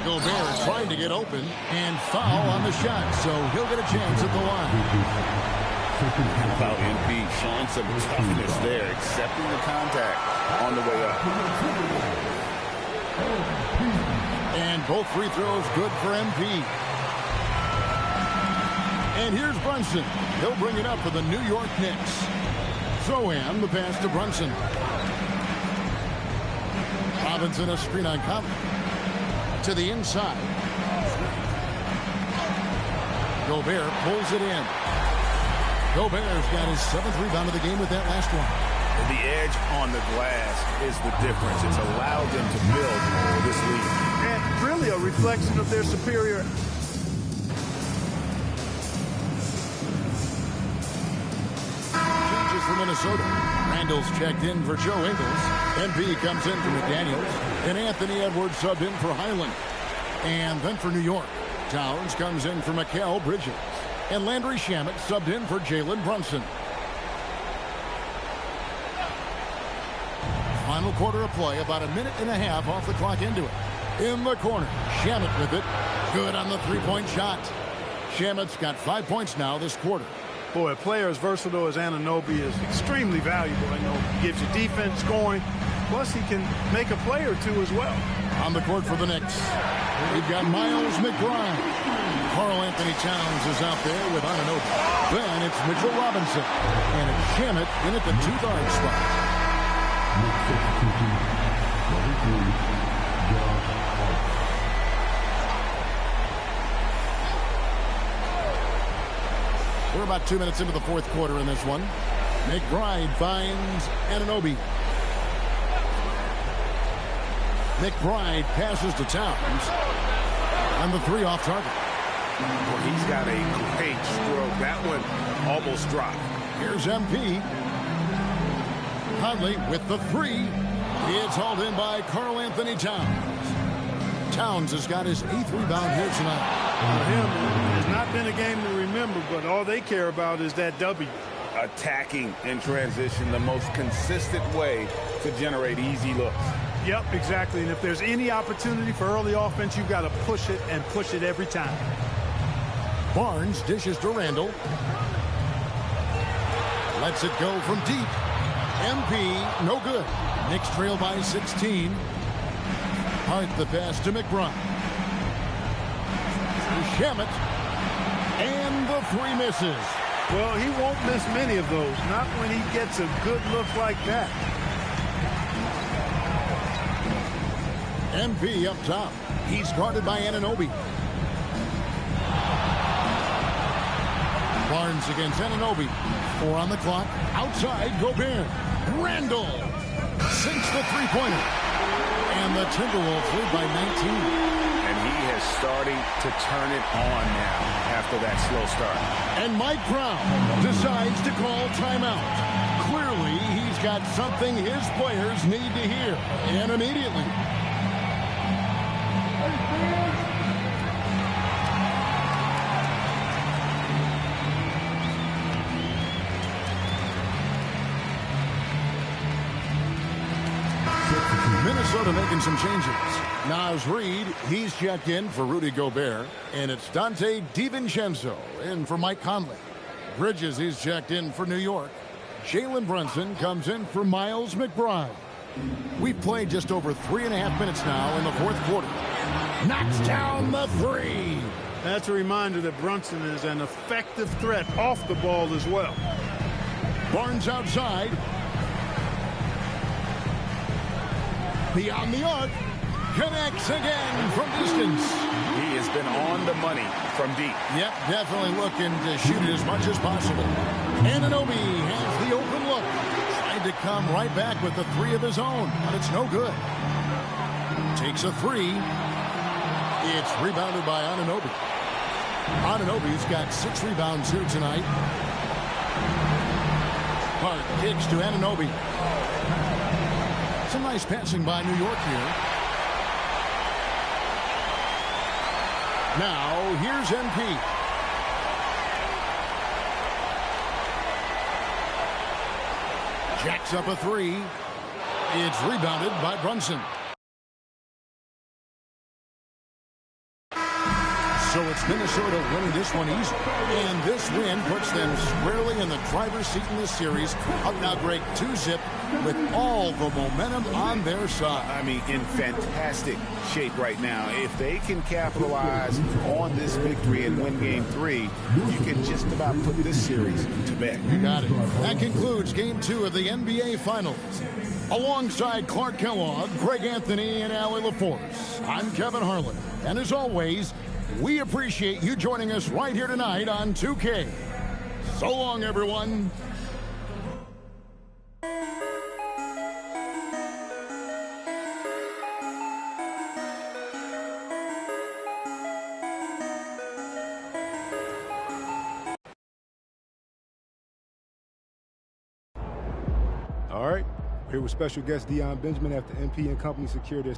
[SPEAKER 9] Gobert trying to get open and foul on the shot, so he'll get a chance at the line.
[SPEAKER 19] About MP showing some toughness there, accepting the contact on the way up.
[SPEAKER 9] And both free throws good for MP. And here's Brunson. He'll bring it up for the New York Knicks. Sohan, the pass to Brunson. Robinson a screen on Conley. To the inside. Gobert pulls it in. Gobert's got his 7th rebound of the game with that last one.
[SPEAKER 19] The edge on the glass is the difference. It's allowed them to build this lead.
[SPEAKER 20] And really a reflection of their superior.
[SPEAKER 9] Changes for Minnesota. Randall's checked in for Joe Ingles. MP comes in for McDaniels. And Anthony Edwards subbed in for Highland. And then for New York, Towns comes in for Mikal Bridges. And Landry Shamet subbed in for Jalen Brunson. Final quarter of play, about a minute and a half off the clock into it. In the corner, Shamet with it. Good on the three-point shot. Shamet's got 5 points now this quarter.
[SPEAKER 20] Boy, a player as versatile as Anunoby is extremely valuable. I know he gives you defense, scoring, plus he can make a play or two as well.
[SPEAKER 9] On the court for the Knicks, we've got Miles McBride. Karl Anthony Towns is out there with Anunoby. Then it's Mitchell Robinson. And it's Shamet in at the 2-guard spot. We're about 2 minutes into the fourth quarter in this one. McBride finds Anunoby. McBride passes to Towns. And the 3 off target.
[SPEAKER 19] Well, he's got a great stroke. That one almost dropped.
[SPEAKER 9] Here's MP. Conley with the 3. It's hauled in by Karl-Anthony Towns. Towns has got his 8th rebound here tonight.
[SPEAKER 20] For him, it has not been a game to remember, but all they care about is that W.
[SPEAKER 19] Attacking in transition, the most consistent way to generate easy looks.
[SPEAKER 20] Yep, exactly. And if there's any opportunity for early offense, you've got to push it and push it every time.
[SPEAKER 9] Barnes dishes to Randall. Lets it go from deep. MP, no good. Knicks trail by 16. Hart the pass to McBride. Shamet. And the 3 misses.
[SPEAKER 20] Well, he won't miss many of those. Not when he gets a good look like that.
[SPEAKER 9] MP up top. He's guarded by Anunoby. Barnes against Anunoby. 4 on the clock. Outside, Gobert. Randall sinks the 3-pointer. And the Timberwolves lead by 19.
[SPEAKER 19] And he is starting to turn it on now after that slow start.
[SPEAKER 9] And Mike Brown decides to call timeout. Clearly, he's got something his players need to hear. And immediately. Minnesota making some changes. Naz Reid, he's checked in for Rudy Gobert. And it's Dante DiVincenzo in for Mike Conley. Bridges is checked in for New York. Jalen Brunson comes in for Miles McBride. We've played just over 3.5 minutes now in the 4th quarter. Knocks down the 3.
[SPEAKER 20] That's a reminder that Brunson is an effective threat off the ball as well.
[SPEAKER 9] Barnes outside. Beyond the arc. Connects again from distance.
[SPEAKER 19] He has been on the money from deep.
[SPEAKER 9] Yep, definitely looking to shoot it as much as possible. Anunoby has the open look. Tried to come right back with the 3 of his own, but it's no good. Takes a 3. It's rebounded by Anunoby. Anunoby's got 6 rebounds here tonight. Hart kicks to Anunoby. Some nice passing by New York here. Now, here's MP. Jacks up a 3. It's rebounded by Brunson. So it's Minnesota winning this one easy. And this win puts them squarely in the driver's seat in this series. Up now, Greg, 2-zip with all the momentum on their side.
[SPEAKER 19] I mean, in fantastic shape right now. If they can capitalize on this victory and win Game 3, you can just about put this series to bed.
[SPEAKER 9] You got it. That concludes Game 2 of the NBA Finals. Alongside Clark Kellogg, Greg Anthony, and Allie LaForce, I'm Kevin Harlan. And as always, we appreciate you joining us right here tonight on 2K. So long, everyone.
[SPEAKER 3] All right, here with special guest Deion Benjamin after MP and company secured their